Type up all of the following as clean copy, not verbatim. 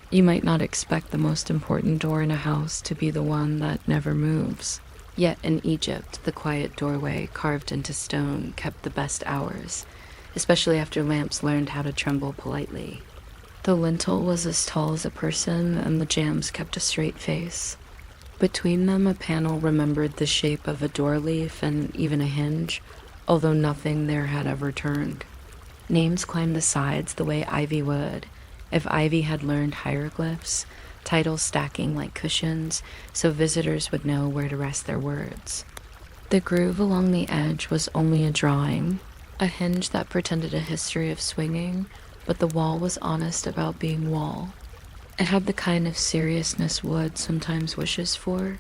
You might not expect the most important door in a house to be the one that never moves. Yet in Egypt, the quiet doorway carved into stone kept the best hours, especially after lamps learned how to tremble politely. The lintel was as tall as a person, and the jambs kept a straight face. Between them, a panel remembered the shape of a door leaf and even a hinge, although nothing there had ever turned. Names climbed the sides the way ivy would, if ivy had learned hieroglyphs, titles stacking like cushions, so visitors would know where to rest their words. The groove along the edge was only a drawing, a hinge that pretended a history of swinging, but the wall was honest about being wall. It had the kind of seriousness wood sometimes wishes for.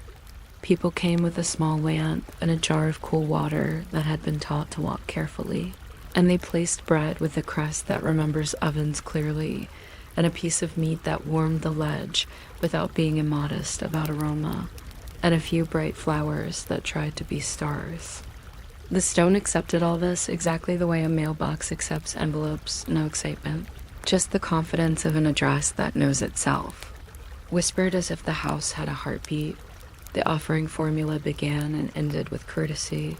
People came with a small lamp and a jar of cool water that had been taught to walk carefully, and they placed bread with a crust that remembers ovens clearly, and a piece of meat that warmed the ledge without being immodest about aroma, and a few bright flowers that tried to be stars. The stone accepted all this exactly the way a mailbox accepts envelopes, no excitement, just the confidence of an address that knows itself. Whispered as if the house had a heartbeat, the offering formula began and ended with courtesy,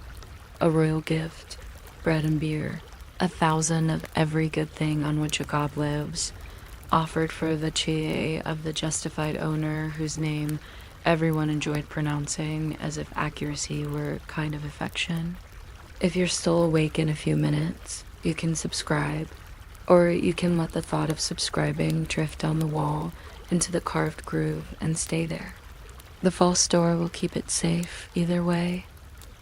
a royal gift, bread and beer, 1,000 of every good thing on which a god lives, offered for the chie of the justified owner whose name everyone enjoyed pronouncing as if accuracy were a kind of affection. If you're still awake in a few minutes, you can subscribe, or you can let the thought of subscribing drift down the wall into the carved groove and stay there. The false door will keep it safe either way.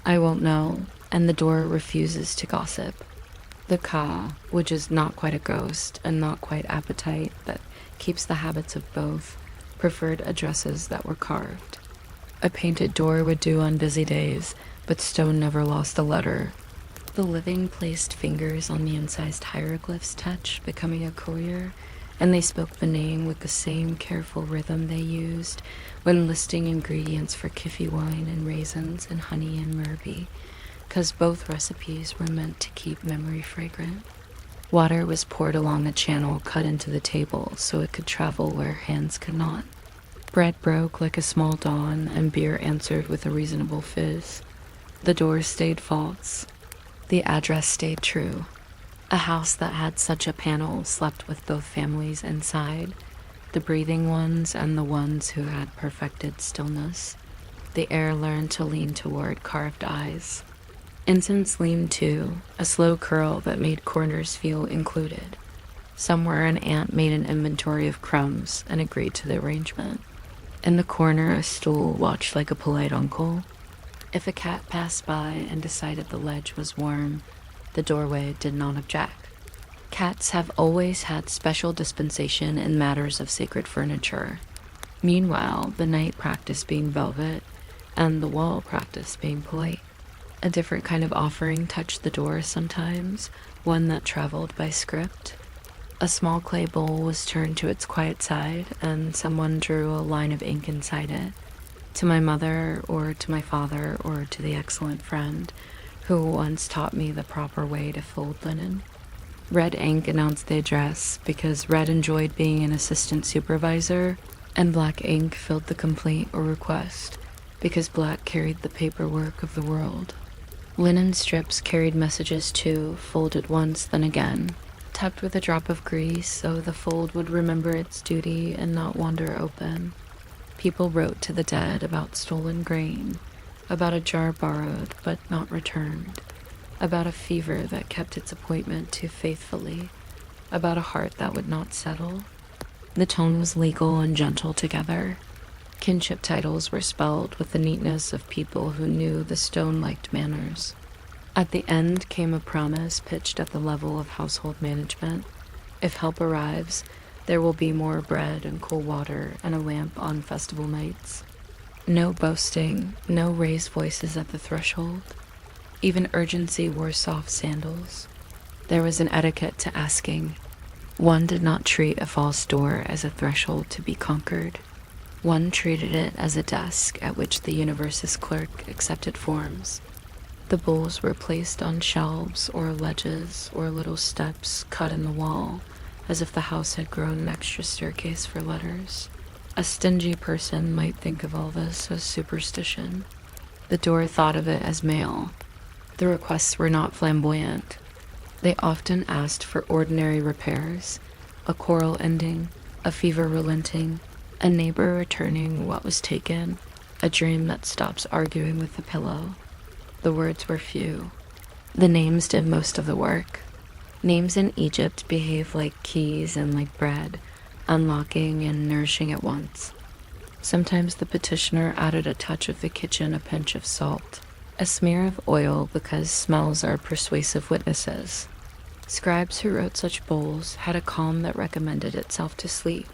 I won't know, and the door refuses to gossip. The Ka, which is not quite a ghost and not quite appetite, but keeps the habits of both, preferred addresses that were carved. A painted door would do on busy days, but stone never lost a letter. The living placed fingers on the incised hieroglyphs touch, becoming a courier, and they spoke the name with the same careful rhythm they used when listing ingredients for kiffy wine and raisins and honey and myrrh, 'cause both recipes were meant to keep memory fragrant. Water was poured along a channel cut into the table so it could travel where hands could not. Bread broke like a small dawn, and beer answered with a reasonable fizz. The door stayed false. The address stayed true. A house that had such a panel slept with both families inside, the breathing ones and the ones who had perfected stillness. The air learned to lean toward carved eyes. Incense leaned too, a slow curl that made corners feel included. Somewhere an ant made an inventory of crumbs and agreed to the arrangement. In the corner a stool watched like a polite uncle. If a cat passed by and decided the ledge was warm, the doorway did not object. Cats have always had special dispensation in matters of sacred furniture. Meanwhile, the night practice being velvet, and the wall practice being polite. A different kind of offering touched the door sometimes, one that traveled by script. A small clay bowl was turned to its quiet side, and someone drew a line of ink inside it. To my mother, or to my father, or to the excellent friend who once taught me the proper way to fold linen. Red ink announced the address because Red enjoyed being an assistant supervisor, and black ink filled the complaint or request because black carried the paperwork of the world. Linen strips carried messages too, folded once then again, tucked with a drop of grease so the fold would remember its duty and not wander open. People wrote to the dead about stolen grain, about a jar borrowed but not returned, about a fever that kept its appointment too faithfully, about a heart that would not settle. The tone was legal and gentle together. Kinship titles were spelled with the neatness of people who knew the stone liked manners. At the end came a promise pitched at the level of household management. If help arrives, there will be more bread and cool water and a lamp on festival nights. No boasting, no raised voices at the threshold. Even urgency wore soft sandals. There was an etiquette to asking. One did not treat a false door as a threshold to be conquered. One treated it as a desk at which the universe's clerk accepted forms. The bowls were placed on shelves or ledges or little steps cut in the wall, as if the house had grown an extra staircase for letters. A stingy person might think of all this as superstition. The door thought of it as mail. The requests were not flamboyant. They often asked for ordinary repairs, a quarrel ending, a fever relenting, a neighbor returning what was taken, a dream that stops arguing with the pillow. The words were few. The names did most of the work. Names in Egypt behave like keys and like bread, unlocking and nourishing at once. Sometimes the petitioner added a touch of the kitchen, a pinch of salt, a smear of oil because smells are persuasive witnesses. Scribes who wrote such bowls had a calm that recommended itself to sleep.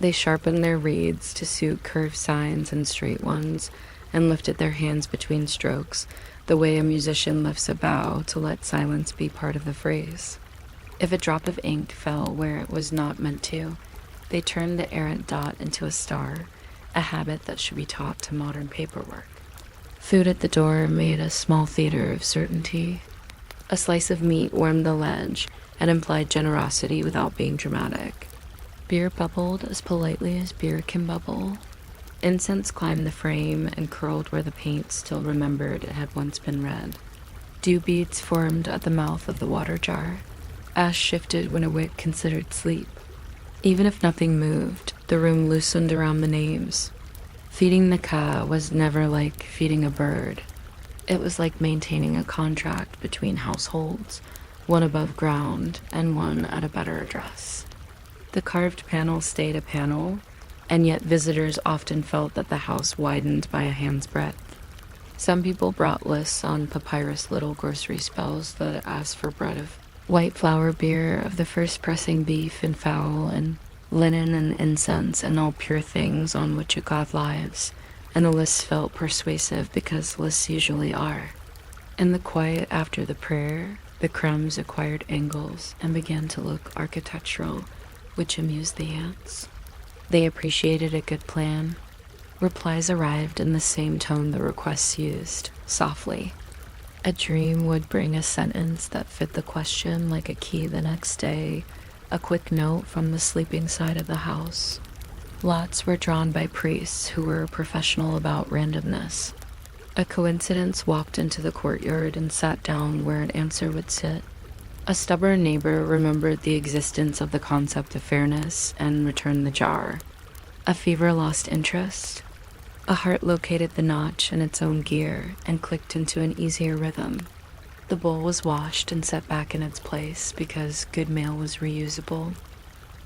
They sharpened their reeds to suit curved signs and straight ones, and lifted their hands between strokes, the way a musician lifts a bow to let silence be part of the phrase. If a drop of ink fell where it was not meant to, they turned the errant dot into a star, a habit that should be taught to modern paperwork. Food at the door made a small theater of certainty. A slice of meat warmed the ledge and implied generosity without being dramatic. Beer bubbled as politely as beer can bubble. Incense climbed the frame and curled where the paint still remembered it had once been red. Dew beads formed at the mouth of the water jar. Ash shifted when a wick considered sleep. Even if nothing moved, the room loosened around the names. Feeding the ka was never like feeding a bird. It was like maintaining a contract between households, one above ground and one at a better address. The carved panel stayed a panel, and yet visitors often felt that the house widened by a hand's breadth. Some people brought lists on papyrus little grocery spells that asked for bread of white flour beer, of the first pressing beef and fowl, and linen and incense and all pure things on which a god lives, and the lists felt persuasive because lists usually are. In the quiet after the prayer, the crumbs acquired angles and began to look architectural, which amused the ants. They appreciated a good plan. Replies arrived in the same tone the requests used, softly. A dream would bring a sentence that fit the question like a key the next day, a quick note from the sleeping side of the house. Lots were drawn by priests who were professional about randomness. A coincidence walked into the courtyard and sat down where an answer would sit. A stubborn neighbor remembered the existence of the concept of fairness and returned the jar. A fever lost interest. A heart located the notch in its own gear and clicked into an easier rhythm. The bowl was washed and set back in its place because good mail was reusable.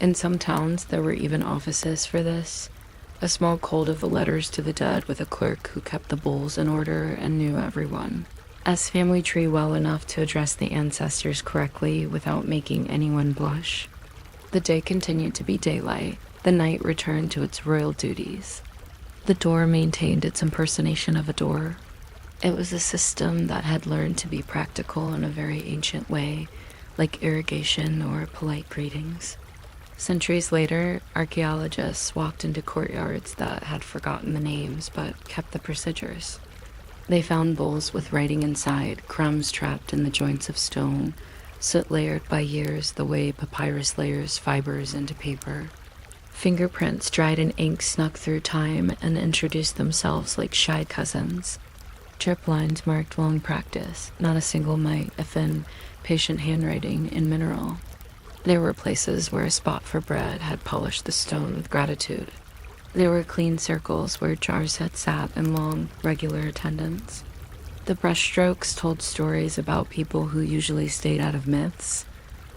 In some towns, there were even offices for this. A small cult of the letters to the dead with a clerk who kept the bowls in order and knew everyone. As family tree well enough to address the ancestors correctly without making anyone blush. The day continued to be daylight. The night returned to its royal duties. The door maintained its impersonation of a door. It was a system that had learned to be practical in a very ancient way, like irrigation or polite greetings. Centuries later, archaeologists walked into courtyards that had forgotten the names but kept the procedures. They found bowls with writing inside, crumbs trapped in the joints of stone, soot layered by years the way papyrus layers fibers into paper. Fingerprints dried in ink snuck through time and introduced themselves like shy cousins. Drip lines marked long practice, not a single mite, a thin, patient handwriting in mineral. There were places where a spot for bread had polished the stone with gratitude. There were clean circles where jars had sat in long, regular attendance. The brushstrokes told stories about people who usually stayed out of myths.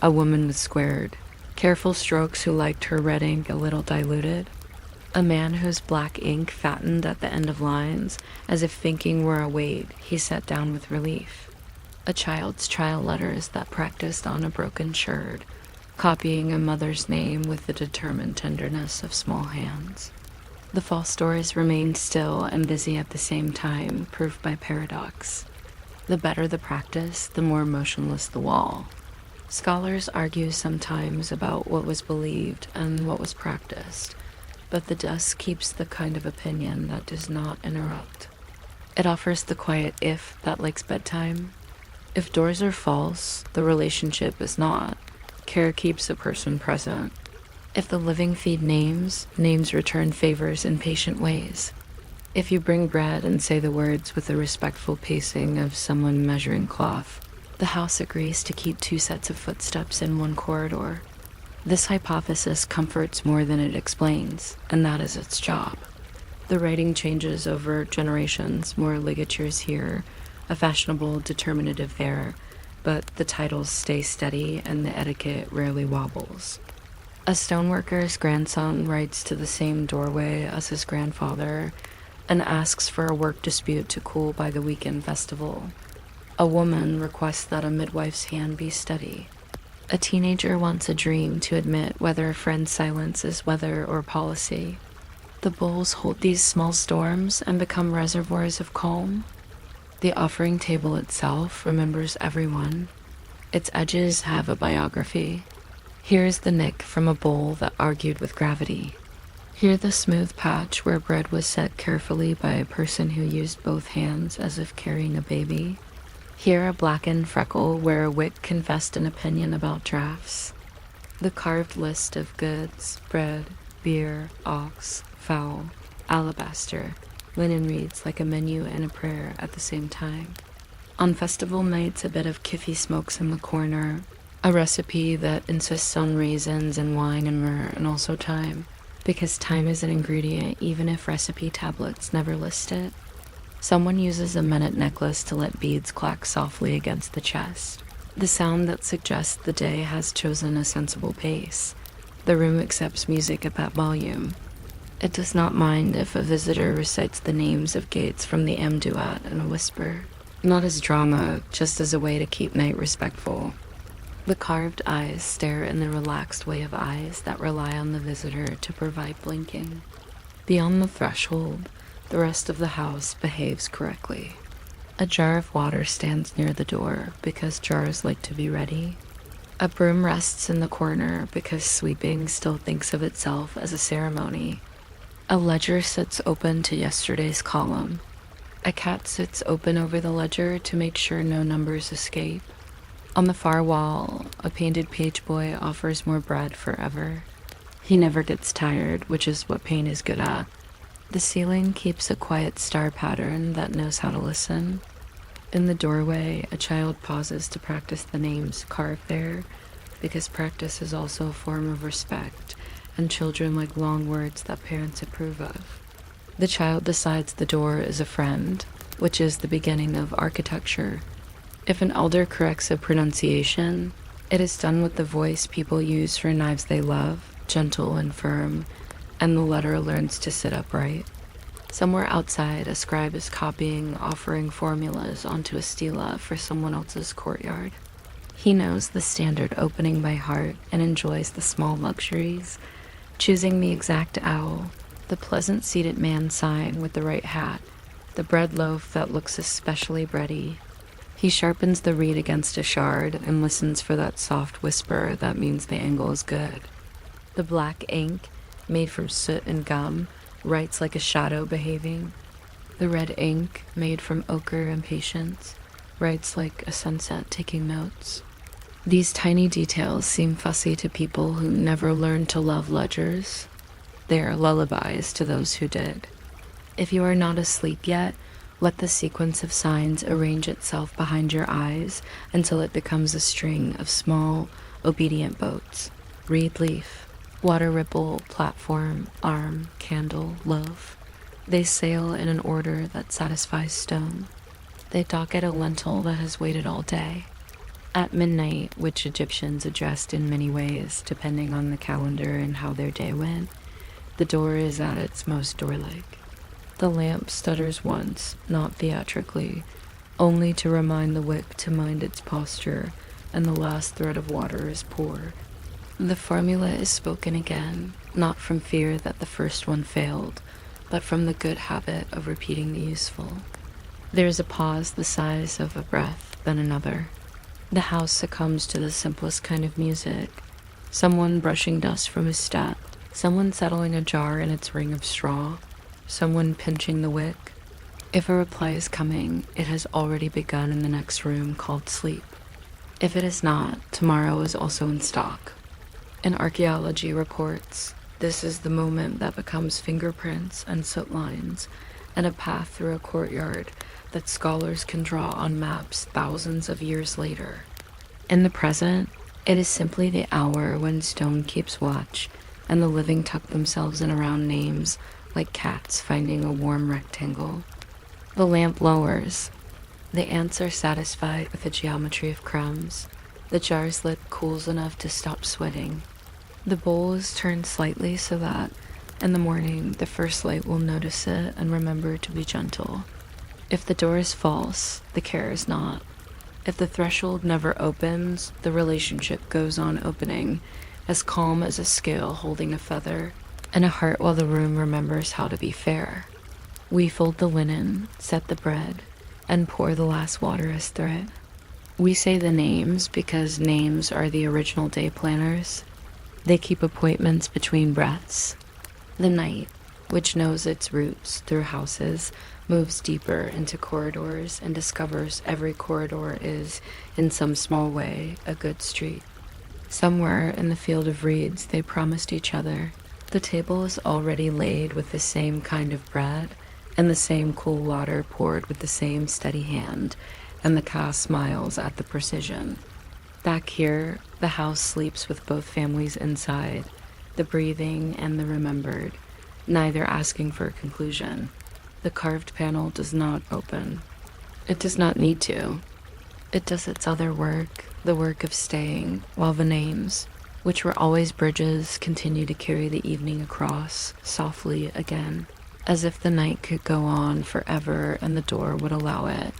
A woman was squared. Careful strokes who liked her red ink a little diluted. A man whose black ink fattened at the end of lines, as if thinking were a weight he set down with relief. A child's trial letters that practiced on a broken sherd, copying a mother's name with the determined tenderness of small hands. The false stories remained still and busy at the same time, proof by paradox. The better the practice, the more motionless the wall. Scholars argue sometimes about what was believed and what was practiced, but the dusk keeps the kind of opinion that does not interrupt. It offers the quiet if that likes bedtime. If doors are false, the relationship is not. care keeps a person present. If the living feed names, names return favors in patient ways. If you bring bread and say the words with the respectful pacing of someone measuring cloth, the house agrees to keep 2 sets of footsteps in one corridor. This hypothesis comforts more than it explains, and that is its job. The writing changes over generations, more ligatures here, a fashionable determinative there, but the titles stay steady and the etiquette rarely wobbles. A stoneworker's grandson writes to the same doorway as his grandfather and asks for a work dispute to cool by the weekend festival. A woman requests that a midwife's hand be steady. A teenager wants a dream to admit whether a friend's silence is weather or policy. The bowls hold these small storms and become reservoirs of calm. The offering table itself remembers everyone. Its edges have a biography. Here is the nick from a bowl that argued with gravity. Here the smooth patch where bread was set carefully by a person who used both hands as if carrying a baby. Here a blackened freckle where a wick confessed an opinion about drafts. The carved list of goods, bread, beer, ox, fowl, alabaster, linen reads like a menu and a prayer at the same time. On festival nights, a bit of kiffy smokes in the corner, a recipe that insists on raisins and wine and myrrh and also thyme, because thyme is an ingredient even if recipe tablets never list it. Someone uses a minute necklace to let beads clack softly against the chest, the sound that suggests the day has chosen a sensible pace. The room accepts music at that volume. It does not mind if a visitor recites the names of gates from the duet in a whisper, not as drama, just as a way to keep night respectful. The carved eyes stare in the relaxed way of eyes that rely on the visitor to provide blinking. Beyond the threshold, the rest of the house behaves correctly. A jar of water stands near the door because jars like to be ready. A broom rests in the corner because sweeping still thinks of itself as a ceremony. A ledger sits open to yesterday's column. A cat sits open over the ledger to make sure no numbers escape. On the far wall, a painted page boy offers more bread forever. He never gets tired, which is what paint is good at. The ceiling keeps a quiet star pattern that knows how to listen. In the doorway, a child pauses to practice the names carved there, because practice is also a form of respect, and children like long words that parents approve of. The child decides the door is a friend, which is the beginning of architecture. If an elder corrects a pronunciation, it is done with the voice people use for knives they love, gentle and firm, and the letter learns to sit upright. Somewhere outside, a scribe is copying offering formulas onto a stela for someone else's courtyard. He knows the standard opening by heart and enjoys the small luxuries, choosing the exact owl, the pleasant seated man sign with the right hat, the bread loaf that looks especially bready. He sharpens the reed against a shard and listens for that soft whisper that means the angle is good. The black ink, made from soot and gum, writes like a shadow behaving. The red ink, made from ochre and patience, writes like a sunset taking notes. These tiny details seem fussy to people who never learned to love ledgers. They are lullabies to those who did. If you are not asleep yet, let the sequence of signs arrange itself behind your eyes until it becomes a string of small, obedient boats. Reed leaf, water ripple, platform, arm, candle, loaf. They sail in an order that satisfies stone. They dock at a lentil that has waited all day. At midnight, which Egyptians addressed in many ways, depending on the calendar and how their day went, the door is at its most door-like. The lamp stutters once, not theatrically, only to remind the wick to mind its posture, and the last thread of water is poured. The formula is spoken again, not from fear that the first one failed, but from the good habit of repeating the useful. There is a pause the size of a breath, then another. The house succumbs to the simplest kind of music. Someone brushing dust from his step, someone settling a jar in its ring of straw, someone pinching the wick. If a reply is coming, it has already begun in the next room called sleep. If it is not, tomorrow is also in stock. In archaeology reports, this is the moment that becomes fingerprints and soot lines and a path through a courtyard that scholars can draw on maps thousands of years later. In the present, it is simply the hour when stone keeps watch and the living tuck themselves in around names like cats finding a warm rectangle. The lamp lowers. The ants are satisfied with the geometry of crumbs. The jar's lid cools enough to stop sweating. The bowl is turned slightly so that, in the morning, the first light will notice it and remember to be gentle. If the door is false, the care is not. If the threshold never opens, the relationship goes on opening, as calm as a scale holding a feather, and a heart while the room remembers how to be fair. We fold the linen, set the bread, and pour the last water as thread. We say the names because names are the original day planners. They keep appointments between breaths. The night, which knows its roots through houses, moves deeper into corridors and discovers every corridor is, in some small way, a good street. Somewhere in the field of reeds they promised each other. The table is already laid with the same kind of bread, and the same cool water poured with the same steady hand, and the cow smiles at the precision. Back here, the house sleeps with both families inside, the breathing and the remembered, neither asking for a conclusion. The carved panel does not open. It does not need to. It does its other work, the work of staying, while the names, which were always bridges, continue to carry the evening across, softly again, as if the night could go on forever and the door would allow it,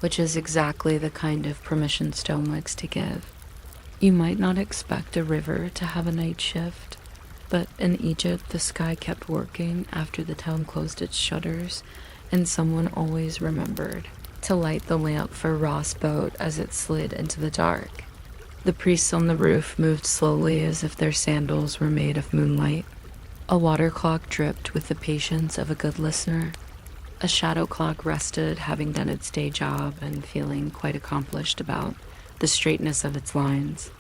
which is exactly the kind of permission stone likes to give. You might not expect a river to have a night shift, but in Egypt the sky kept working after the town closed its shutters, and someone always remembered to light the lamp for Ra's boat as it slid into the dark. The priests on the roof moved slowly as if their sandals were made of moonlight. A water clock dripped with the patience of a good listener. A shadow clock rested, having done its day job and feeling quite accomplished about the straightness of its lines.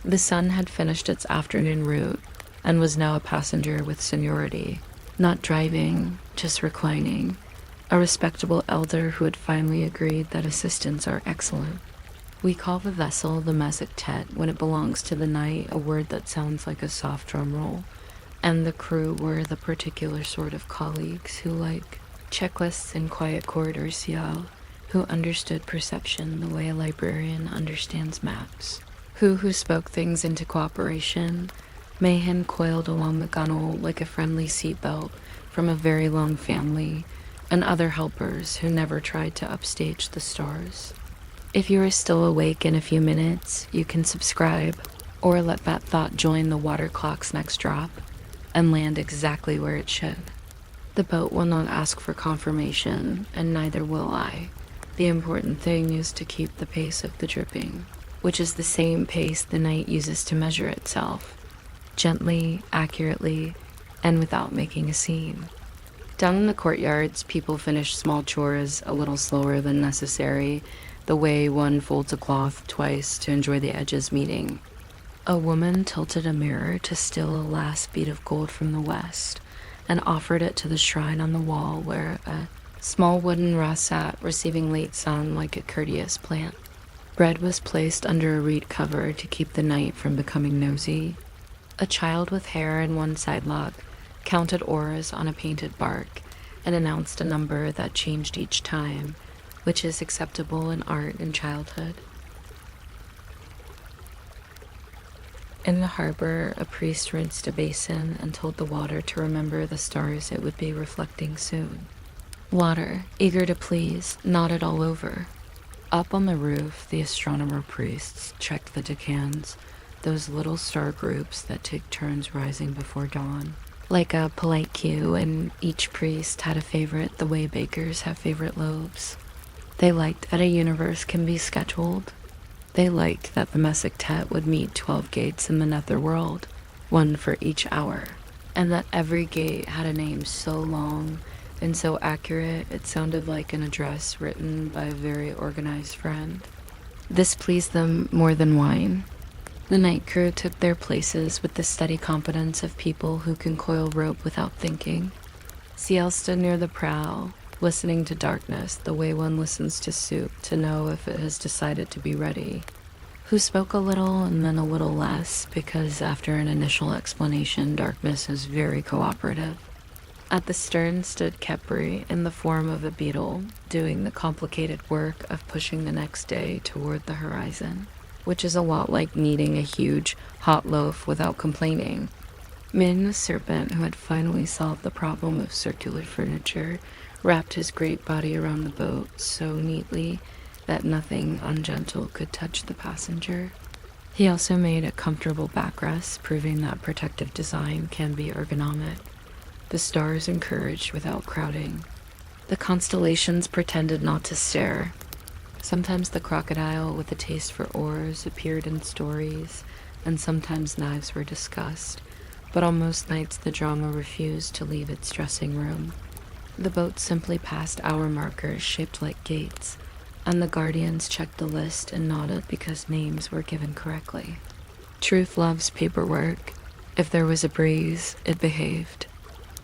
The sun had finished its afternoon route and was now a passenger with seniority, not driving, just reclining, a respectable elder who had finally agreed that assistants are excellent. We call the vessel the Tet when it belongs to the night, a word that sounds like a soft drum roll, and the crew were the particular sort of colleagues who, like checklists in quiet corridors, who understood perception the way a librarian understands maps, who spoke things into cooperation. Mayhem coiled along the gunwale like a friendly seatbelt from a very long family, and other helpers who never tried to upstage the stars. If you are still awake in a few minutes, you can subscribe, or let that thought join the water clock's next drop, and land exactly where it should. The boat will not ask for confirmation, and neither will I. The important thing is to keep the pace of the dripping, which is the same pace the night uses to measure itself, gently, accurately, and without making a scene. Down in the courtyards, people finish small chores a little slower than necessary, the way one folds a cloth twice to enjoy the edges meeting. A woman tilted a mirror to still a last bead of gold from the west, and offered it to the shrine on the wall where a small wooden Ra sat, receiving late sun like a courteous plant. Bread was placed under a reed cover to keep the night from becoming nosy. A child with hair in one sidelock counted auras on a painted bark and announced a number that changed each time, which is acceptable in art in childhood. In the harbor, a priest rinsed a basin and told the water to remember the stars it would be reflecting soon. Water, eager to please, nodded all over. Up on the roof, the astronomer priests checked the decans, those little star groups that take turns rising before dawn. Like a polite queue, and each priest had a favorite the way bakers have favorite loaves. They liked that a universe can be scheduled. They liked that the Tet would meet 12 gates in the netherworld, one for each hour, and that every gate had a name so long and so accurate it sounded like an address written by a very organized friend. This pleased them more than wine. The night crew took their places with the steady competence of people who can coil rope without thinking. Ciel stood near the prow, listening to darkness the way one listens to soup to know if it has decided to be ready. Who spoke a little and then a little less, because after an initial explanation, darkness is very cooperative. At the stern stood Kepri in the form of a beetle, doing the complicated work of pushing the next day toward the horizon, which is a lot like kneading a huge, hot loaf without complaining. Min, the serpent who had finally solved the problem of circular furniture, wrapped his great body around the boat so neatly that nothing ungentle could touch the passenger. He also made a comfortable backrest, proving that protective design can be ergonomic. The stars encouraged without crowding. The constellations pretended not to stare. Sometimes the crocodile with a taste for oars appeared in stories, and sometimes knives were discussed, but on most nights the drama refused to leave its dressing room. The boat simply passed hour markers shaped like gates, and the guardians checked the list and nodded because names were given correctly. Truth loves paperwork. If there was a breeze, it behaved.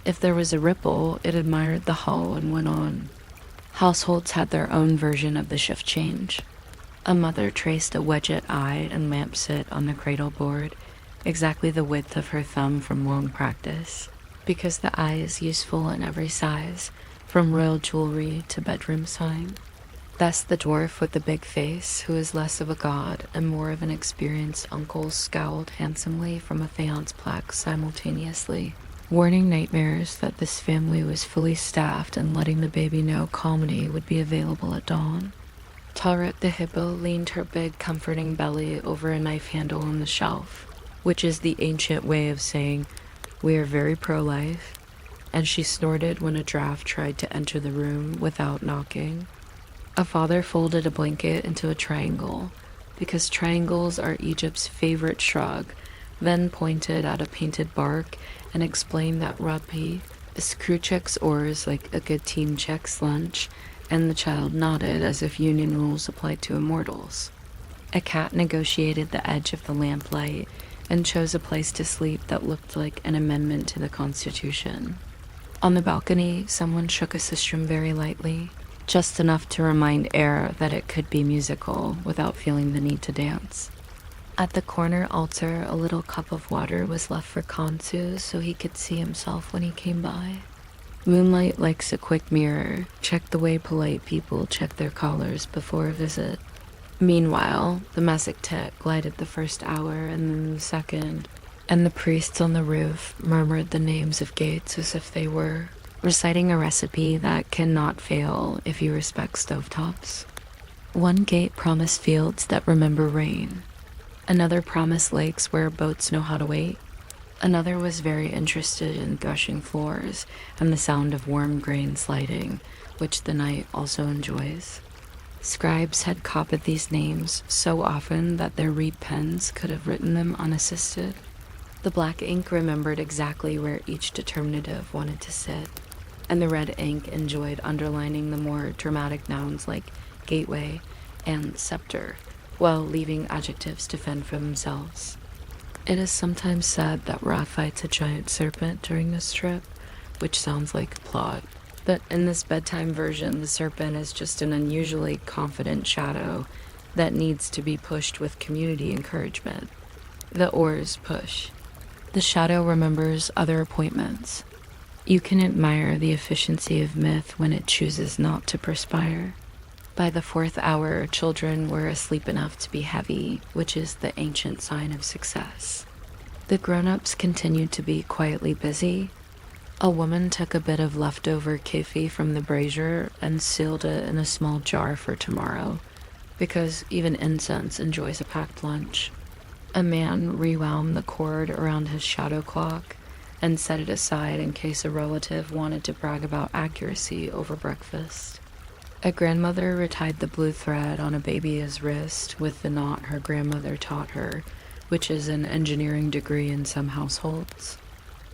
If there was a ripple, it admired the hull and went on. Households had their own version of the shift change. A mother traced a wedget eye and lamp sit on the cradle board, exactly the width of her thumb from long practice, because the eye is useful in every size, from royal jewelry to bedroom sign. Thus the dwarf with the big face, who is less of a god and more of an experienced uncle, scowled handsomely from a faience plaque simultaneously, warning nightmares that this family was fully staffed and letting the baby know comedy would be available at dawn. Taret the hippo leaned her big comforting belly over a knife handle on the shelf, which is the ancient way of saying, "We are very pro-life," and she snorted when a draft tried to enter the room without knocking. A father folded a blanket into a triangle, because triangles are Egypt's favorite shrug, then pointed at a painted bark and explained that Rabbi, is crew checks oars like a good team checks lunch, and the child nodded as if union rules applied to immortals. A cat negotiated the edge of the lamplight and chose a place to sleep that looked like an amendment to the Constitution. On the balcony, someone shook a sistrum very lightly, just enough to remind air that it could be musical without feeling the need to dance. At the corner altar, a little cup of water was left for Khonsu so he could see himself when he came by. Moonlight likes a quick mirror, check the way polite people check their collars before a visit. Meanwhile, the Maziktet glided the first hour and then the second, and the priests on the roof murmured the names of gates as if they were reciting a recipe that cannot fail if you respect stovetops. One gate promised fields that remember rain. Another promised lakes where boats know how to wait. Another was very interested in gushing floors and the sound of warm grain sliding, which the night also enjoys. Scribes had copied these names so often that their reed pens could have written them unassisted. The black ink remembered exactly where each determinative wanted to sit, and the red ink enjoyed underlining the more dramatic nouns like gateway and scepter, while leaving adjectives to fend for themselves. It is sometimes said that Ra fights a giant serpent during this trip, which sounds like a plot. But in this bedtime version, the serpent is just an unusually confident shadow that needs to be pushed with community encouragement. The oars push. The shadow remembers other appointments. You can admire the efficiency of myth when it chooses not to perspire. By the fourth hour, children were asleep enough to be heavy, which is the ancient sign of success. The grown-ups continued to be quietly busy. A woman took a bit of leftover kefi from the brazier and sealed it in a small jar for tomorrow, because even incense enjoys a packed lunch. A man rewound the cord around his shadow clock and set it aside in case a relative wanted to brag about accuracy over breakfast. A grandmother retied the blue thread on a baby's wrist with the knot her grandmother taught her, which is an engineering degree in some households.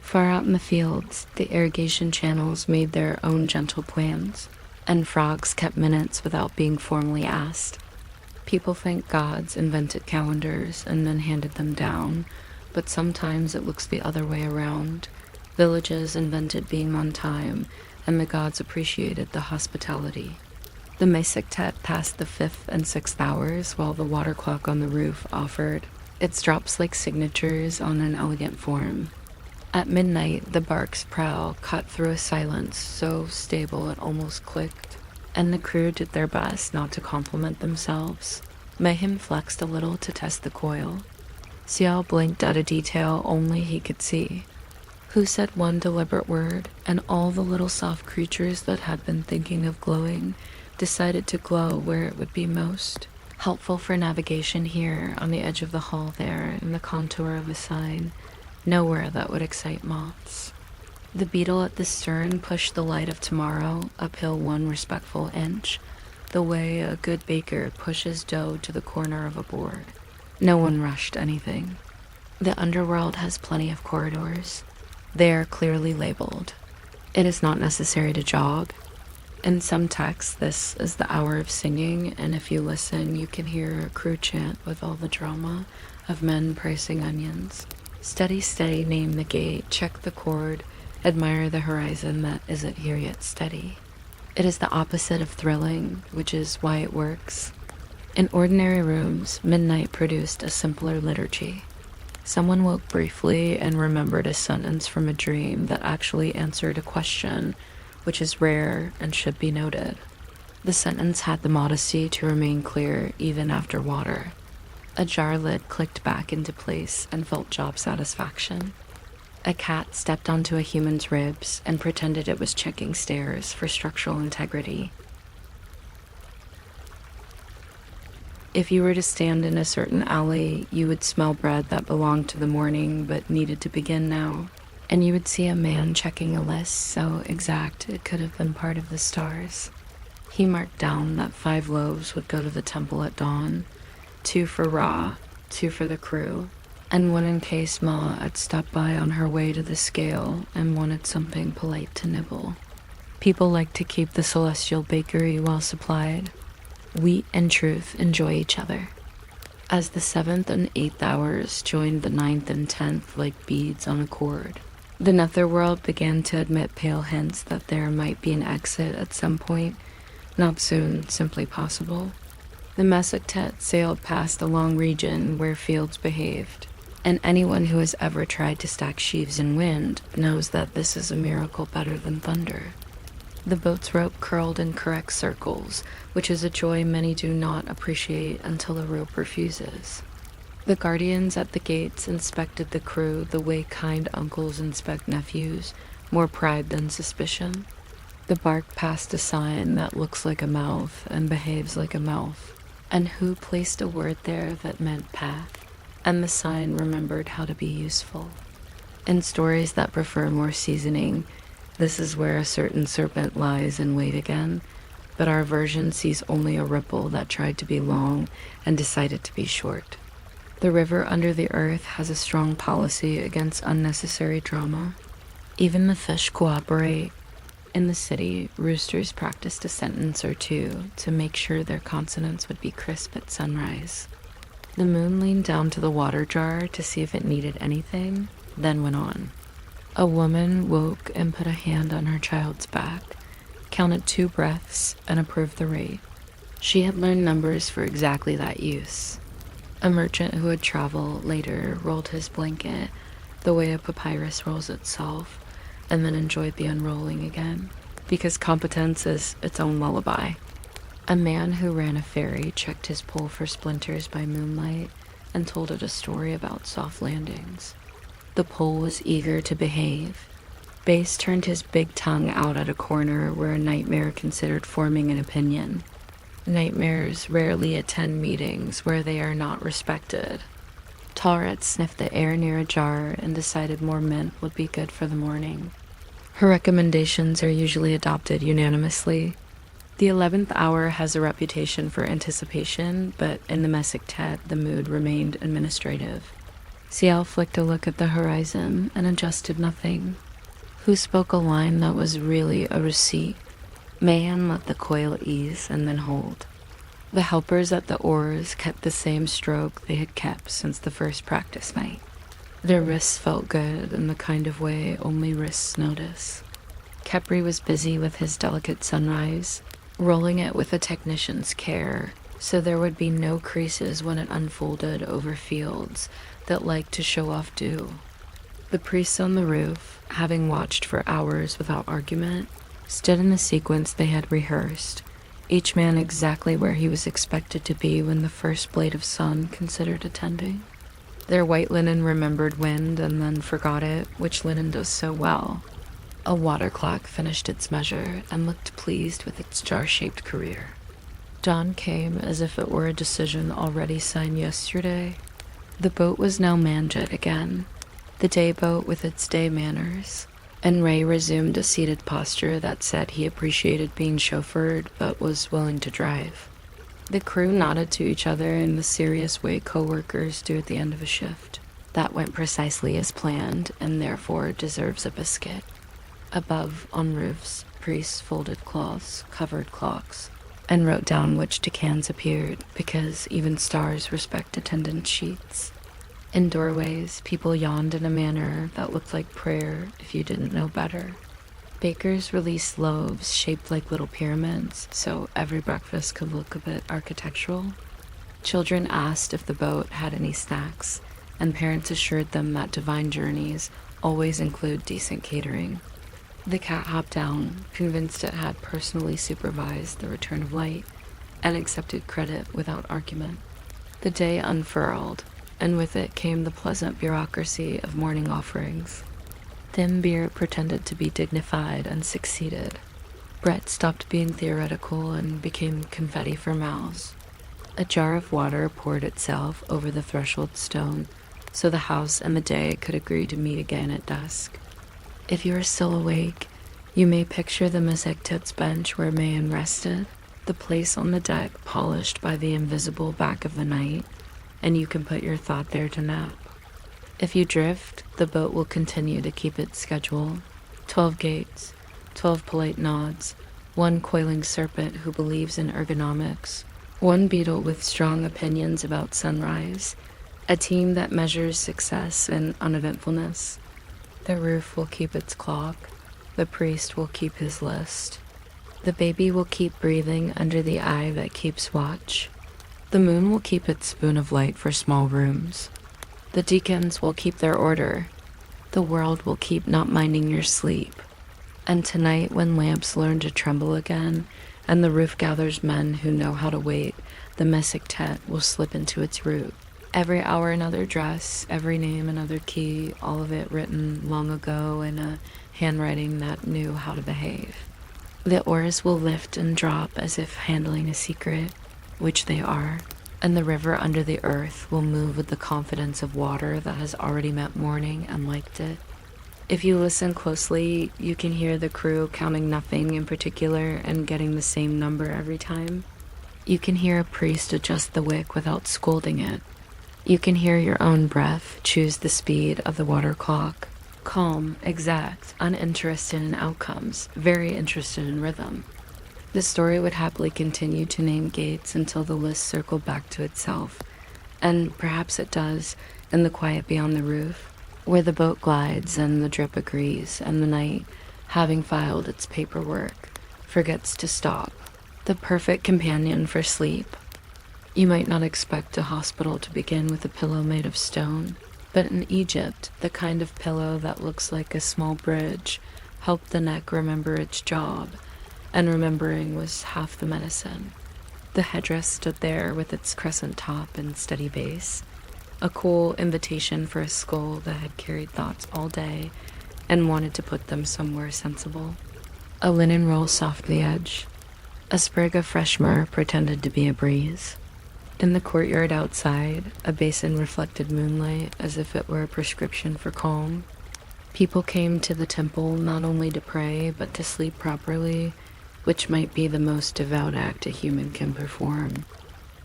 Far out in the fields, the irrigation channels made their own gentle plans, and frogs kept minutes without being formally asked. People think gods invented calendars and then handed them down, but sometimes it looks the other way around. Villages invented being on time, and the gods appreciated the hospitality. The Mesectet passed the 5th and 6th hours while the water clock on the roof offered its drops like signatures on an elegant form. At midnight, the bark's prow cut through a silence so stable it almost clicked, and the crew did their best not to compliment themselves. Mayhem flexed a little to test the coil. Ciel blinked at a detail only he could see. Who said one deliberate word, and all the little soft creatures that had been thinking of glowing decided to glow where it would be most helpful for navigation here, on the edge of the hull there, in the contour of a sign, nowhere that would excite moths. The beetle at the stern pushed the light of tomorrow uphill 1 respectful inch, the way a good baker pushes dough to the corner of a board. No one rushed anything. The underworld has plenty of corridors. They are clearly labeled. It is not necessary to jog. In some texts, this is the hour of singing, and if you listen, you can hear a crew chant with all the drama of men pricing onions. Steady, steady, name the gate, check the chord, admire the horizon that isn't here yet steady. It is the opposite of thrilling, which is why it works. In ordinary rooms, midnight produced a simpler liturgy. Someone woke briefly and remembered a sentence from a dream that actually answered a question, which is rare and should be noted. The sentence had the modesty to remain clear even after water. A jar lid clicked back into place and felt job satisfaction. A cat stepped onto a human's ribs and pretended it was checking stairs for structural integrity. If you were to stand in a certain alley, you would smell bread that belonged to the morning but needed to begin now. And you would see a man checking a list so exact it could have been part of the stars. He marked down that 5 loaves would go to the temple at dawn, 2 for Ra, 2 for the crew, and 1 in case Ma had stopped by on her way to the scale and wanted something polite to nibble. People like to keep the celestial bakery well supplied. Wheat and truth enjoy each other. As the 7th and 8th hours joined the 9th and 10th like beads on a cord, the netherworld began to admit pale hints that there might be an exit at some point, not soon, simply possible. The Mesectet sailed past a long region where fields behaved, and anyone who has ever tried to stack sheaves in wind knows that this is a miracle better than thunder. The boat's rope curled in correct circles, which is a joy many do not appreciate until the rope refuses. The guardians at the gates inspected the crew the way kind uncles inspect nephews, more pride than suspicion. The bark passed a sign that looks like a mouth and behaves like a mouth. And who placed a word there that meant path? And the sign remembered how to be useful. In stories that prefer more seasoning, this is where a certain serpent lies in wait again, but our version sees only a ripple that tried to be long and decided to be short. The river under the earth has a strong policy against unnecessary drama. Even the fish cooperate. In the city, roosters practiced a sentence or two to make sure their consonants would be crisp at sunrise. The moon leaned down to the water jar to see if it needed anything, then went on. A woman woke and put a hand on her child's back, counted 2 breaths, and approved the rate. She had learned numbers for exactly that use. A merchant who would travel later rolled his blanket the way a papyrus rolls itself, and then enjoyed the unrolling again, because competence is its own lullaby. A man who ran a ferry checked his pole for splinters by moonlight and told it a story about soft landings. The pole was eager to behave. Bass turned his big tongue out at a corner where a nightmare considered forming an opinion. Nightmares rarely attend meetings where they are not respected. Tallred sniffed the air near a jar and decided more mint would be good for the morning. Her recommendations are usually adopted unanimously. The 11th hour has a reputation for anticipation, but in the Mesectet, the mood remained administrative. Ciel flicked a look at the horizon and adjusted nothing. Who spoke a line that was really a receipt? Mayan let the coil ease and then hold. The helpers at the oars kept the same stroke they had kept since the first practice night. Their wrists felt good in the kind of way only wrists notice. Kepri was busy with his delicate sunrise, rolling it with a technician's care, so there would be no creases when it unfolded over fields that liked to show off dew. The priests on the roof, having watched for hours without argument, stood in the sequence they had rehearsed, each man exactly where he was expected to be when the first blade of sun considered attending. Their white linen remembered wind and then forgot it, which linen does so well. A water clock finished its measure and looked pleased with its jar-shaped career. Dawn came as if it were a decision already signed yesterday. The boat was now Manjit again, the day boat with its day manners, and Ray resumed a seated posture that said he appreciated being chauffeured but was willing to drive. The crew nodded to each other in the serious way co-workers do at the end of a shift. That went precisely as planned and therefore deserves a biscuit. Above, on roofs, priests folded cloths, covered clocks, and wrote down which decans appeared, because even stars respect attendance sheets. In doorways, people yawned in a manner that looked like prayer if you didn't know better. Bakers released loaves shaped like little pyramids, so every breakfast could look a bit architectural. Children asked if the boat had any snacks, and parents assured them that divine journeys always include decent catering. The cat hopped down, convinced it had personally supervised the return of light, and accepted credit without argument. The day unfurled, and with it came the pleasant bureaucracy of morning offerings. Thin beer pretended to be dignified and succeeded. Brett stopped being theoretical and became confetti for mouths. A jar of water poured itself over the threshold stone, so the house and the day could agree to meet again at dusk. If you are still awake, you may picture the Mizektet's bench where Mayan rested, the place on the deck polished by the invisible back of the night, and you can put your thought there to nap. If you drift, the boat will continue to keep its schedule. 12 gates, 12 polite nods, one coiling serpent who believes in ergonomics, one beetle with strong opinions about sunrise, a team that measures success in uneventfulness. The roof will keep its clock. The priest will keep his list. The baby will keep breathing under the eye that keeps watch. The moon will keep its spoon of light for small rooms. The deacons will keep their order. The world will keep not minding your sleep. And tonight, when lamps learn to tremble again, and the roof gathers men who know how to wait, the Mizektet will slip into its root. Every hour another dress, every name another key, all of it written long ago in a handwriting that knew how to behave. The oars will lift and drop as if handling a secret, which they are, and the river under the earth will move with the confidence of water that has already met morning and liked it. If you listen closely, you can hear the crew counting nothing in particular and getting the same number every time. You can hear a priest adjust the wick without scolding it. You can hear your own breath choose the speed of the water clock. Calm, exact, uninterested in outcomes, very interested in rhythm. The story would happily continue to name gates until the list circled back to itself, and perhaps it does in the quiet beyond the roof, where the boat glides and the drip agrees, and the night, having filed its paperwork, forgets to stop. The perfect companion for sleep. You might not expect a hospital to begin with a pillow made of stone, but in Egypt, the kind of pillow that looks like a small bridge helped the neck remember its job, and remembering was half the medicine. The headdress stood there with its crescent top and steady base, a cool invitation for a skull that had carried thoughts all day and wanted to put them somewhere sensible. A linen roll soft the edge. A sprig of fresh myrrh pretended to be a breeze. In the courtyard outside, a basin reflected moonlight as if it were a prescription for calm. People came to the temple not only to pray, but to sleep properly, which might be the most devout act a human can perform.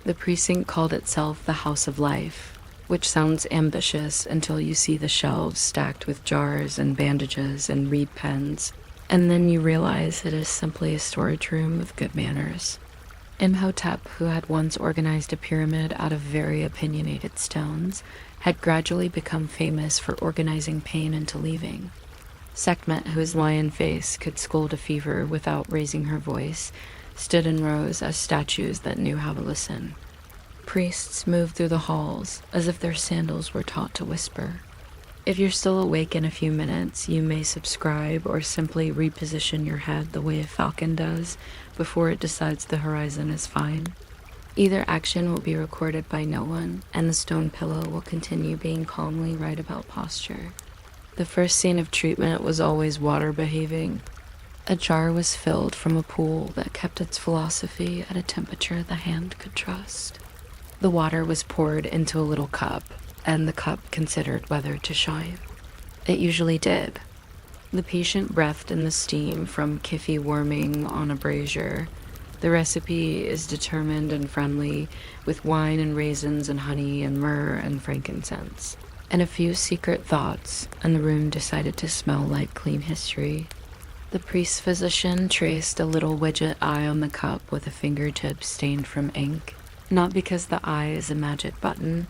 The precinct called itself the House of Life, which sounds ambitious until you see the shelves stacked with jars and bandages and reed pens, and then you realize it is simply a storage room with good manners. Imhotep, who had once organized a pyramid out of very opinionated stones, had gradually become famous for organizing pain into leaving. Sekhmet, whose lion face could scold a fever without raising her voice, stood in rows as statues that knew how to listen. Priests moved through the halls as if their sandals were taught to whisper. If you're still awake in a few minutes, you may subscribe or simply reposition your head the way a falcon does before it decides the horizon is fine. Either action will be recorded by no one, and the stone pillow will continue being calmly right about posture. The first scene of treatment was always water behaving. A jar was filled from a pool that kept its philosophy at a temperature the hand could trust. The water was poured into a little cup, and the cup considered whether to shine. It usually did. The patient breathed in the steam from kiffy warming on a brazier. The recipe is determined and friendly, with wine and raisins and honey and myrrh and frankincense. And a few secret thoughts, and the room decided to smell like clean history. The priest physician traced a little widget eye on the cup with a fingertip stained from ink. Not because the eye is a magic button,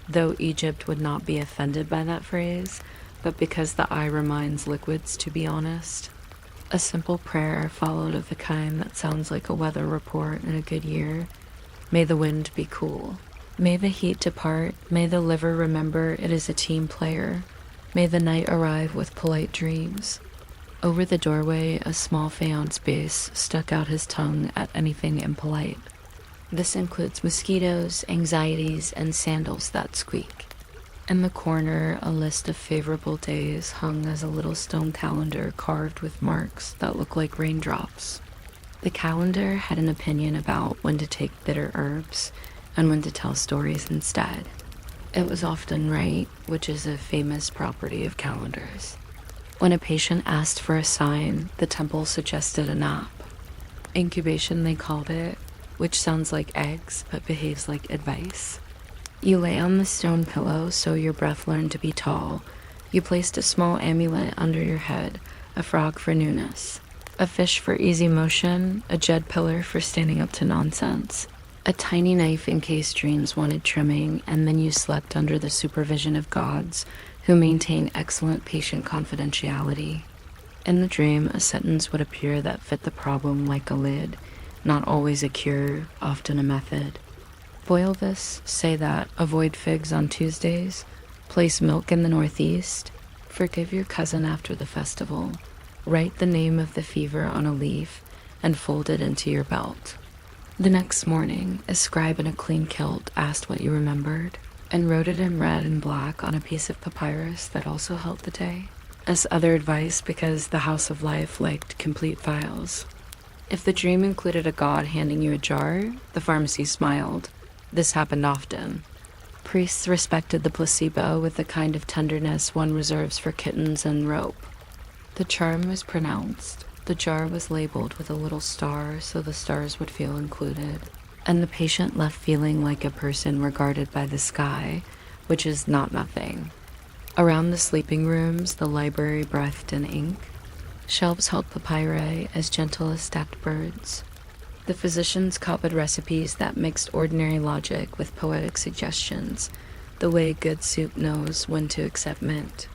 though Egypt would not be offended by that phrase, but because the eye reminds liquids to be honest. A simple prayer followed of the kind that sounds like a weather report in a good year. May the wind be cool. May the heat depart. May the liver remember it is a team player. May the night arrive with polite dreams. Over the doorway, a small faience base stuck out his tongue at anything impolite. This includes mosquitoes, anxieties, and sandals that squeak. In the corner, a list of favorable days hung as a little stone calendar carved with marks that look like raindrops. The calendar had an opinion about when to take bitter herbs and when to tell stories instead. It was often right, which is a famous property of calendars. When a patient asked for a sign, the temple suggested a nap. Incubation, they called it, which sounds like eggs but behaves like advice. You lay on the stone pillow so your breath learned to be tall. You placed a small amulet under your head, a frog for newness, a fish for easy motion, a jed pillar for standing up to nonsense, a tiny knife in case dreams wanted trimming, and then you slept under the supervision of gods who maintain excellent patient confidentiality. In the dream, a sentence would appear that fit the problem like a lid, not always a cure, often a method. Boil this, say that, avoid figs on Tuesdays, place milk in the Northeast, forgive your cousin after the festival, write the name of the fever on a leaf, and fold it into your belt. The next morning, a scribe in a clean kilt asked what you remembered, and wrote it in red and black on a piece of papyrus that also held the day, as other advice because the House of Life liked complete files. If the dream included a god handing you a jar, the pharmacy smiled. This happened often. Priests respected the placebo with the kind of tenderness one reserves for kittens and rope. The charm was pronounced. The jar was labeled with a little star so the stars would feel included, and the patient left feeling like a person regarded by the sky, which is not nothing. Around the sleeping rooms, the library breathed in ink. Shelves held papyri as gentle as stacked birds. The physicians copied recipes that mixed ordinary logic with poetic suggestions, the way good soup knows when to accept mint.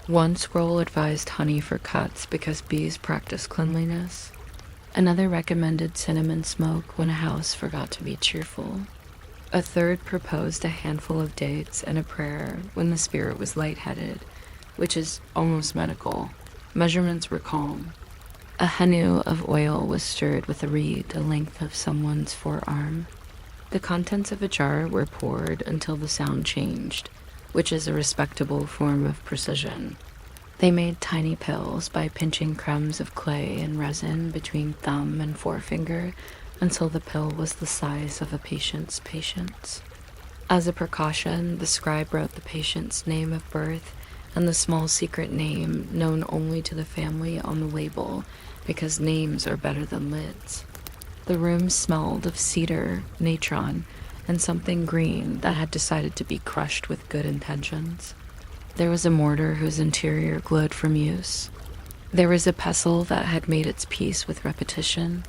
One scroll advised honey for cuts because bees practice cleanliness. Another recommended cinnamon smoke when a house forgot to be cheerful. A third proposed a handful of dates and a prayer when the spirit was lightheaded, which is almost medical. Measurements were calm. A hanu of oil was stirred with a reed the length of someone's forearm. The contents of a jar were poured until the sound changed, which is a respectable form of precision. They made tiny pills by pinching crumbs of clay and resin between thumb and forefinger until the pill was the size of a patient's patience. As a precaution, the scribe wrote the patient's name of birth and the small secret name known only to the family on the label, because names are better than lids. The room smelled of cedar, natron, and something green that had decided to be crushed with good intentions. There was a mortar whose interior glowed from use. There was a pestle that had made its peace with repetition.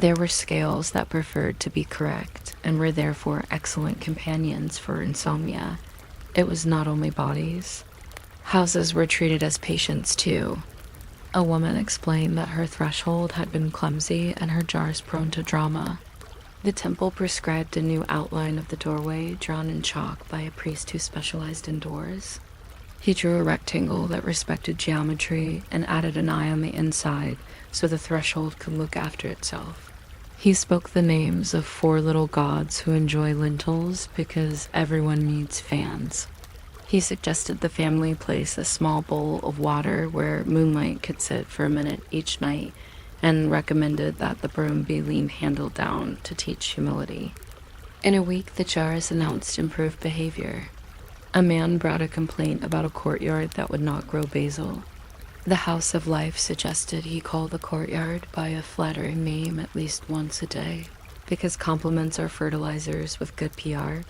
There were scales that preferred to be correct and were therefore excellent companions for insomnia. It was not only bodies. Houses were treated as patients too. A woman explained that her threshold had been clumsy and her jars prone to drama. The temple prescribed a new outline of the doorway drawn in chalk by a priest who specialized in doors. He drew a rectangle that respected geometry and added an eye on the inside so the threshold could look after itself. He spoke the names of 4 little gods who enjoy lintels because everyone needs fans. He suggested the family place a small bowl of water where moonlight could sit for a minute each night, and recommended that the broom be lean-handled down to teach humility. In a week, the jars announced improved behavior. A man brought a complaint about a courtyard that would not grow basil. The House of Life suggested he call the courtyard by a flattering name at least once a day, because compliments are fertilizers with good PR.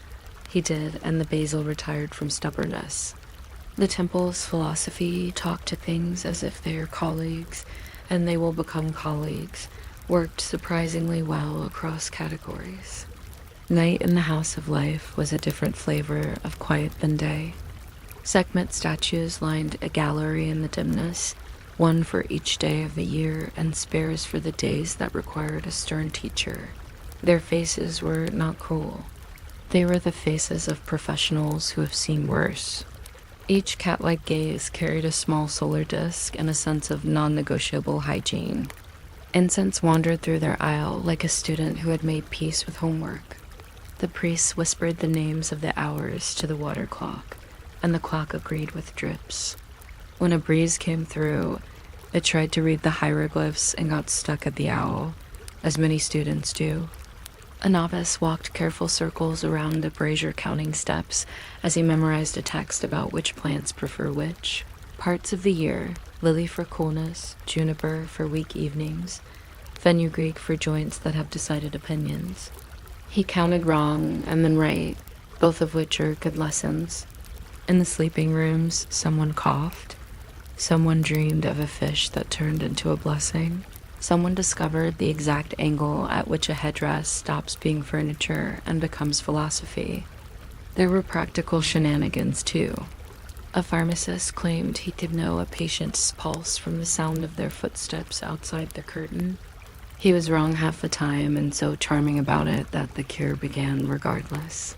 He did, and the basil retired from stubbornness. The temple's philosophy, talk to things as if they are colleagues, and they will become colleagues, worked surprisingly well across categories. Night in the House of Life was a different flavor of quiet than day. Sekhmet statues lined a gallery in the dimness, one for each day of the year and spares for the days that required a stern teacher. Their faces were not cruel. They were the faces of professionals who have seen worse. Each cat-like gaze carried a small solar disk and a sense of non-negotiable hygiene. Incense wandered through their aisle like a student who had made peace with homework. The priests whispered the names of the hours to the water clock, and the clock agreed with drips. When a breeze came through, it tried to read the hieroglyphs and got stuck at the owl, as many students do. A novice walked careful circles around the brazier counting steps as he memorized a text about which plants prefer which. Parts of the year: lily for coolness, juniper for weak evenings, fenugreek for joints that have decided opinions. He counted wrong and then right, both of which are good lessons. In the sleeping rooms, someone coughed. Someone dreamed of a fish that turned into a blessing. Someone discovered the exact angle at which a headdress stops being furniture and becomes philosophy. There were practical shenanigans, too. A pharmacist claimed he could know a patient's pulse from the sound of their footsteps outside the curtain. He was wrong half the time and so charming about it that the cure began regardless.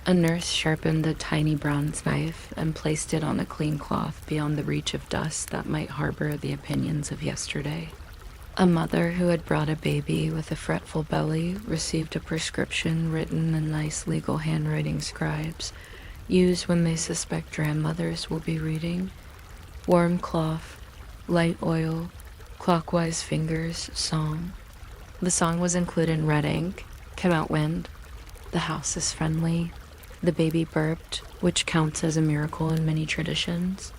A nurse sharpened a tiny bronze knife and placed it on a clean cloth beyond the reach of dust that might harbor the opinions of yesterday. A mother who had brought a baby with a fretful belly received a prescription written in nice legal handwriting scribes, used when they suspect grandmothers will be reading. Warm cloth, light oil, clockwise fingers, song. The song was included in red ink, came out wind. The house is friendly. The baby burped, which counts as a miracle in many traditions.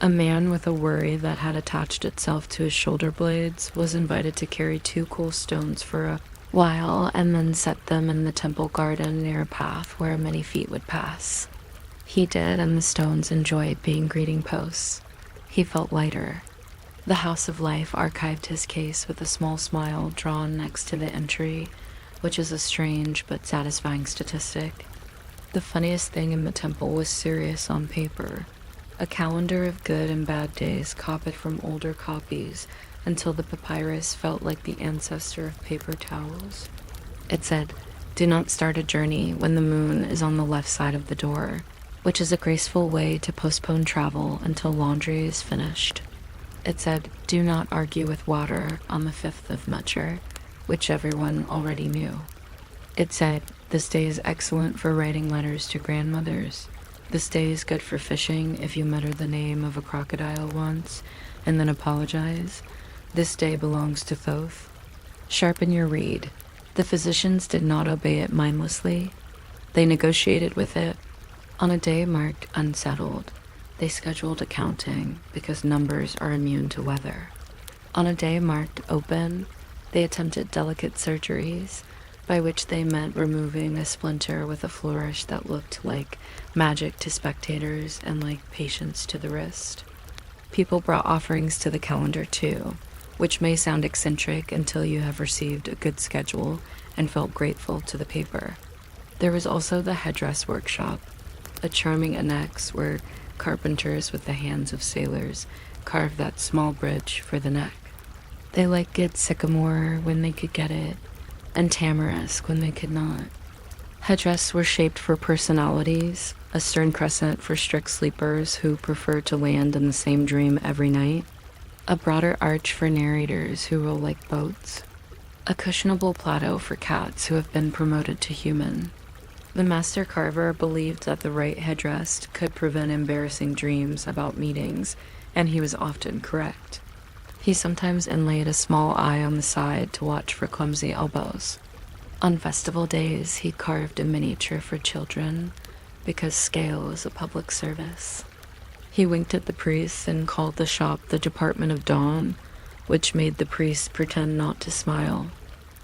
A man with a worry that had attached itself to his shoulder blades was invited to carry 2 cool stones for a while and then set them in the temple garden near a path where many feet would pass. He did, and the stones enjoyed being greeting posts. He felt lighter. The House of Life archived his case with a small smile drawn next to the entry, which is a strange but satisfying statistic. The funniest thing in the temple was serious on paper. A calendar of good and bad days copied from older copies until the papyrus felt like the ancestor of paper towels. It said, "Do not start a journey when the moon is on the left side of the door," which is a graceful way to postpone travel until laundry is finished. It said, "Do not argue with water on the 5th of Mecher," which everyone already knew. It said, "This day is excellent for writing letters to grandmothers. This day is good for fishing if you mutter the name of a crocodile once and then apologize. This day belongs to Thoth. Sharpen your reed." The physicians did not obey it mindlessly. They negotiated with it. On a day marked unsettled, they scheduled accounting because numbers are immune to weather. On a day marked open, they attempted delicate surgeries, by which they meant removing a splinter with a flourish that looked like magic to spectators and like patience to the wrist. People brought offerings to the calendar too. which may sound eccentric until you have received a good schedule and felt grateful to the paper. There was also the headdress workshop, a charming annex where carpenters with the hands of sailors carved that small bridge for the neck. They liked good sycamore when they could get it, and tamarisk when they could not. Headdress were shaped for personalities, a stern crescent for strict sleepers who prefer to land in the same dream every night, a broader arch for narrators who roll like boats, a cushionable plateau for cats who have been promoted to human. The master carver believed that the right headdress could prevent embarrassing dreams about meetings, and he was often correct. He sometimes inlaid a small eye on the side to watch for clumsy elbows. On festival days, he carved a miniature for children, because scale is a public service. He winked at the priests and called the shop the Department of Dawn, which made the priests pretend not to smile.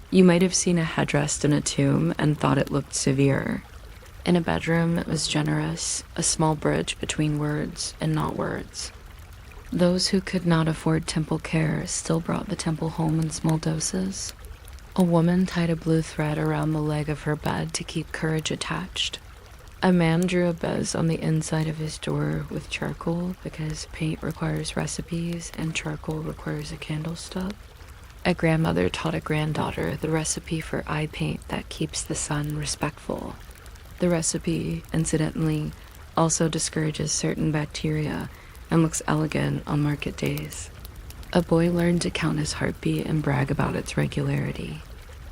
You might have seen a headdress in a tomb and thought it looked severe. In a bedroom, it was generous, a small bridge between words and not words. Those who could not afford temple care still brought the temple home in small doses. A woman tied a blue thread around the leg of her bed to keep courage attached. A man drew a bez on the inside of his door with charcoal because paint requires recipes and charcoal requires a candle stub. A grandmother taught a granddaughter the recipe for eye paint that keeps the sun respectful. The recipe, incidentally, also discourages certain bacteria and looks elegant on market days. A boy learned to count his heartbeat and brag about its regularity.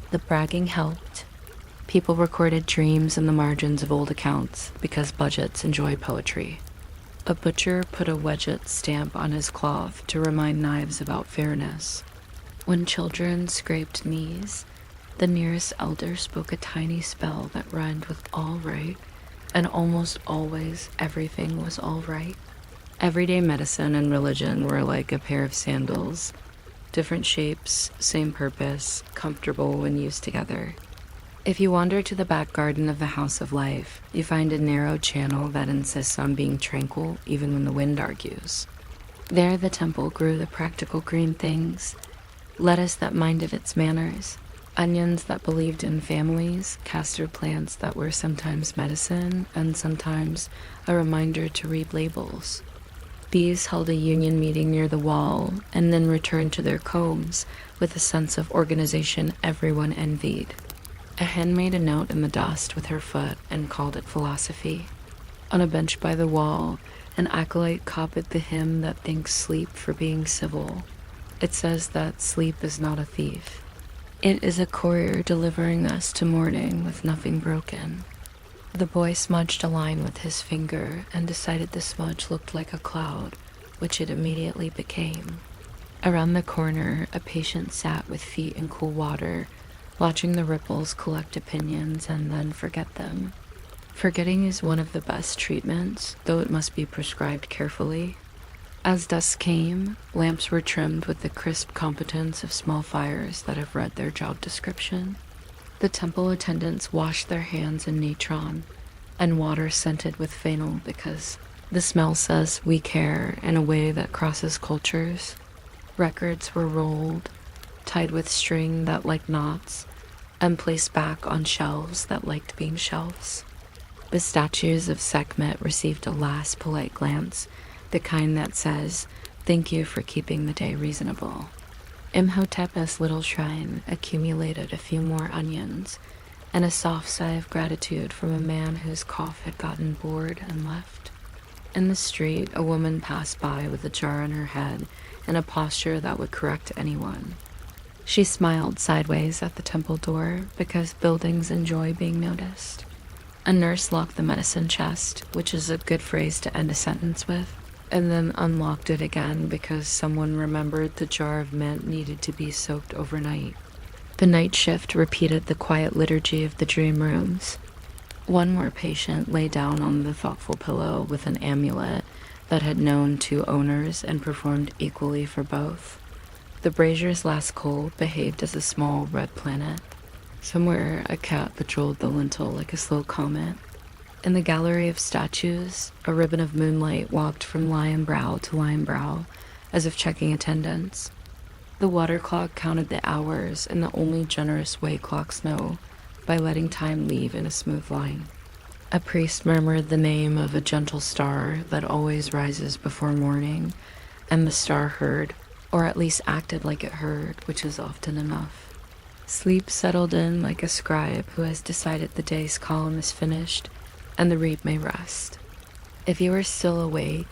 The bragging helped. People recorded dreams in the margins of old accounts because budgets enjoy poetry. A butcher put a wedget stamp on his cloth to remind knives about fairness. When children scraped knees, the nearest elder spoke a tiny spell that rhymed with all right, and almost always everything was all right. Everyday medicine and religion were like a pair of sandals. Different shapes, same purpose, comfortable when used together. If you wander to the back garden of the House of Life, you find a narrow channel that insists on being tranquil even when the wind argues. There the temple grew the practical green things, lettuce that minded its manners, onions that believed in families, castor plants that were sometimes medicine and sometimes a reminder to read labels. Bees held a union meeting near the wall and then returned to their combs with a sense of organization everyone envied. A hen made a note in the dust with her foot and called it philosophy. On a bench by the wall, an acolyte copied the hymn that thanks sleep for being civil. It says that sleep is not a thief. It is a courier delivering us to morning with nothing broken. The boy smudged a line with his finger and decided the smudge looked like a cloud, which it immediately became. Around the corner, a patient sat with feet in cool water, watching the ripples collect opinions and then forget them. Forgetting is one of the best treatments, though it must be prescribed carefully. As dusk came, lamps were trimmed with the crisp competence of small fires that have read their job description. The temple attendants washed their hands in natron and water scented with fennel because the smell says we care in a way that crosses cultures. Records were rolled, tied with string that liked knots, and placed back on shelves that liked being shelves. The statues of Sekhmet received a last polite glance, the kind that says, "Thank you for keeping the day reasonable." Imhotep's little shrine accumulated a few more onions, and a soft sigh of gratitude from a man whose cough had gotten bored and left. In the street, a woman passed by with a jar on her head in a posture that would correct anyone. She smiled sideways at the temple door because buildings enjoy being noticed. A nurse locked the medicine chest, which is a good phrase to end a sentence with, and then unlocked it again because someone remembered the jar of mint needed to be soaked overnight. The night shift repeated the quiet liturgy of the dream rooms. One more patient lay down on the thoughtful pillow with an amulet that had known two owners and performed equally for both. The brazier's last coal behaved as a small red planet. Somewhere, a cat patrolled the lintel like a slow comet. In the gallery of statues, a ribbon of moonlight walked from lion brow to lion brow, as if checking attendance. The water clock counted the hours in the only generous way clocks know, by letting time leave in a smooth line. A priest murmured the name of a gentle star that always rises before morning, and the star heard, or at least acted like it heard, which is often enough. Sleep settled in like a scribe who has decided the day's column is finished, and the reed may rest. If you are still awake,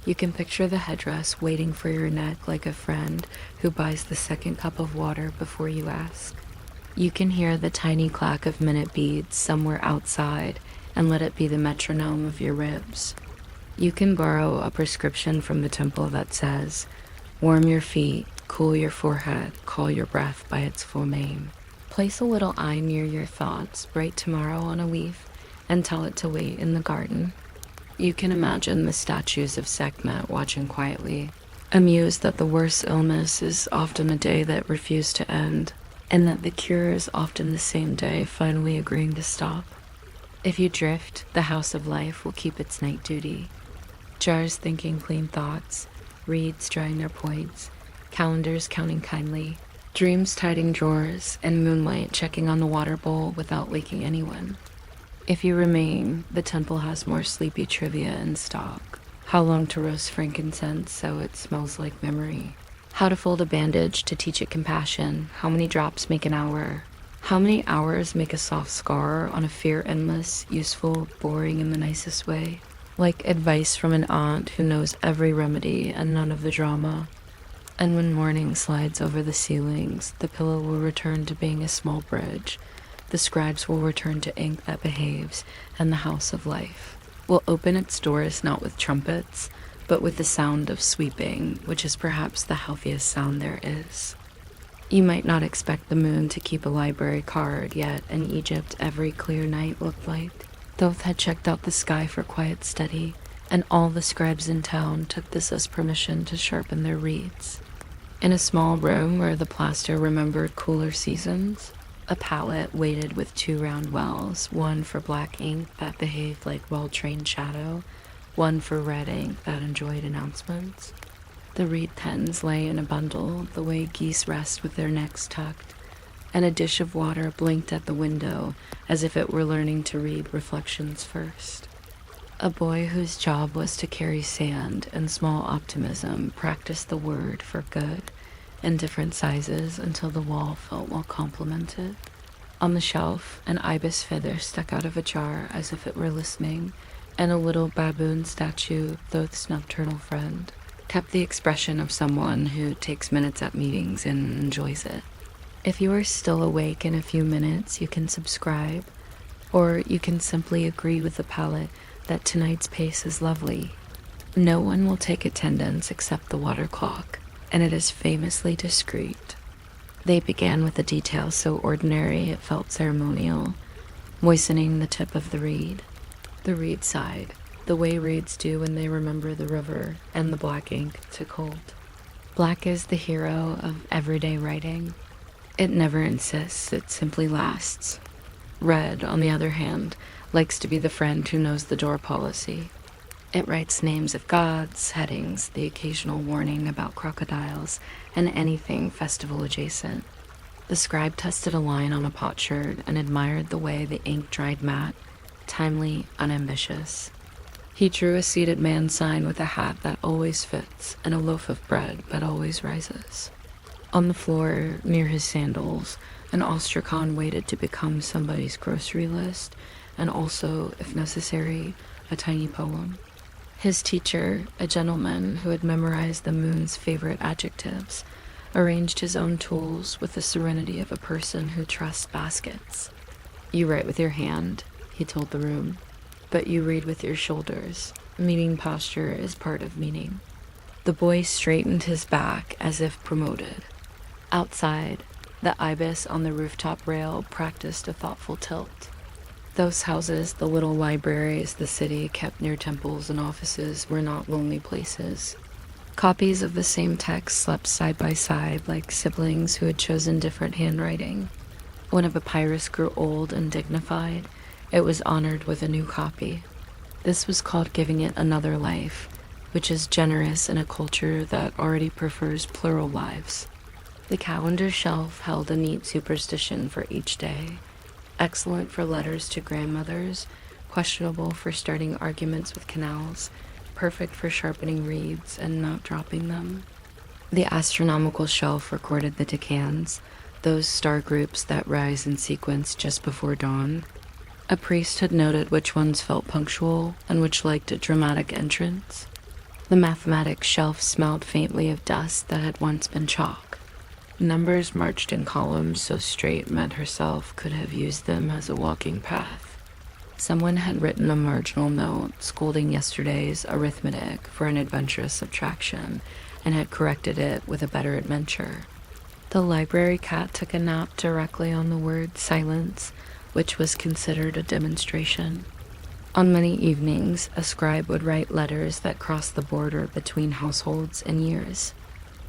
you can picture the headdress waiting for your neck like a friend who buys the second cup of water before you ask. You can hear the tiny clack of minute beads somewhere outside and let it be the metronome of your ribs. You can borrow a prescription from the temple that says, warm your feet, cool your forehead, call your breath by its full name. Place a little eye near your thoughts, write tomorrow on a leaf, and tell it to wait in the garden. You can imagine the statues of Sekhmet watching quietly, amused that the worst illness is often a day that refused to end, and that the cure is often the same day finally agreeing to stop. If you drift, the house of life will keep its night duty. Jars thinking clean thoughts, reeds drawing their points, calendars counting kindly, dreams tidying drawers, and moonlight checking on the water bowl without waking anyone. If you remain, the temple has more sleepy trivia in stock. How long to roast frankincense so it smells like memory. How to fold a bandage to teach it compassion. How many drops make an hour. How many hours make a soft scar on a fear endless, useful, boring in the nicest way. Like advice from an aunt who knows every remedy and none of the drama. And when morning slides over the ceilings, the pillow will return to being a small bridge. The scribes will return to ink that behaves, and the house of life will open its doors not with trumpets, but with the sound of sweeping, which is perhaps the healthiest sound there is. You might not expect the moon to keep a library card, yet in Egypt every clear night looked like. Thoth had checked out the sky for quiet study, and all the scribes in town took this as permission to sharpen their reeds. In a small room where the plaster remembered cooler seasons, a palette weighted with 2 round wells, one for black ink that behaved like well-trained shadow, one for red ink that enjoyed announcements. The reed pens lay in a bundle, the way geese rest with their necks tucked, and a dish of water blinked at the window as if it were learning to read reflections first. A boy whose job was to carry sand and small optimism practiced the word for good in different sizes until the wall felt well complemented. On the shelf, an ibis feather stuck out of a jar as if it were listening, and a little baboon statue, Thoth's nocturnal friend, kept the expression of someone who takes minutes at meetings and enjoys it. If you are still awake in a few minutes, you can subscribe, or you can simply agree with the palette that tonight's pace is lovely. No one will take attendance except the water clock, and it is famously discreet. They began with a detail so ordinary it felt ceremonial, moistening the tip of the reed. The reed sighed, the way reeds do when they remember the river, and the black ink took hold. Black is the hero of everyday writing. It never insists, it simply lasts. Red, on the other hand, likes to be the friend who knows the door policy. It writes names of gods, headings, the occasional warning about crocodiles, and anything festival adjacent. The scribe tested a line on a potsherd and admired the way the ink dried matte, timely, unambitious. He drew a seated man sign with a hat that always fits and a loaf of bread that always rises. On the floor, near his sandals, an ostrakhan waited to become somebody's grocery list, and also, if necessary, a tiny poem. His teacher, a gentleman who had memorized the moon's favorite adjectives, arranged his own tools with the serenity of a person who trusts baskets. You write with your hand, he told the room, but you read with your shoulders. Meaning posture is part of meaning. The boy straightened his back as if promoted. Outside, the ibis on the rooftop rail practiced a thoughtful tilt. Those houses, the little libraries the city kept near temples and offices, were not lonely places. Copies of the same text slept side by side like siblings who had chosen different handwriting. When a papyrus grew old and dignified, it was honored with a new copy. This was called giving it another life, which is generous in a culture that already prefers plural lives. The calendar shelf held a neat superstition for each day. Excellent for letters to grandmothers, questionable for starting arguments with canals, perfect for sharpening reeds and not dropping them. The astronomical shelf recorded the decans, those star groups that rise in sequence just before dawn. A priest had noted which ones felt punctual and which liked a dramatic entrance. The mathematics shelf smelled faintly of dust that had once been chalk. Numbers marched in columns so straight Met herself could have used them as a walking path. Someone had written a marginal note scolding yesterday's arithmetic for an adventurous subtraction and had corrected it with a better adventure. The library cat took a nap directly on the word silence, which was considered a demonstration. On many evenings, a scribe would write letters that crossed the border between households and years.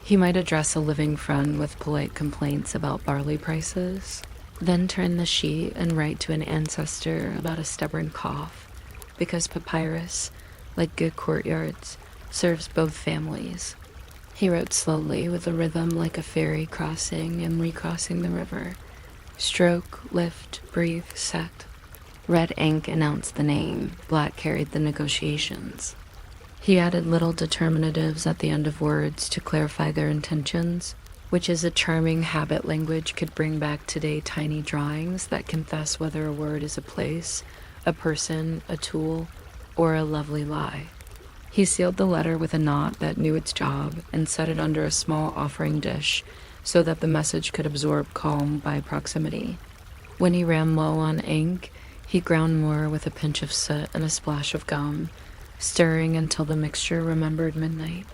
He might address a living friend with polite complaints about barley prices, then turn the sheet and write to an ancestor about a stubborn cough, because papyrus, like good courtyards, serves both families. He wrote slowly with a rhythm like a ferry crossing and recrossing the river. Stroke, lift, breathe, set. Red ink announced the name, black carried the negotiations. He added little determinatives at the end of words to clarify their intentions, which is a charming habit language could bring back today tiny drawings that confess whether a word is a place, a person, a tool, or a lovely lie. He sealed the letter with a knot that knew its job and set it under a small offering dish so that the message could absorb calm by proximity. When he ran low on ink, he ground more with a pinch of soot and a splash of gum, stirring until the mixture remembered midnight.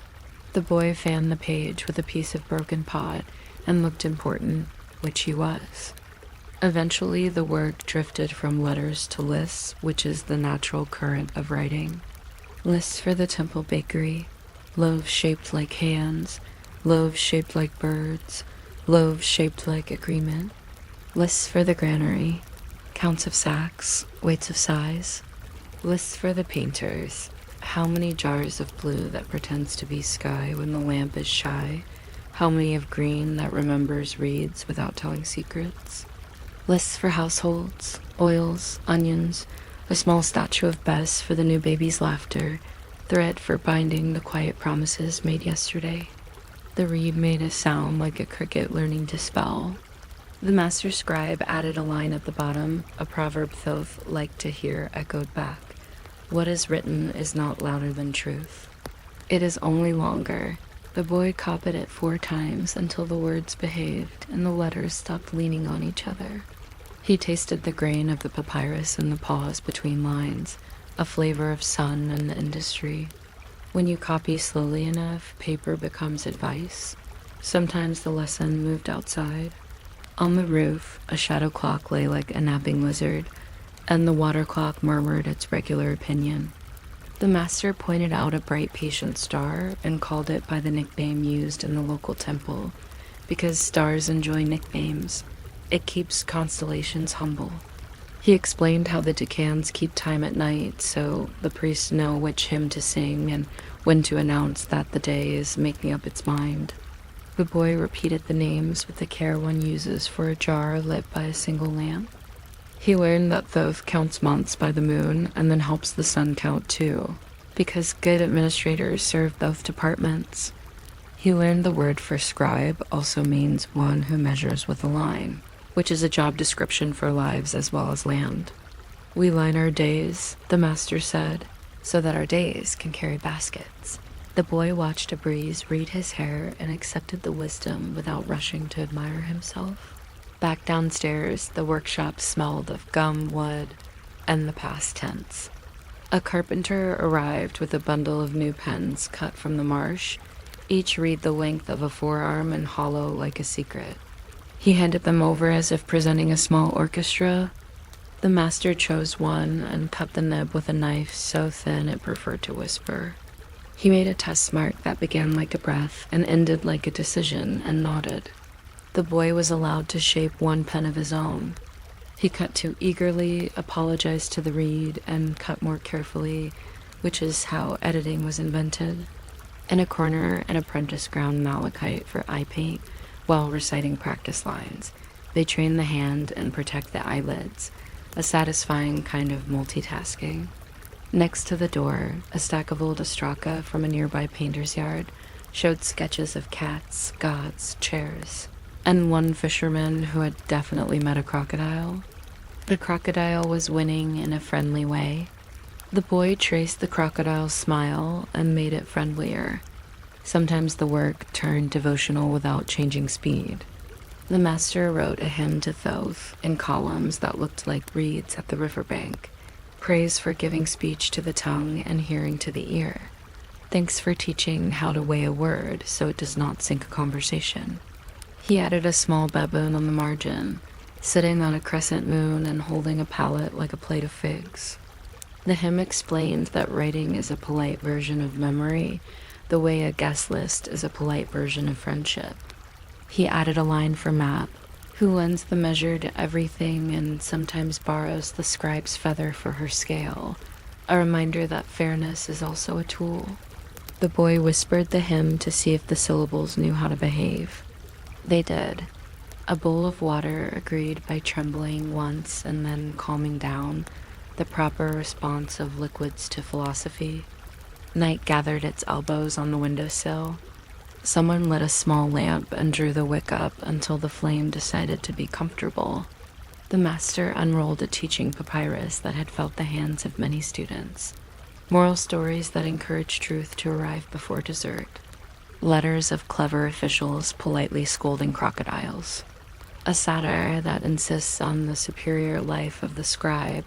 The boy fanned the page with a piece of broken pot and looked important, which he was. Eventually, the work drifted from letters to lists, which is the natural current of writing. Lists for the temple bakery, loaves shaped like hands, loaves shaped like birds, loaves shaped like agreement. Lists for the granary, counts of sacks, weights of size. Lists for the painters, how many jars of blue that pretends to be sky when the lamp is shy, how many of green that remembers reads without telling secrets. Lists for households, oils, onions, a small statue of Bess for the new baby's laughter, thread for binding the quiet promises made yesterday. The reed made a sound like a cricket learning to spell. The master scribe added a line at the bottom, a proverb Thoth liked to hear echoed back. What is written is not louder than truth. It is only longer. The boy copied it 4 times until the words behaved and the letters stopped leaning on each other. He tasted the grain of the papyrus in the pause between lines, a flavor of sun and industry. When you copy slowly enough, paper becomes advice. Sometimes the lesson moved outside. On the roof, a shadow clock lay like a napping lizard, and the water clock murmured its regular opinion. The master pointed out a bright patient star and called it by the nickname used in the local temple, because stars enjoy nicknames. It keeps constellations humble. He explained how the decans keep time at night so the priests know which hymn to sing and when to announce that the day is making up its mind. The boy repeated the names with the care one uses for a jar lit by a single lamp. He learned that Thoth counts months by the moon and then helps the sun count too, because good administrators serve both departments. He learned the word for scribe also means one who measures with a line, which is a job description for lives as well as land. We line our days, the master said, so that our days can carry baskets. The boy watched a breeze read his hair and accepted the wisdom without rushing to admire himself. Back downstairs, the workshop smelled of gum, wood, and the past tense. A carpenter arrived with a bundle of new pens cut from the marsh, each read the length of a forearm and hollow like a secret. He handed them over as if presenting a small orchestra. The master chose one and cut the nib with a knife so thin it preferred to whisper. He made a test mark that began like a breath and ended like a decision and nodded. The boy was allowed to shape one pen of his own. He cut too eagerly, apologized to the reed, and cut more carefully, which is how editing was invented. In a corner, an apprentice ground malachite for eye paint, While reciting practice lines, they train the hand and protect the eyelids, a satisfying kind of multitasking. Next to the door, a stack of old ostraka from a nearby painter's yard showed sketches of cats, gods, chairs, and one fisherman who had definitely met a crocodile. The crocodile was winning in a friendly way. The boy traced the crocodile's smile and made it friendlier. Sometimes the work turned devotional without changing speed. The master wrote a hymn to Thoth in columns that looked like reeds at the riverbank. Praise for giving speech to the tongue and hearing to the ear. Thanks for teaching how to weigh a word so it does not sink a conversation. He added a small baboon on the margin, sitting on a crescent moon and holding a palette like a plate of figs. The hymn explained that writing is a polite version of memory, the way a guest list is a polite version of friendship. He added a line for Map, who lends the measure to everything and sometimes borrows the scribe's feather for her scale, a reminder that fairness is also a tool. The boy whispered the hymn to see if the syllables knew how to behave. They did. A bowl of water agreed by trembling once and then calming down, the proper response of liquids to philosophy. Night gathered its elbows on the windowsill. Someone lit a small lamp and drew the wick up until the flame decided to be comfortable. The master unrolled a teaching papyrus that had felt the hands of many students. Moral stories that encourage truth to arrive before dessert. Letters of clever officials politely scolding crocodiles. A satire that insists on the superior life of the scribe,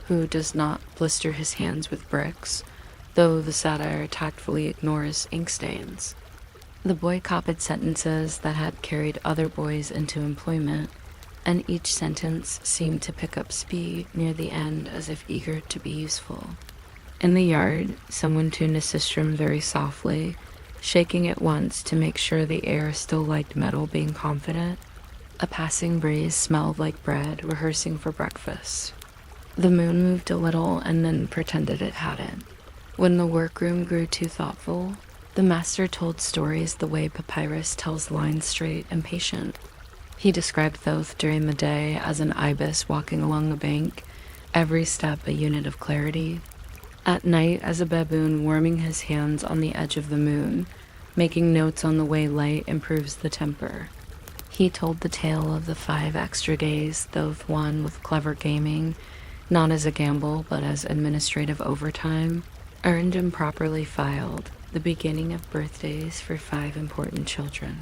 who does not blister his hands with bricks, though the satire tactfully ignores ink stains. The boy copied sentences that had carried other boys into employment, and each sentence seemed to pick up speed near the end as if eager to be useful. In the yard, someone tuned a sistrum very softly, shaking it once to make sure the air still liked metal being confident. A passing breeze smelled like bread, rehearsing for breakfast. The moon moved a little and then pretended it hadn't. When the workroom grew too thoughtful, the master told stories the way papyrus tells lines straight and patient. He described Thoth during the day as an ibis walking along the bank, every step a unit of clarity. At night as a baboon warming his hands on the edge of the moon, making notes on the way light improves the temper. He told the tale of the 5 extra days Thoth won with clever gaming, not as a gamble but as administrative overtime, earned and properly filed, the beginning of birthdays for 5 important children.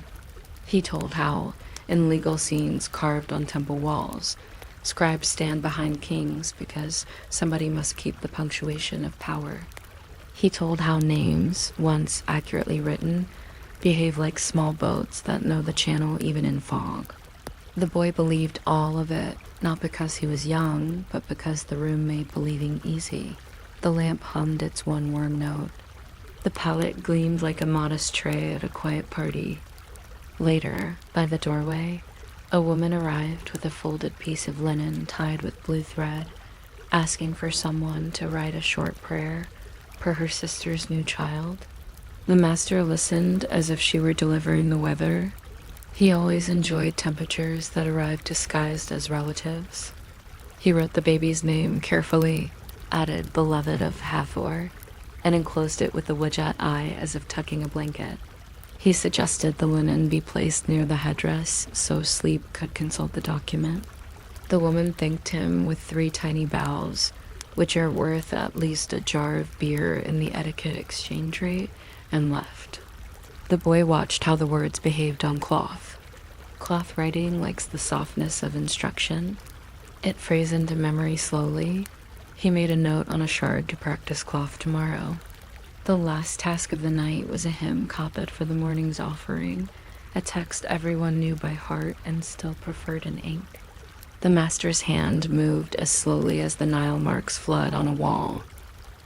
He told how, in legal scenes carved on temple walls, scribes stand behind kings because somebody must keep the punctuation of power. He told how names, once accurately written, behave like small boats that know the channel even in fog. The boy believed all of it, not because he was young, but because the room made believing easy. The lamp hummed its one warm note. The palette gleamed like a modest tray at a quiet party. Later, by the doorway, a woman arrived with a folded piece of linen tied with blue thread, asking for someone to write a short prayer for her sister's new child. The master listened as if she were delivering the weather. He always enjoyed temperatures that arrived disguised as relatives. He wrote the baby's name carefully, added beloved of Hathor, and enclosed it with a widget eye as if tucking a blanket. He suggested the linen be placed near the headdress so Sleep could consult the document. The woman thanked him with 3 tiny bows, which are worth at least a jar of beer in the etiquette exchange rate, and left. The boy watched how the words behaved on cloth. Cloth writing likes the softness of instruction. It frays into memory slowly. He made a note on a shard to practice cloth tomorrow. The last task of the night was a hymn copied for the morning's offering, a text everyone knew by heart and still preferred in ink. The master's hand moved as slowly as the Nile marks flood on a wall.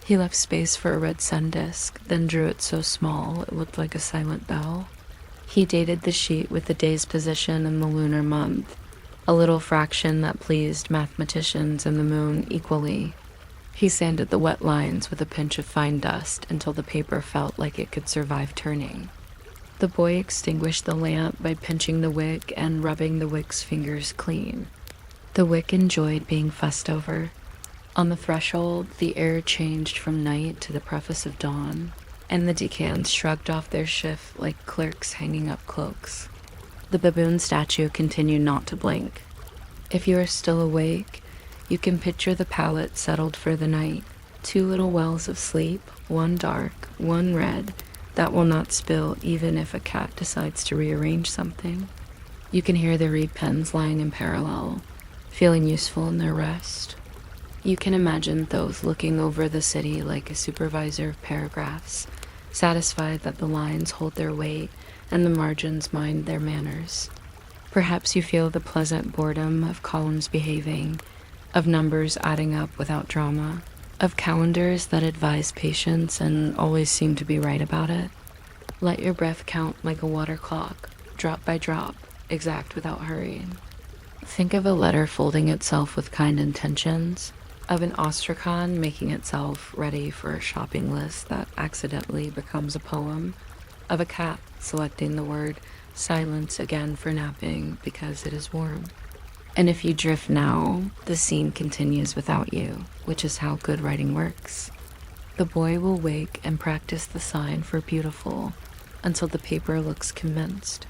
He left space for a red sun disk, then drew it so small it looked like a silent bell. He dated the sheet with the day's position and the lunar month, a little fraction that pleased mathematicians and the moon equally. He sanded the wet lines with a pinch of fine dust until the paper felt like it could survive turning. The boy extinguished the lamp by pinching the wick and rubbing the wick's fingers clean. The wick enjoyed being fussed over. On the threshold, the air changed from night to the preface of dawn, and the decans shrugged off their shift like clerks hanging up cloaks. The baboon statue continued not to blink. If you are still awake, you can picture the palette settled for the night. 2 little wells of sleep, one dark, one red, that will not spill even if a cat decides to rearrange something. You can hear the reed pens lying in parallel, feeling useful in their rest. You can imagine those looking over the city like a supervisor of paragraphs, satisfied that the lines hold their weight and the margins mind their manners. Perhaps you feel the pleasant boredom of columns behaving, of numbers adding up without drama, of calendars that advise patience and always seem to be right about it. Let your breath count like a water clock, drop by drop, exact without hurrying. Think of a letter folding itself with kind intentions, of an ostrakhan making itself ready for a shopping list that accidentally becomes a poem, of a cat selecting the word silence again for napping because it is warm. And if you drift now, the scene continues without you, which is how good writing works. The boy will wake and practice the sign for beautiful until the paper looks convinced.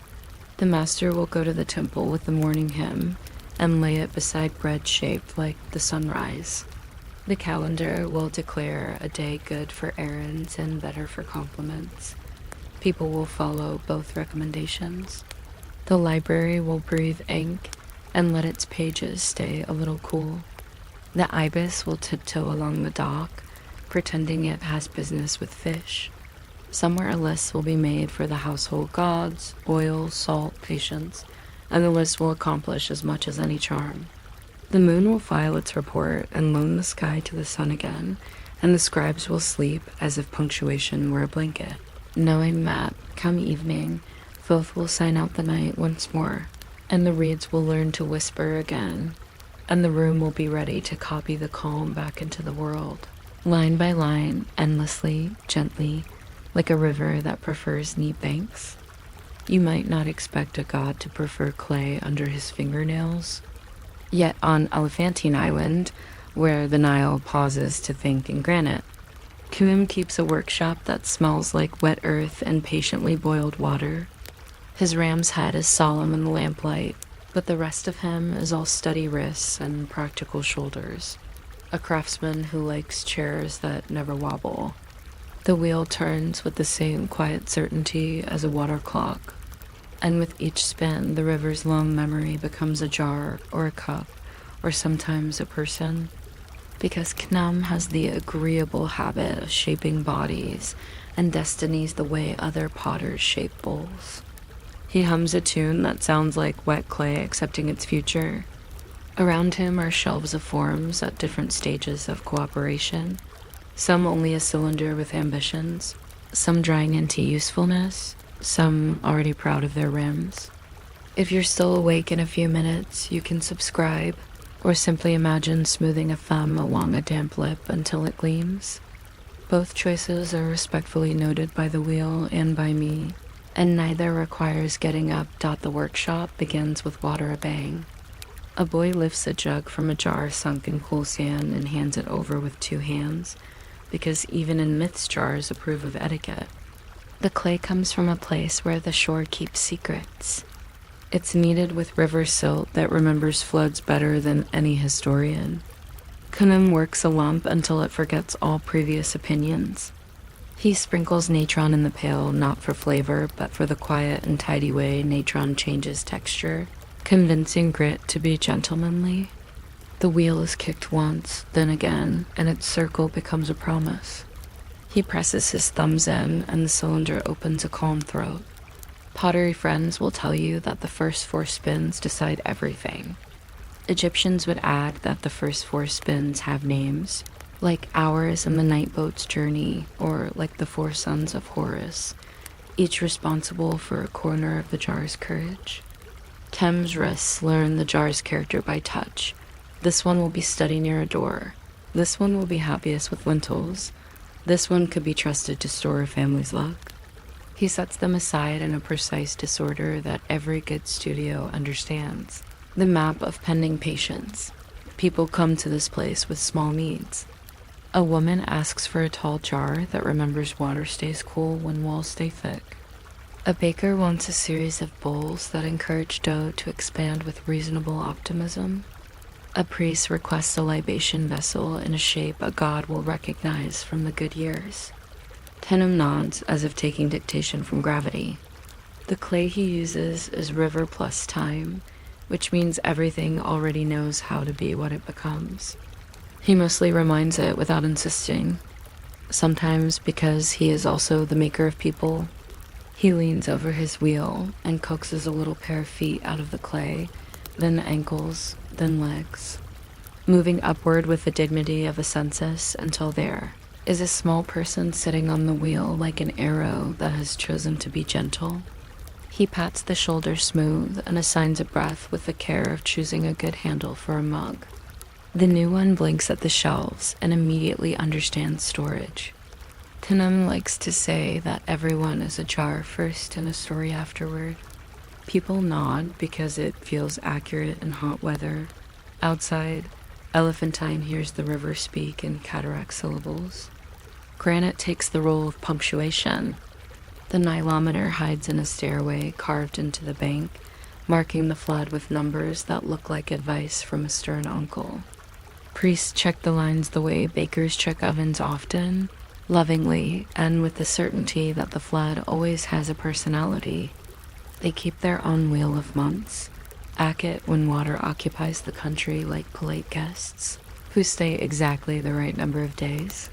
The master will go to the temple with the morning hymn and lay it beside bread shaped like the sunrise. The calendar will declare a day good for errands and better for compliments. People will follow both recommendations. The library will breathe ink and let its pages stay a little cool. The ibis will tiptoe along the dock, pretending it has business with fish. Somewhere a list will be made for the household gods, oil, salt, patience, and the list will accomplish as much as any charm. The moon will file its report and loan the sky to the sun again, and the scribes will sleep as if punctuation were a blanket, knowing that, come evening, Thoth will sign out the night once more, and the reeds will learn to whisper again, and the room will be ready to copy the calm back into the world, line by line, endlessly, gently, like a river that prefers neat banks. You might not expect a god to prefer clay under his fingernails. Yet on Elephantine Island, where the Nile pauses to think in granite, Kuim keeps a workshop that smells like wet earth and patiently boiled water. His ram's head is solemn in the lamplight, but the rest of him is all steady wrists and practical shoulders. A craftsman who likes chairs that never wobble. The wheel turns with the same quiet certainty as a water clock, and with each spin, the river's long memory becomes a jar or a cup, or sometimes a person. Because Knam has the agreeable habit of shaping bodies and destinies the way other potters shape bowls. He hums a tune that sounds like wet clay accepting its future. Around him are shelves of forms at different stages of cooperation, some only a cylinder with ambitions, some drying into usefulness, some already proud of their rims. If you're still awake in a few minutes, you can subscribe, or simply imagine smoothing a thumb along a damp lip until it gleams. Both choices are respectfully noted by the wheel and by me, and neither requires getting up. The workshop begins with water a bang. A boy lifts a jug from a jar sunk in cool sand and hands it over with 2 hands, because even in myths jars approve of etiquette. The clay comes from a place where the shore keeps secrets. It's kneaded with river silt that remembers floods better than any historian. Kunim works a lump until it forgets all previous opinions. He sprinkles natron in the pail not for flavor, but for the quiet and tidy way natron changes texture, convincing grit to be gentlemanly. The wheel is kicked once, then again, and its circle becomes a promise. He presses his thumbs in, and the cylinder opens a calm throat. Pottery friends will tell you that the first 4 spins decide everything. Egyptians would add that the first 4 spins have names, like hours in the night boat's journey, or like the 4 sons of Horus, each responsible for a corner of the jar's courage. Kem's wrists learn the jar's character by touch. This one will be steady near a door. This one will be happiest with lentils. This one could be trusted to store a family's luck. He sets them aside in a precise disorder that every good studio understands. The map of pending patients. People come to this place with small needs. A woman asks for a tall jar that remembers water stays cool when walls stay thick. A baker wants a series of bowls that encourage dough to expand with reasonable optimism. A priest requests a libation vessel in a shape a god will recognize from the good years. Tenem nods as if taking dictation from gravity. The clay he uses is river plus time, which means everything already knows how to be what it becomes. He mostly reminds it without insisting. Sometimes because he is also the maker of people, he leans over his wheel and coaxes a little pair of feet out of the clay, then ankles, then legs, moving upward with the dignity of a census until there is a small person sitting on the wheel like an arrow that has chosen to be gentle. He pats the shoulder smooth and assigns a breath with the care of choosing a good handle for a mug. The new one blinks at the shelves and immediately understands storage. Tenem likes to say that everyone is a jar first and a story afterward. People nod because it feels accurate in hot weather. Outside, Elephantine hears the river speak in cataract syllables. Granite takes the role of punctuation. The Nilometer hides in a stairway carved into the bank, marking the flood with numbers that look like advice from a stern uncle. Priests check the lines the way bakers check ovens often, lovingly and with the certainty that the flood always has a personality. They keep their own wheel of months, ack it when water occupies the country like polite guests, who stay exactly the right number of days.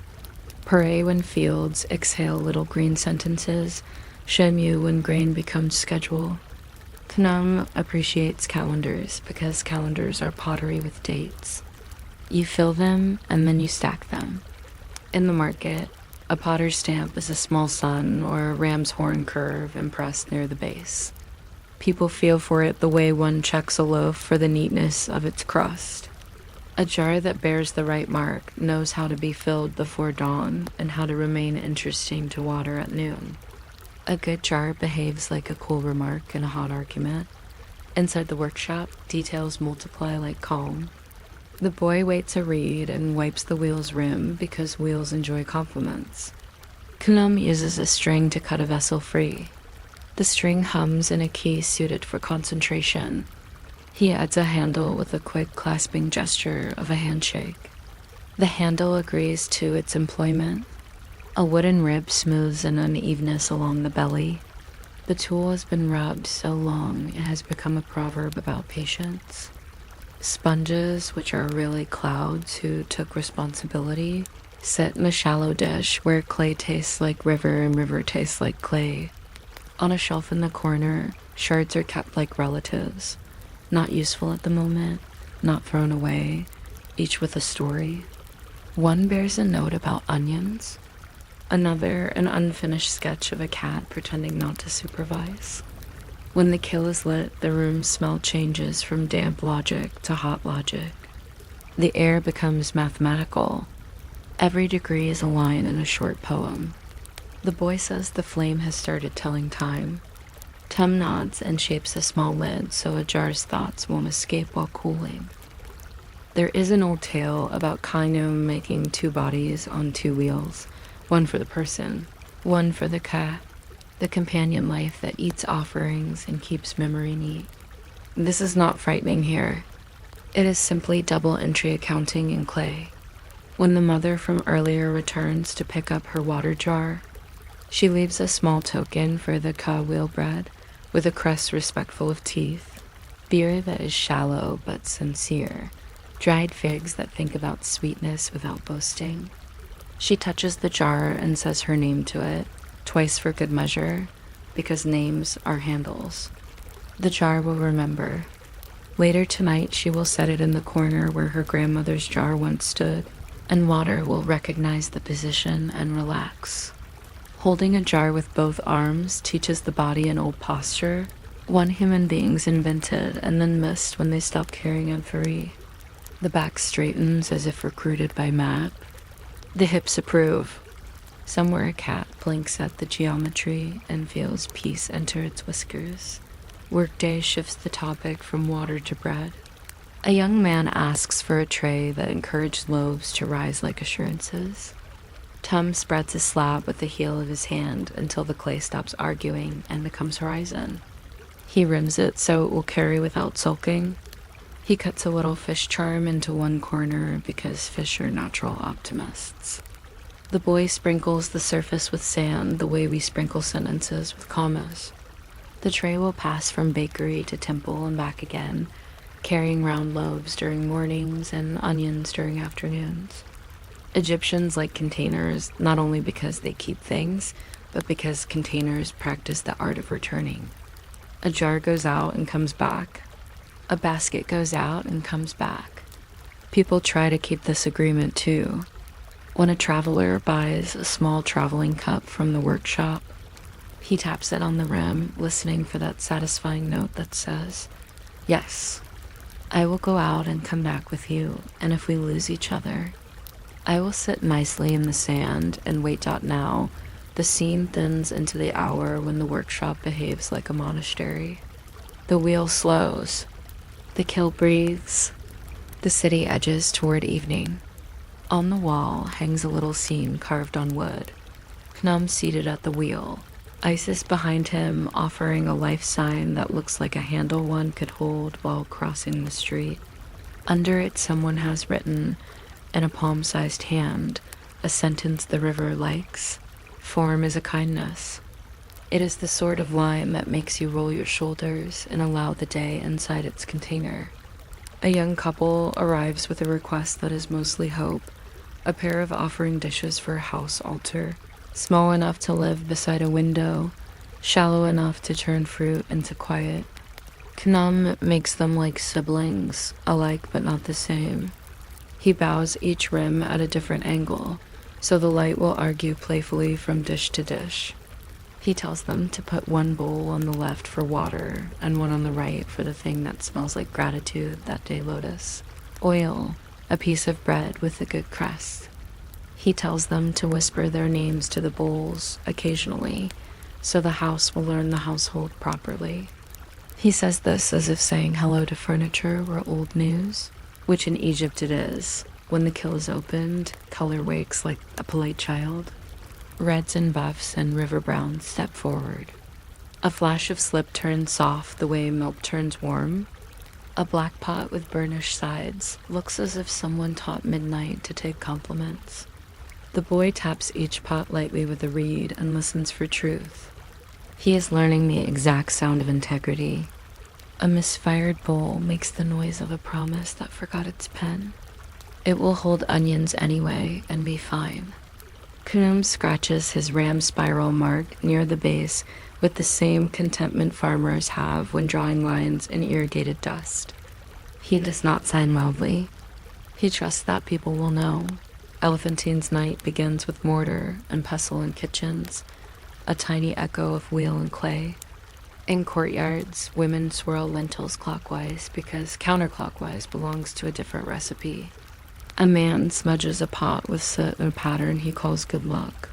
Pray when fields exhale little green sentences, shemu when grain becomes schedule. Tenem appreciates calendars because calendars are pottery with dates. You fill them and then you stack them. In the market, a potter's stamp is a small sun or a ram's horn curve impressed near the base. People feel for it the way one checks a loaf for the neatness of its crust. A jar that bears the right mark knows how to be filled before dawn and how to remain interesting to water at noon. A good jar behaves like a cool remark in a hot argument. Inside the workshop, details multiply like calm. The boy waits a reed and wipes the wheel's rim because wheels enjoy compliments. Kunum uses a string to cut a vessel free. The string hums in a key suited for concentration. He adds a handle with a quick clasping gesture of a handshake. The handle agrees to its employment. A wooden rib smooths an unevenness along the belly. The tool has been rubbed so long it has become a proverb about patience. Sponges, which are really clouds who took responsibility, sit in a shallow dish where clay tastes like river and river tastes like clay. On a shelf in the corner, shards are kept like relatives, not useful at the moment, not thrown away, each with a story. One bears a note about onions, another an unfinished sketch of a cat pretending not to supervise. When the kill is lit, the room's smell changes from damp logic to hot logic. The air becomes mathematical. Every degree is a line in a short poem. The boy says the flame has started telling time. Tum nods and shapes a small lid so a jar's thoughts won't escape while cooling. There is an old tale about Kainum making two bodies on two wheels, one for the person, one for the ka, the companion life that eats offerings and keeps memory neat. This is not frightening here. It is simply double entry accounting in clay. When the mother from earlier returns to pick up her water jar, she leaves a small token for the ka wheel bread with a crust respectful of teeth, beer that is shallow but sincere, dried figs that think about sweetness without boasting. She touches the jar and says her name to it, twice for good measure, because names are handles. The jar will remember. Later tonight, she will set it in the corner where her grandmother's jar once stood, and water will recognize the position and relax. Holding a jar with both arms teaches the body an old posture, one human beings invented and then missed when they stopped carrying amphorae. The back straightens as if recruited by Matt. The hips approve. Somewhere a cat blinks at the geometry and feels peace enter its whiskers. Workday shifts the topic from water to bread. A young man asks for a tray that encouraged loaves to rise like assurances. Tum spreads a slab with the heel of his hand until the clay stops arguing and becomes horizon. He rims it so it will carry without sulking. He cuts a little fish charm into one corner because fish are natural optimists. The boy sprinkles the surface with sand the way we sprinkle sentences with commas. The tray will pass from bakery to temple and back again, carrying round loaves during mornings and onions during afternoons. Egyptians like containers not only because they keep things, but because containers practice the art of returning. A jar goes out and comes back. A basket goes out and comes back. People try to keep this agreement too. When a traveler buys a small traveling cup from the workshop, he taps it on the rim, listening for that satisfying note that says, "Yes, I will go out and come back with you, and if we lose each other, I will sit nicely in the sand and wait. Now, the scene thins into the hour when the workshop behaves like a monastery. The wheel slows. The kill breathes. The city edges toward evening. On the wall hangs a little scene carved on wood. Knum seated at the wheel, Isis behind him offering a life sign that looks like a handle one could hold while crossing the street. Under it someone has written, in a palm-sized hand, a sentence the river likes. Form is a kindness. It is the sort of line that makes you roll your shoulders and allow the day inside its container. A young couple arrives with a request that is mostly hope, a pair of offering dishes for a house altar, small enough to live beside a window, shallow enough to turn fruit into quiet. Knum makes them like siblings, alike but not the same. He bows each rim at a different angle, so the light will argue playfully from dish to dish. He tells them to put one bowl on the left for water and one on the right for the thing that smells like gratitude that day lotus. Oil, a piece of bread with a good crust. He tells them to whisper their names to the bowls occasionally, so the house will learn the household properly. He says this as if saying hello to furniture were old news, which in Egypt it is. When the kill is opened, color wakes like a polite child. Reds and buffs and river browns step forward. A flash of slip turns soft the way milk turns warm. A black pot with burnished sides looks as if someone taught midnight to take compliments. The boy taps each pot lightly with a reed and listens for truth. He is learning the exact sound of integrity. A misfired bowl makes the noise of a promise that forgot its pen. It will hold onions anyway and be fine. Kunum scratches his ram spiral mark near the base with the same contentment farmers have when drawing lines in irrigated dust. He does not sign loudly. He trusts that people will know. Elephantine's night begins with mortar and pestle in kitchens, a tiny echo of wheel and clay. In courtyards, women swirl lentils clockwise because counterclockwise belongs to a different recipe. A man smudges a pot with soot in a pattern he calls good luck.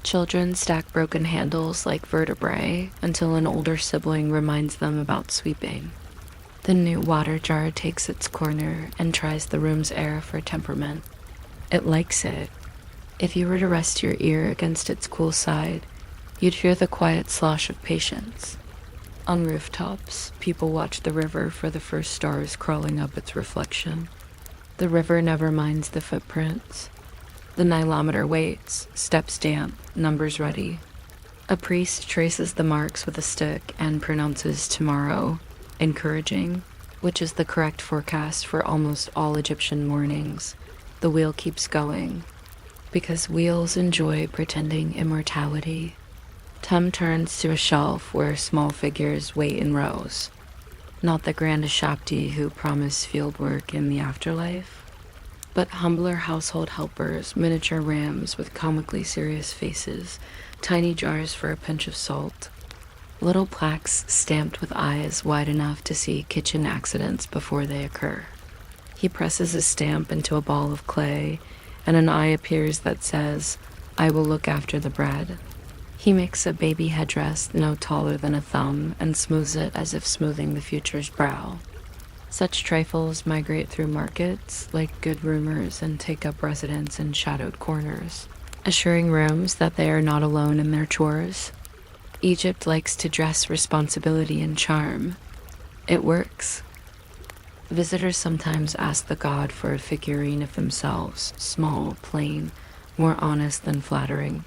Children stack broken handles like vertebrae until an older sibling reminds them about sweeping. The new water jar takes its corner and tries the room's air for temperament. It likes it. If you were to rest your ear against its cool side, you'd hear the quiet slosh of patience. On rooftops, people watch the river for the first stars crawling up its reflection. The river never minds the footprints. The Nilometer waits, steps damp, numbers ready. A priest traces the marks with a stick and pronounces tomorrow, encouraging, which is the correct forecast for almost all Egyptian mornings. The wheel keeps going, because wheels enjoy pretending immortality. Tum turns to a shelf where small figures wait in rows. Not the grand Ashapti who promise field work in the afterlife, but humbler household helpers, miniature rams with comically serious faces, tiny jars for a pinch of salt, little plaques stamped with eyes wide enough to see kitchen accidents before they occur. He presses a stamp into a ball of clay, and an eye appears that says, I will look after the bread. He makes a baby headdress no taller than a thumb and smooths it as if smoothing the future's brow. Such trifles migrate through markets like good rumors and take up residence in shadowed corners, assuring rooms that they are not alone in their chores. Egypt likes to dress responsibility and charm. It works. Visitors sometimes ask the god for a figurine of themselves, small, plain, more honest than flattering.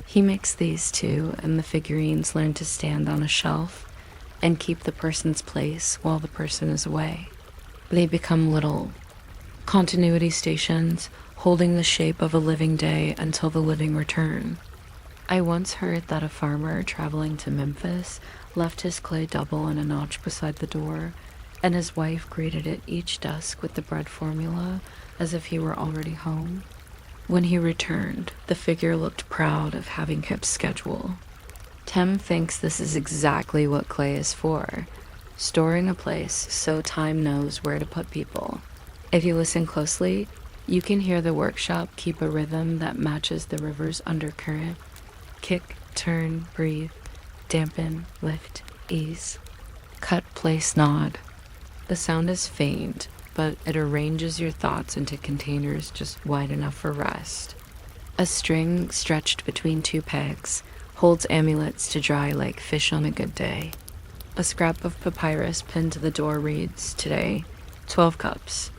He makes these too, and the figurines learn to stand on a shelf and keep the person's place while the person is away. They become little continuity stations, holding the shape of a living day until the living return. I once heard that a farmer traveling to Memphis left his clay double in a notch beside the door, and his wife greeted it each dusk with the bread formula as if he were already home. When he returned, the figure looked proud of having kept schedule. Tem thinks this is exactly what clay is for, storing a place so time knows where to put people. If you listen closely, you can hear the workshop keep a rhythm that matches the river's undercurrent. Kick, turn, breathe, dampen, lift, ease. Cut, place, nod. The sound is faint, but it arranges your thoughts into containers just wide enough for rest. A string stretched between two pegs holds amulets to dry like fish on a good day. A scrap of papyrus pinned to the door reads, today, 12 cups,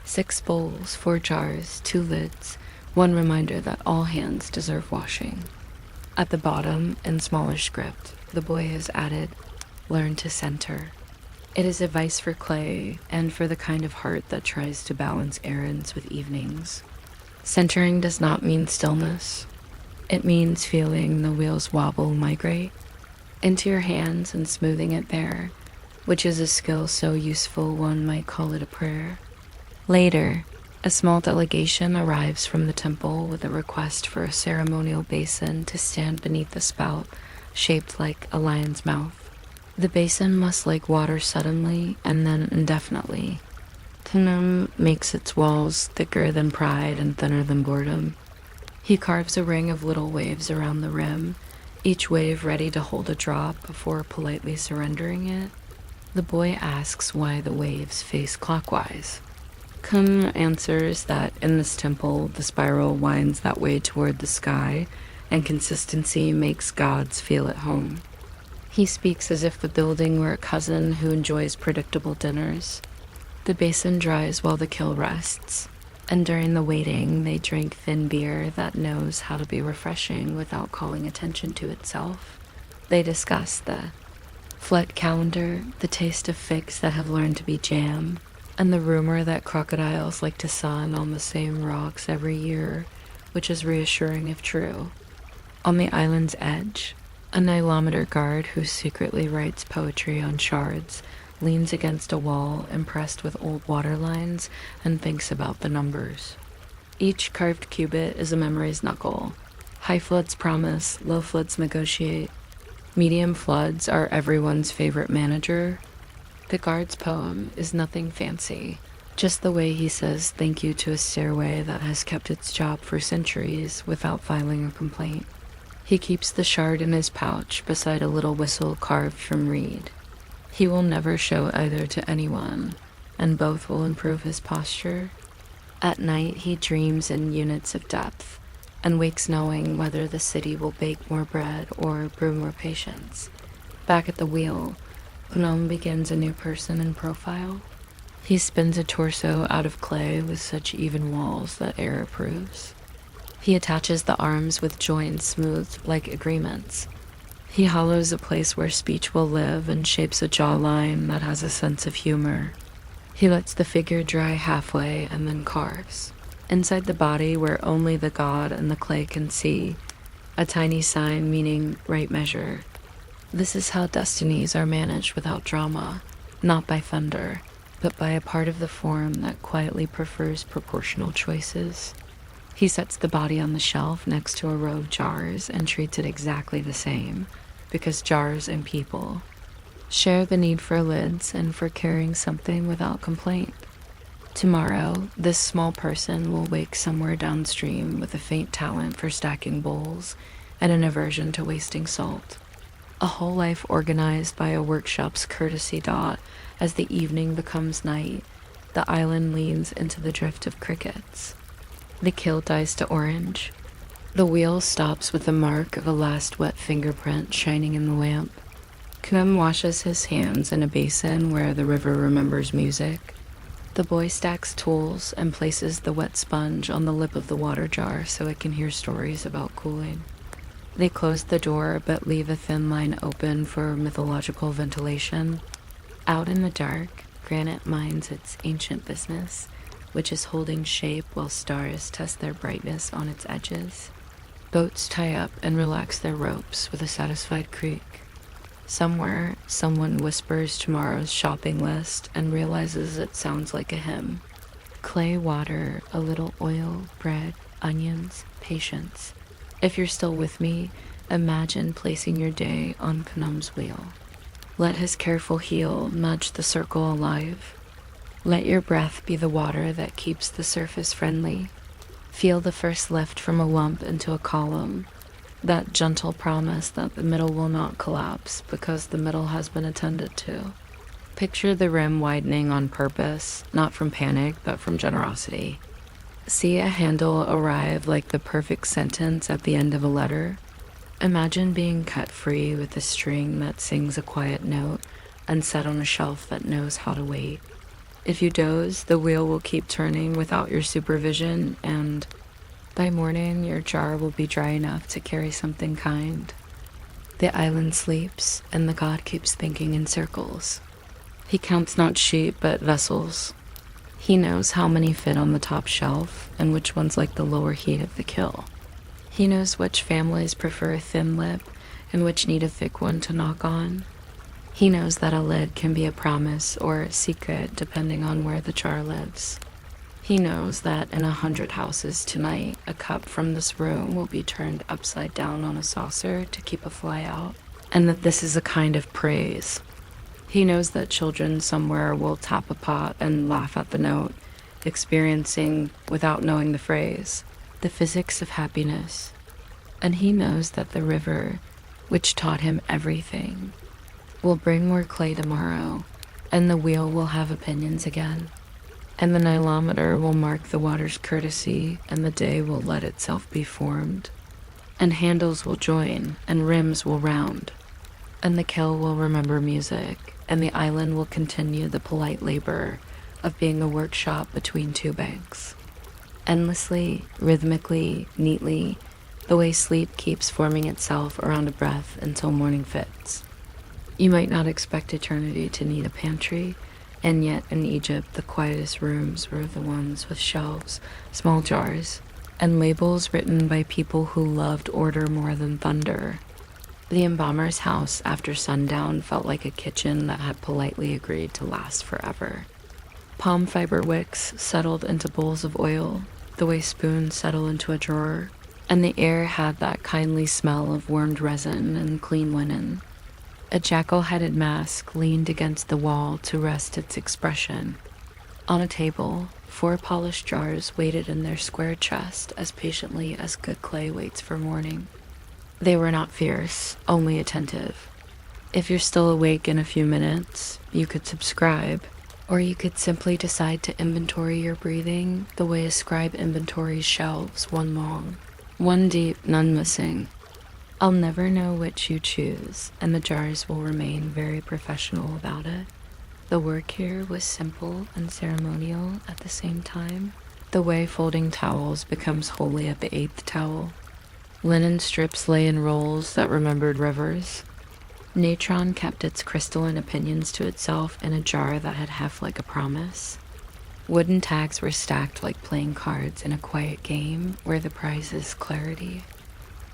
6 bowls, 4 jars, 2 lids, one reminder that all hands deserve washing. At the bottom, in smaller script, the boy has added, learn to center. It is advice for clay and for the kind of heart that tries to balance errands with evenings. Centering does not mean stillness. It means feeling the wheels wobble migrate into your hands and smoothing it there, which is a skill so useful one might call it a prayer. Later, a small delegation arrives from the temple with a request for a ceremonial basin to stand beneath the spout, shaped like a lion's mouth. The basin must like water suddenly and then indefinitely. Tunum makes its walls thicker than pride and thinner than boredom. He carves a ring of little waves around the rim, each wave ready to hold a drop before politely surrendering it. The boy asks why the waves face clockwise. Kun answers that in this temple, the spiral winds that way toward the sky, and consistency makes gods feel at home. He speaks as if the building were a cousin who enjoys predictable dinners. The basin dries while the kill rests, and during the waiting, they drink thin beer that knows how to be refreshing without calling attention to itself. They discuss the flat calendar, the taste of figs that have learned to be jam, and the rumor that crocodiles like to sun on the same rocks every year, which is reassuring if true. On the island's edge, a Nilometer guard who secretly writes poetry on shards leans against a wall impressed with old water lines and thinks about the numbers. Each carved cubit is a memory's knuckle. High floods promise, low floods negotiate. Medium floods are everyone's favorite manager. The guard's poem is nothing fancy, just the way he says thank you to a stairway that has kept its job for centuries without filing a complaint. He keeps the shard in his pouch beside a little whistle carved from reed. He will never show either to anyone, and both will improve his posture. At night he dreams in units of depth, and wakes knowing whether the city will bake more bread or brew more patience. Back at the wheel, Pnom begins a new person in profile. He spins a torso out of clay with such even walls that air approves. He attaches the arms with joints smoothed like agreements. He hollows a place where speech will live and shapes a jawline that has a sense of humor. He lets the figure dry halfway and then carves. Inside the body where only the god and the clay can see, a tiny sign meaning right measure. This is how destinies are managed without drama, not by thunder, but by a part of the form that quietly prefers proportional choices. He sets the body on the shelf next to a row of jars and treats it exactly the same, because jars and people share the need for lids and for carrying something without complaint. Tomorrow, this small person will wake somewhere downstream with a faint talent for stacking bowls and an aversion to wasting salt. A whole life organized by a workshop's courtesy dot. As the evening becomes night, the island leans into the drift of crickets. The kill dies to orange. The wheel stops with the mark of a last wet fingerprint shining in the lamp. Kum washes his hands in a basin where the river remembers music. The boy stacks tools and places the wet sponge on the lip of the water jar so it can hear stories about cooling. They close the door but leave a thin line open for mythological ventilation. Out in the dark, granite minds its ancient business, which is holding shape while stars test their brightness on its edges. Boats tie up and relax their ropes with a satisfied creak. Somewhere, someone whispers tomorrow's shopping list and realizes it sounds like a hymn. Clay, water, a little oil, bread, onions, patience. If you're still with me, imagine placing your day on Khnum's wheel. Let his careful heel nudge the circle alive. Let your breath be the water that keeps the surface friendly. Feel the first lift from a lump into a column. That gentle promise that the middle will not collapse because the middle has been attended to. Picture the rim widening on purpose, not from panic, but from generosity. See a handle arrive like the perfect sentence at the end of a letter. Imagine being cut free with a string that sings a quiet note and set on a shelf that knows how to wait. If you doze, the wheel will keep turning without your supervision, and by morning, your jar will be dry enough to carry something kind. The island sleeps, and the god keeps thinking in circles. He counts not sheep, but vessels. He knows how many fit on the top shelf, and which ones like the lower heat of the kill. He knows which families prefer a thin lip, and which need a thick one to knock on. He knows that a lid can be a promise or a secret depending on where the jar lives. He knows that in 100 houses tonight, a cup from this room will be turned upside down on a saucer to keep a fly out, and that this is a kind of praise. He knows that children somewhere will tap a pot and laugh at the note, experiencing, without knowing the phrase, the physics of happiness. And he knows that the river, which taught him everything, will bring more clay tomorrow, and the wheel will have opinions again. And the Nilometer will mark the water's courtesy, and the day will let itself be formed. And handles will join, and rims will round. And the kill will remember music, and the island will continue the polite labor of being a workshop between two banks. Endlessly, rhythmically, neatly, the way sleep keeps forming itself around a breath until morning fits. You might not expect eternity to need a pantry, and yet in Egypt the quietest rooms were the ones with shelves, small jars, and labels written by people who loved order more than thunder. The embalmer's house after sundown felt like a kitchen that had politely agreed to last forever. Palm fiber wicks settled into bowls of oil, the way spoons settle into a drawer, and the air had that kindly smell of warmed resin and clean linen. A jackal-headed mask leaned against the wall to rest its expression. On a table, 4 polished jars waited in their square chest as patiently as good clay waits for morning. They were not fierce, only attentive. If you're still awake in a few minutes, you could subscribe, or you could simply decide to inventory your breathing the way a scribe inventories shelves, one long, one deep, none missing. I'll never know which you choose, and the jars will remain very professional about it. The work here was simple and ceremonial at the same time, the way folding towels becomes holy at the 8th towel. Linen strips lay in rolls that remembered rivers. Natron kept its crystalline opinions to itself in a jar that had heft like a promise. Wooden tags were stacked like playing cards in a quiet game where the prize is clarity.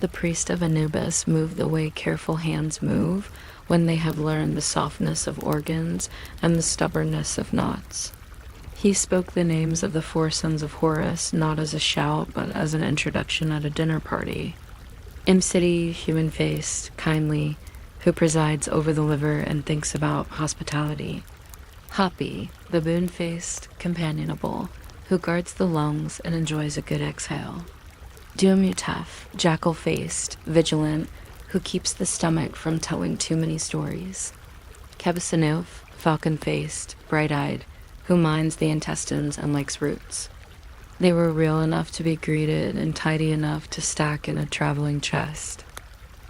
The priest of Anubis moved the way careful hands move when they have learned the softness of organs and the stubbornness of knots. He spoke the names of the 4 sons of Horus not as a shout but as an introduction at a dinner party. Imcity, human-faced, kindly, who presides over the liver and thinks about hospitality. Hoppy, the boon-faced, companionable, who guards the lungs and enjoys a good exhale. Duamutef, jackal-faced, vigilant, who keeps the stomach from telling too many stories. Kebisanuf, falcon-faced, bright-eyed, who minds the intestines and likes roots. They were real enough to be greeted and tidy enough to stack in a traveling chest.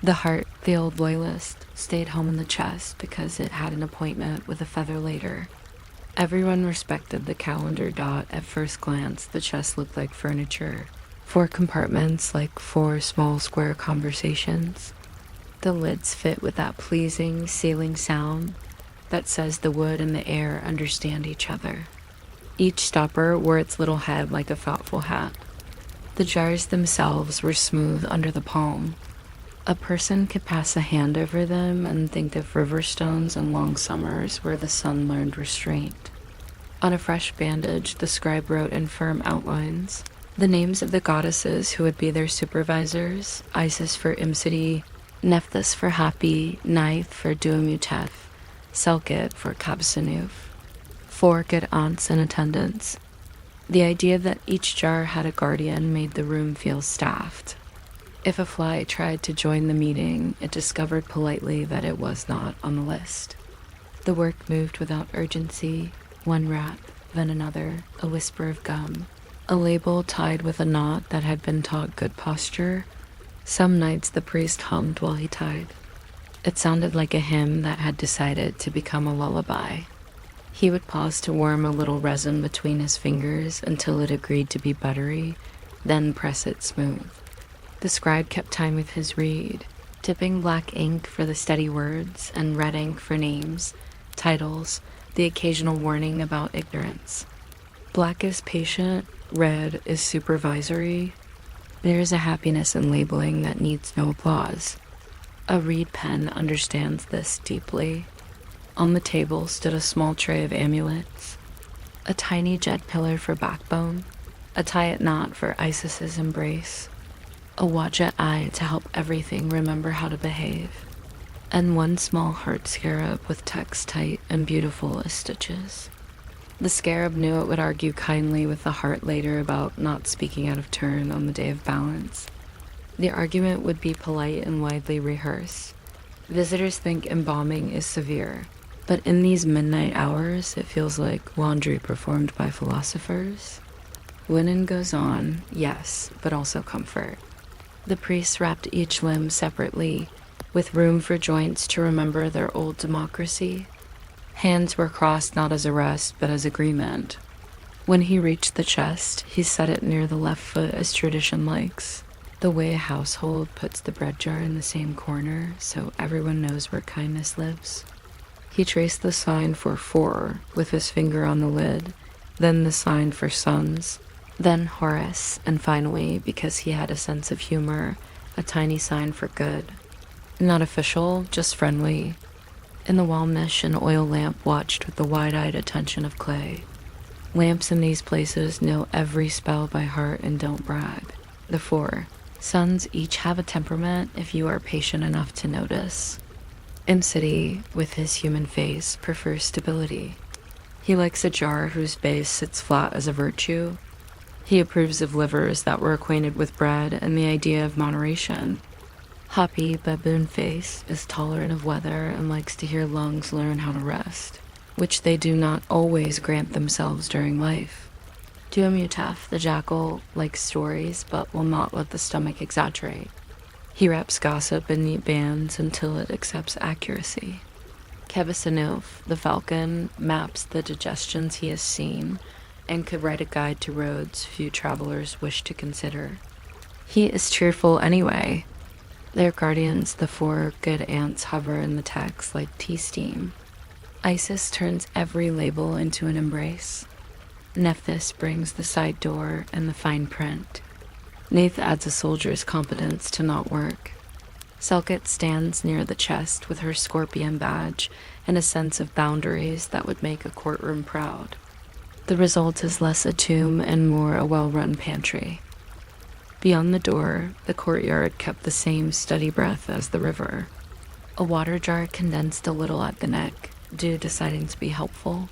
The heart, the old loyalist, stayed home in the chest because it had an appointment with a feather later. Everyone respected the calendar dot. At first glance, the chest looked like furniture. 4 compartments like 4 small square conversations. The lids fit with that pleasing, sealing sound that says the wood and the air understand each other. Each stopper wore its little head like a thoughtful hat. The jars themselves were smooth under the palm. A person could pass a hand over them and think of river stones and long summers where the sun learned restraint. On a fresh bandage, the scribe wrote in firm outlines the names of the goddesses who would be their supervisors: Isis for Imsidi, Nephthys for Happy, Ninth for Duamutef, Selkit for Kabsanuf. 4 good aunts in attendance. The idea that each jar had a guardian made the room feel staffed. If a fly tried to join the meeting, it discovered politely that it was not on the list. The work moved without urgency, one rap, then another, a whisper of gum, a label tied with a knot that had been taught good posture. Some nights the priest hummed while he tied. It sounded like a hymn that had decided to become a lullaby. He would pause to warm a little resin between his fingers until it agreed to be buttery, then press it smooth. The scribe kept time with his reed, tipping black ink for the steady words and red ink for names, titles, the occasional warning about ignorance. Black is patient, red is supervisory. There is a happiness in labeling that needs no applause. A reed pen understands this deeply. On the table stood a small tray of amulets, a tiny jet pillar for backbone, a tie-it knot for Isis's embrace, a watch-it eye to help everything remember how to behave, and one small heart scarab with text tight and beautiful as stitches. The scarab knew it would argue kindly with the heart later about not speaking out of turn on the day of balance. The argument would be polite and widely rehearsed. Visitors think embalming is severe, but in these midnight hours, it feels like laundry performed by philosophers. Linen goes on, yes, but also comfort. The priests wrapped each limb separately, with room for joints to remember their old democracy. Hands were crossed not as a rest, but as agreement. When he reached the chest, he set it near the left foot as tradition likes, the way a household puts the bread jar in the same corner so everyone knows where kindness lives. He traced the sign for 4 with his finger on the lid, then the sign for sons, then Horus, and finally, because he had a sense of humor, a tiny sign for good. Not official, just friendly. In the wall niche, an oil lamp watched with the wide-eyed attention of clay. Lamps in these places know every spell by heart and don't brag. The 4 sons each have a temperament if you are patient enough to notice. Imsidi, with his human face, prefers stability. He likes a jar whose base sits flat as a virtue. He approves of livers that were acquainted with bread and the idea of moderation. Hoppy, baboon face, is tolerant of weather and likes to hear lungs learn how to rest, which they do not always grant themselves during life. Duamutef, the jackal, likes stories but will not let the stomach exaggerate. He wraps gossip in neat bands until it accepts accuracy. Kebisanuf, the falcon, maps the digestions he has seen and could write a guide to roads few travelers wish to consider. He is cheerful anyway. Their guardians, the 4 good ants, hover in the text like tea steam. Isis turns every label into an embrace. Nephthys brings the side door and the fine print. Nath adds a soldier's competence to not work. Selkit stands near the chest with her scorpion badge and a sense of boundaries that would make a courtroom proud. The result is less a tomb and more a well-run pantry. Beyond the door, the courtyard kept the same steady breath as the river. A water jar condensed a little at the neck, dew deciding to be helpful.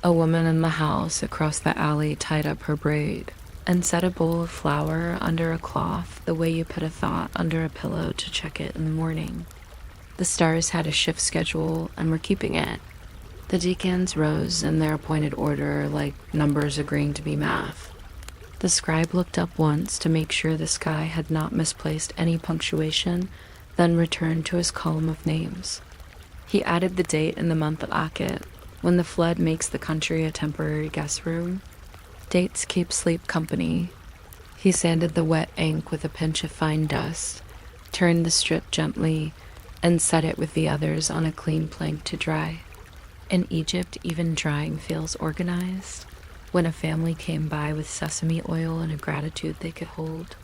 A woman in the house across the alley tied up her braid and set a bowl of flour under a cloth the way you put a thought under a pillow to check it in the morning. The stars had a shift schedule and were keeping it. The decans rose in their appointed order like numbers agreeing to be math. The scribe looked up once to make sure the sky had not misplaced any punctuation, then returned to his column of names. He added the date and the month of Akit, when the flood makes the country a temporary guest room. Dates keep sleep company. He sanded the wet ink with a pinch of fine dust, turned the strip gently, and set it with the others on a clean plank to dry. In Egypt, even drying feels organized. When a family came by with sesame oil and a gratitude they could hold,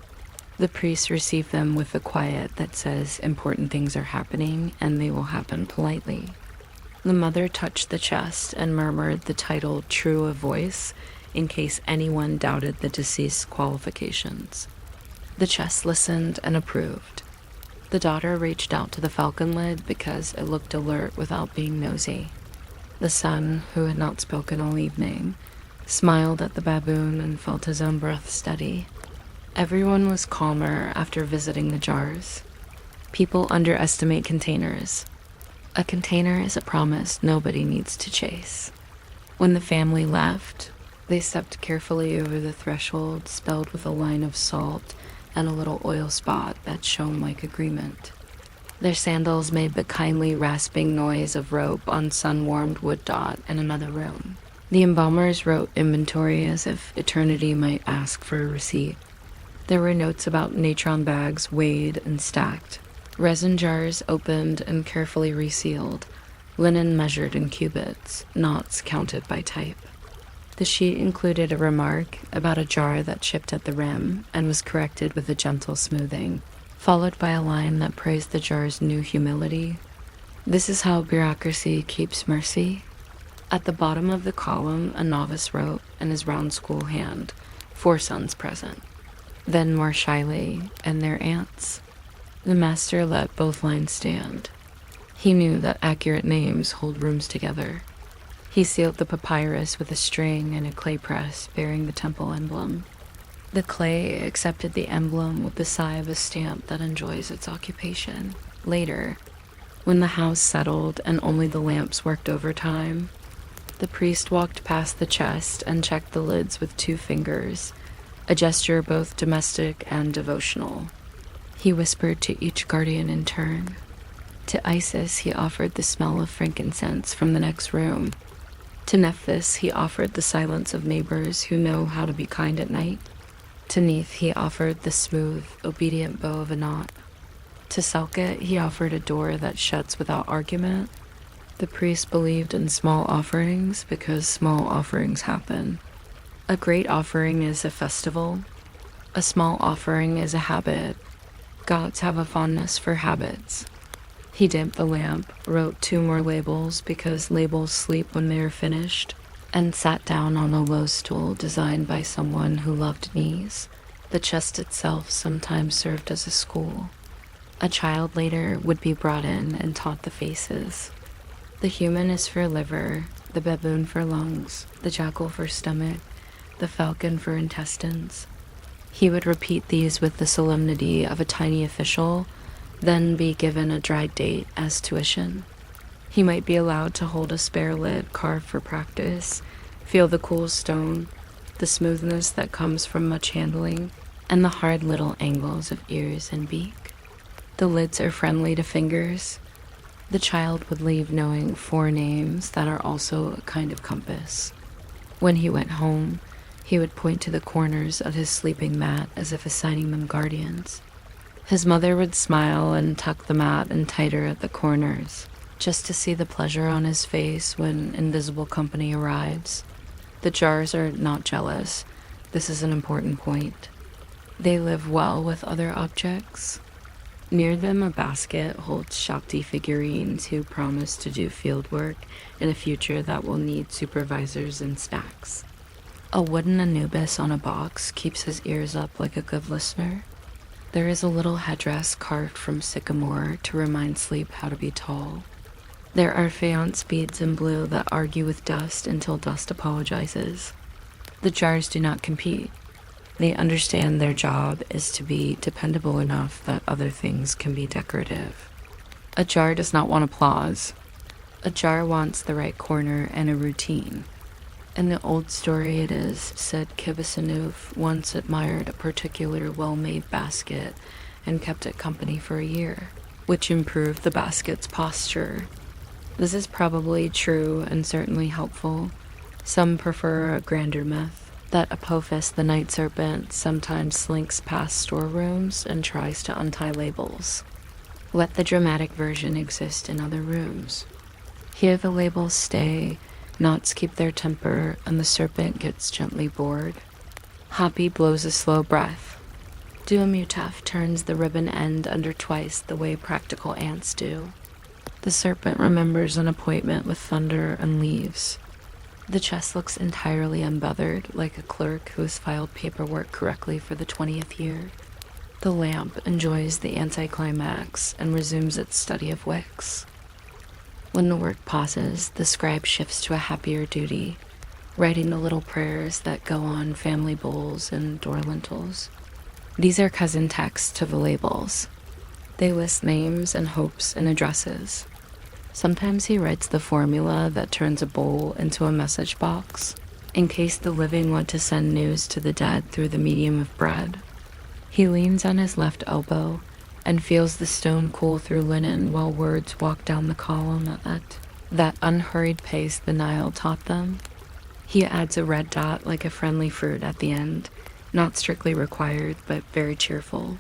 the priest received them with the quiet that says important things are happening and they will happen politely. The mother touched the chest and murmured the title true of voice in case anyone doubted the deceased's qualifications. The chest listened and approved. The daughter reached out to the falcon lid because it looked alert without being nosy. The son, who had not spoken all evening, smiled at the baboon and felt his own breath steady. Everyone was calmer after visiting the jars. People underestimate containers. A container is a promise nobody needs to chase. When the family left, they stepped carefully over the threshold spelled with a line of salt and a little oil spot that shone like agreement. Their sandals made the kindly rasping noise of rope on sun-warmed wood dot in another room. The embalmers wrote inventory as if eternity might ask for a receipt. There were notes about natron bags weighed and stacked, resin jars opened and carefully resealed, linen measured in cubits, knots counted by type. The sheet included a remark about a jar that chipped at the rim and was corrected with a gentle smoothing, followed by a line that praised the jar's new humility. This is how bureaucracy keeps mercy. At the bottom of the column, a novice wrote in his round school hand, 4 sons present. Then more shyly, and their aunts. The master let both lines stand. He knew that accurate names hold rooms together. He sealed the papyrus with a string and a clay press bearing the temple emblem. The clay accepted the emblem with the sigh of a stamp that enjoys its occupation. Later, when the house settled and only the lamps worked overtime, the priest walked past the chest and checked the lids with 2 fingers, a gesture both domestic and devotional. He whispered to each guardian in turn. To Isis, he offered the smell of frankincense from the next room. To Nephthys, he offered the silence of neighbors who know how to be kind at night. To Neith, he offered the smooth, obedient bow of a knot. To Selket, he offered a door that shuts without argument. The priest believed in small offerings because small offerings happen. A great offering is a festival. A small offering is a habit. Gods have a fondness for habits. He dipped the lamp, wrote 2 more labels because labels sleep when they are finished, and sat down on a low stool designed by someone who loved knees. The chest itself sometimes served as a school. A child later would be brought in and taught the faces. The human is for liver, the baboon for lungs, the jackal for stomach, the falcon for intestines. He would repeat these with the solemnity of a tiny official, then be given a dry date as tuition. He might be allowed to hold a spare lid carved for practice, feel the cool stone, the smoothness that comes from much handling, and the hard little angles of ears and beak. The lids are friendly to fingers. The child would leave knowing 4 names that are also a kind of compass. When he went home, he would point to the corners of his sleeping mat as if assigning them guardians. His mother would smile and tuck the mat in tighter at the corners, just to see the pleasure on his face when invisible company arrives. The jars are not jealous. This is an important point. They live well with other objects. Near them, a basket holds Shakti figurines who promise to do field work in a future that will need supervisors in stacks. A wooden Anubis on a box keeps his ears up like a good listener. There is a little headdress carved from sycamore to remind sleep how to be tall. There are faience beads in blue that argue with dust until dust apologizes. The jars do not compete. They understand their job is to be dependable enough that other things can be decorative. A jar does not want applause. A jar wants the right corner and a routine. In the old story it is said Kibisanuf once admired a particular well-made basket and kept it company for a year, which improved the basket's posture. This is probably true and certainly helpful. Some prefer a grander myth that Apophis the night serpent sometimes slinks past storerooms and tries to untie labels. Let the dramatic version exist in other rooms. Here the labels stay, knots keep their temper, and the serpent gets gently bored. Hoppy blows a slow breath. Duamutef turns the ribbon end under twice the way practical ants do. The serpent remembers an appointment with thunder and leaves. The chest looks entirely unbothered, like a clerk who has filed paperwork correctly for the 20th year. The lamp enjoys the anticlimax and resumes its study of wicks. When the work pauses, the scribe shifts to a happier duty, writing the little prayers that go on family bowls and door lintels. These are cousin texts to the labels. They list names and hopes and addresses. Sometimes he writes the formula that turns a bowl into a message box, in case the living want to send news to the dead through the medium of bread. He leans on his left elbow and feels the stone cool through linen while words walk down the column at that unhurried pace the Nile taught them. He adds a red dot like a friendly fruit at the end, not strictly required, but very cheerful.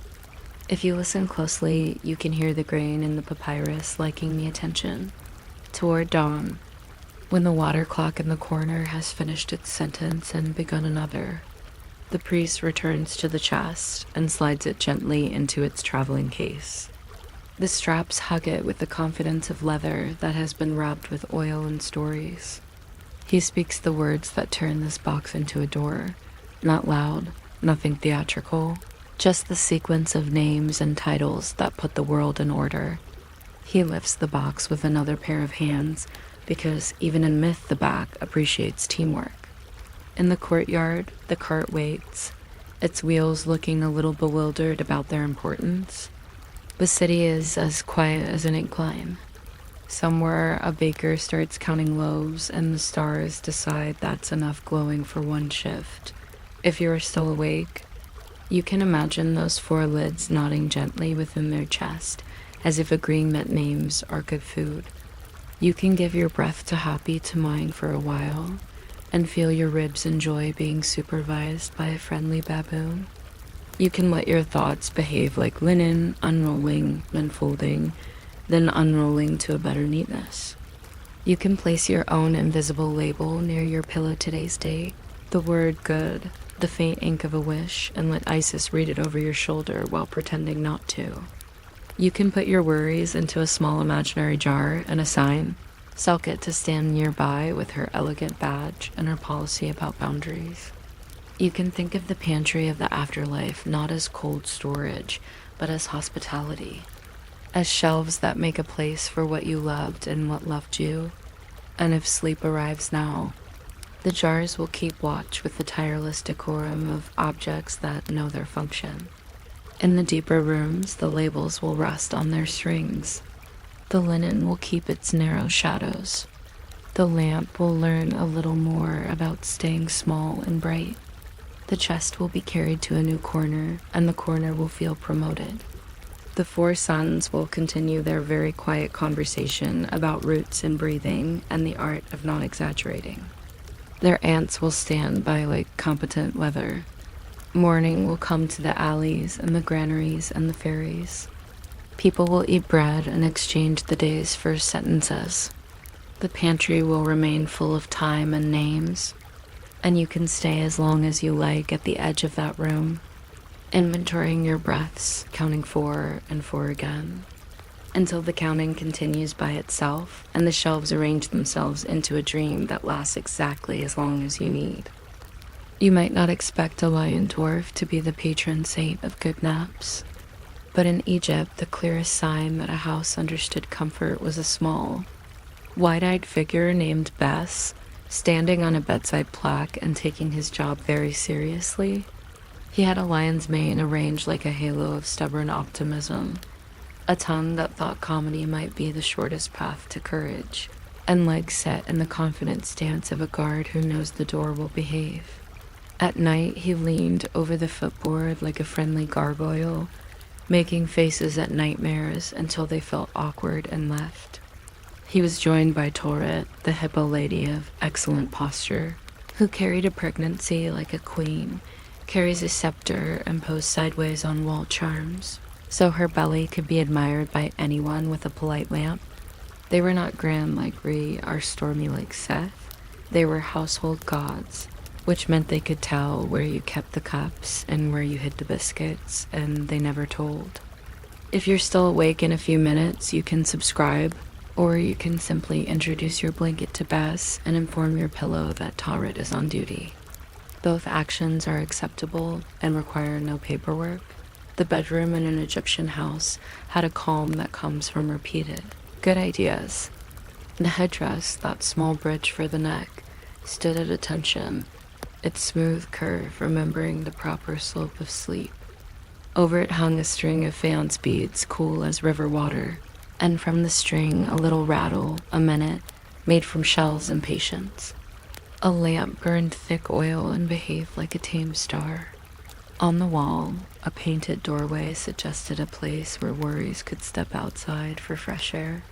If you listen closely, you can hear the grain in the papyrus liking the attention. Toward dawn, when the water clock in the corner has finished its sentence and begun another, the priest returns to the chest and slides it gently into its traveling case. The straps hug it with the confidence of leather that has been rubbed with oil and stories. He speaks the words that turn this box into a door, not loud, nothing theatrical, just the sequence of names and titles that put the world in order. He lifts the box with another pair of hands because even in myth the back appreciates teamwork. In the courtyard, the cart waits, its wheels looking a little bewildered about their importance. The city is as quiet as an incline. Somewhere a baker starts counting loaves and the stars decide that's enough glowing for one shift. If you are still awake, you can imagine those four lids nodding gently within their chest, as if agreeing that names are good food. You can give your breath to Hoppy to mine for a while, and feel your ribs enjoy being supervised by a friendly baboon. You can let your thoughts behave like linen, unrolling, then folding, then unrolling to a better neatness. You can place your own invisible label near your pillow today's date, the word good, the faint ink of a wish, and let Isis read it over your shoulder while pretending not to. You can put your worries into a small imaginary jar and assign Selkit to stand nearby with her elegant badge and her policy about boundaries. You can think of the pantry of the afterlife not as cold storage, but as hospitality, as shelves that make a place for what you loved and what loved you. And if sleep arrives now, the jars will keep watch with the tireless decorum of objects that know their function. In the deeper rooms, the labels will rest on their strings. The linen will keep its narrow shadows. The lamp will learn a little more about staying small and bright. The chest will be carried to a new corner, and the corner will feel promoted. The four sons will continue their very quiet conversation about roots and breathing and the art of not exaggerating. Their aunts will stand by like competent weather. Morning will come to the alleys and the granaries and the ferries. People will eat bread and exchange the day's first sentences. The pantry will remain full of time and names, and you can stay as long as you like at the edge of that room, inventorying your breaths, counting 4 and 4 again, until the counting continues by itself and the shelves arrange themselves into a dream that lasts exactly as long as you need. You might not expect a lion dwarf to be the patron saint of good naps, but in Egypt the clearest sign that a house understood comfort was a small, Wide-eyed figure named Bess, standing on a bedside plaque and taking his job very seriously. He had a lion's mane arranged like a halo of stubborn optimism, a tongue that thought comedy might be the shortest path to courage, and legs set in the confident stance of a guard who knows the door will behave. At night, he leaned over the footboard like a friendly gargoyle, making faces at nightmares until they felt awkward and left. He was joined by Torit, the hippo lady of excellent posture, who carried a pregnancy like a queen, carries a scepter and posed sideways on wall charms, so her belly could be admired by anyone with a polite lamp. They were not grand like Rhee or stormy like Seth. They were household gods, which meant they could tell where you kept the cups and where you hid the biscuits, and they never told. If you're still awake in a few minutes, you can subscribe, or you can simply introduce your blanket to Bess and inform your pillow that Torit is on duty. Both actions are acceptable and require no paperwork. The bedroom in an Egyptian house had a calm that comes from repeated good ideas. The headdress, that small bridge for the neck, stood at attention, its smooth curve remembering the proper slope of sleep. Over it hung a string of faience beads, cool as river water, and from the string a little rattle, a minute, made from shells and patience. A lamp burned thick oil and behaved like a tame star. On the wall, a painted doorway suggested a place where worries could step outside for fresh air.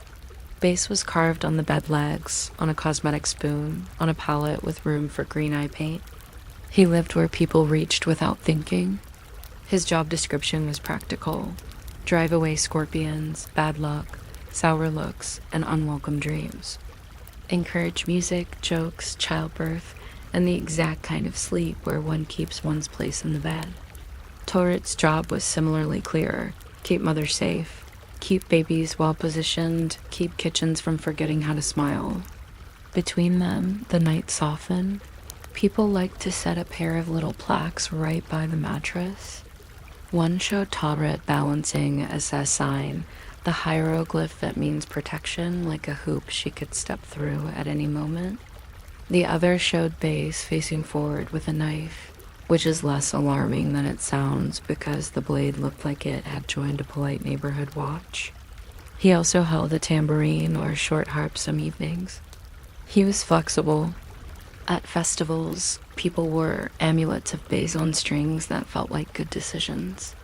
Base was carved on the bed legs, on a cosmetic spoon, on a palette with room for green eye paint. He lived where people reached without thinking. His job description was practical. Drive away scorpions, bad luck, sour looks, and unwelcome dreams. Encourage music, jokes, childbirth, and the exact kind of sleep where one keeps one's place in the bed. Torit's job was similarly clear. Keep mothers safe, keep babies well positioned, keep kitchens from forgetting how to smile. Between them, the night softened. People liked to set a pair of little plaques right by the mattress. One showed Torit balancing as a sign, the hieroglyph that means protection, like a hoop she could step through at any moment. The other showed Base facing forward with a knife, which is less alarming than it sounds because the blade looked like it had joined a polite neighborhood watch. He also held a tambourine or short harp some evenings. He was flexible. At festivals, people wore amulets of Base on strings that felt like good decisions.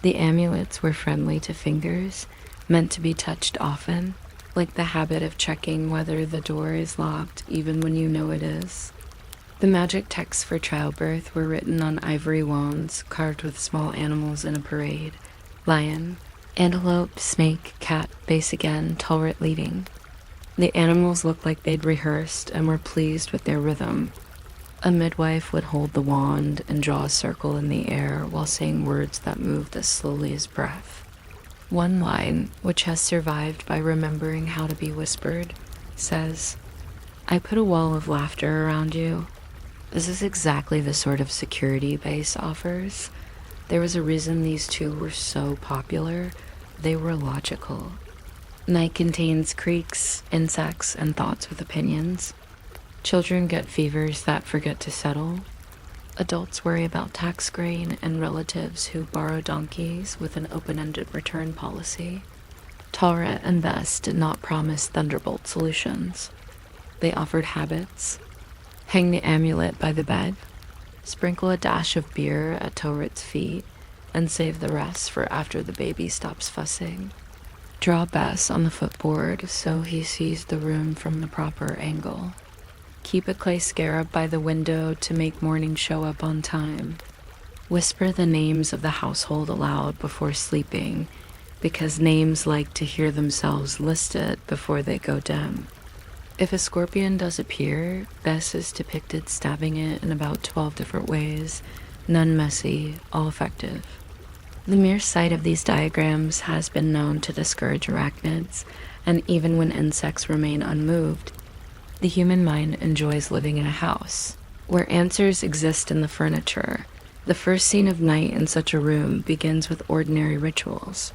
The amulets were friendly to fingers, meant to be touched often, like the habit of checking whether the door is locked even when you know it is. The magic texts for childbirth were written on ivory wands carved with small animals in a parade. Lion, antelope, snake, cat, Base again, Torit leading. The animals looked like they'd rehearsed and were pleased with their rhythm. A midwife would hold the wand and draw a circle in the air while saying words that moved as slowly as breath. One line, which has survived by remembering how to be whispered, says, "I put a wall of laughter around you." This is exactly the sort of security Base offers. There was a reason these two were so popular. They were logical. Night contains creaks, insects, and thoughts with opinions. Children get fevers that forget to settle. Adults worry about tax grain and relatives who borrow donkeys with an open-ended return policy. Torit and Bess did not promise thunderbolt solutions. They offered habits. Hang the amulet by the bed. Sprinkle a dash of beer at Torit's feet and save the rest for after the baby stops fussing. Draw Bess on the footboard so he sees the room from the proper angle. Keep a clay scarab by the window to make morning show up on time. Whisper the names of the household aloud before sleeping, because names like to hear themselves listed before they go dim. If a scorpion does appear, Bess is depicted stabbing it in about 12 different ways, none messy, all effective. The mere sight of these diagrams has been known to discourage arachnids, and even when insects remain unmoved, the human mind enjoys living in a house, where answers exist in the furniture. The first scene of night in such a room begins with ordinary rituals.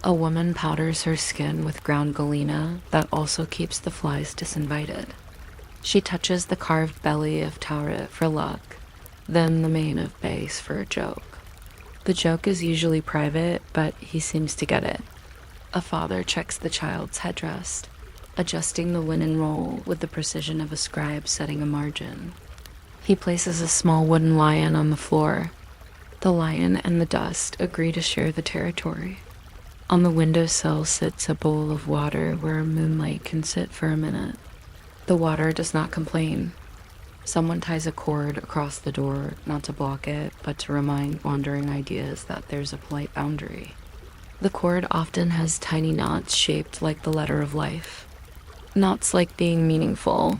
A woman powders her skin with ground galena that also keeps the flies disinvited. She touches the carved belly of Tauret for luck, then the mane of Base for a joke. The joke is usually private, but he seems to get it. A father checks the child's headdress, adjusting the linen roll with the precision of a scribe setting a margin. He places a small wooden lion on the floor. The lion and the dust agree to share the territory. On the windowsill sits a bowl of water where moonlight can sit for a minute. The water does not complain. Someone ties a cord across the door, not to block it, but to remind wandering ideas that there's a polite boundary. The cord often has tiny knots shaped like the letter of life. Knots like being meaningful.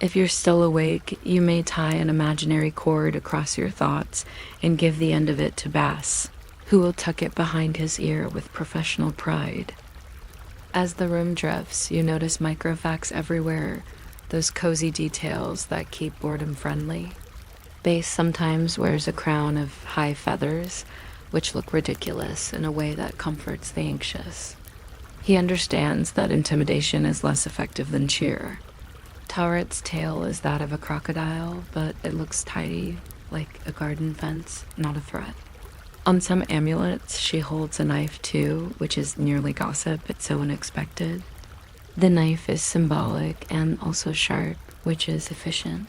If you're still awake, you may tie an imaginary cord across your thoughts and give the end of it to Bass, who will tuck it behind his ear with professional pride. As the room drifts, you notice microfacts everywhere, those cozy details that keep boredom friendly. Base sometimes wears a crown of high feathers, which look ridiculous in a way that comforts the anxious. He understands that intimidation is less effective than cheer. Tauret's tail is that of a crocodile, but it looks tidy, like a garden fence, not a threat. On some amulets, she holds a knife too, which is nearly gossip, it's so unexpected. The knife is symbolic and also sharp, which is efficient.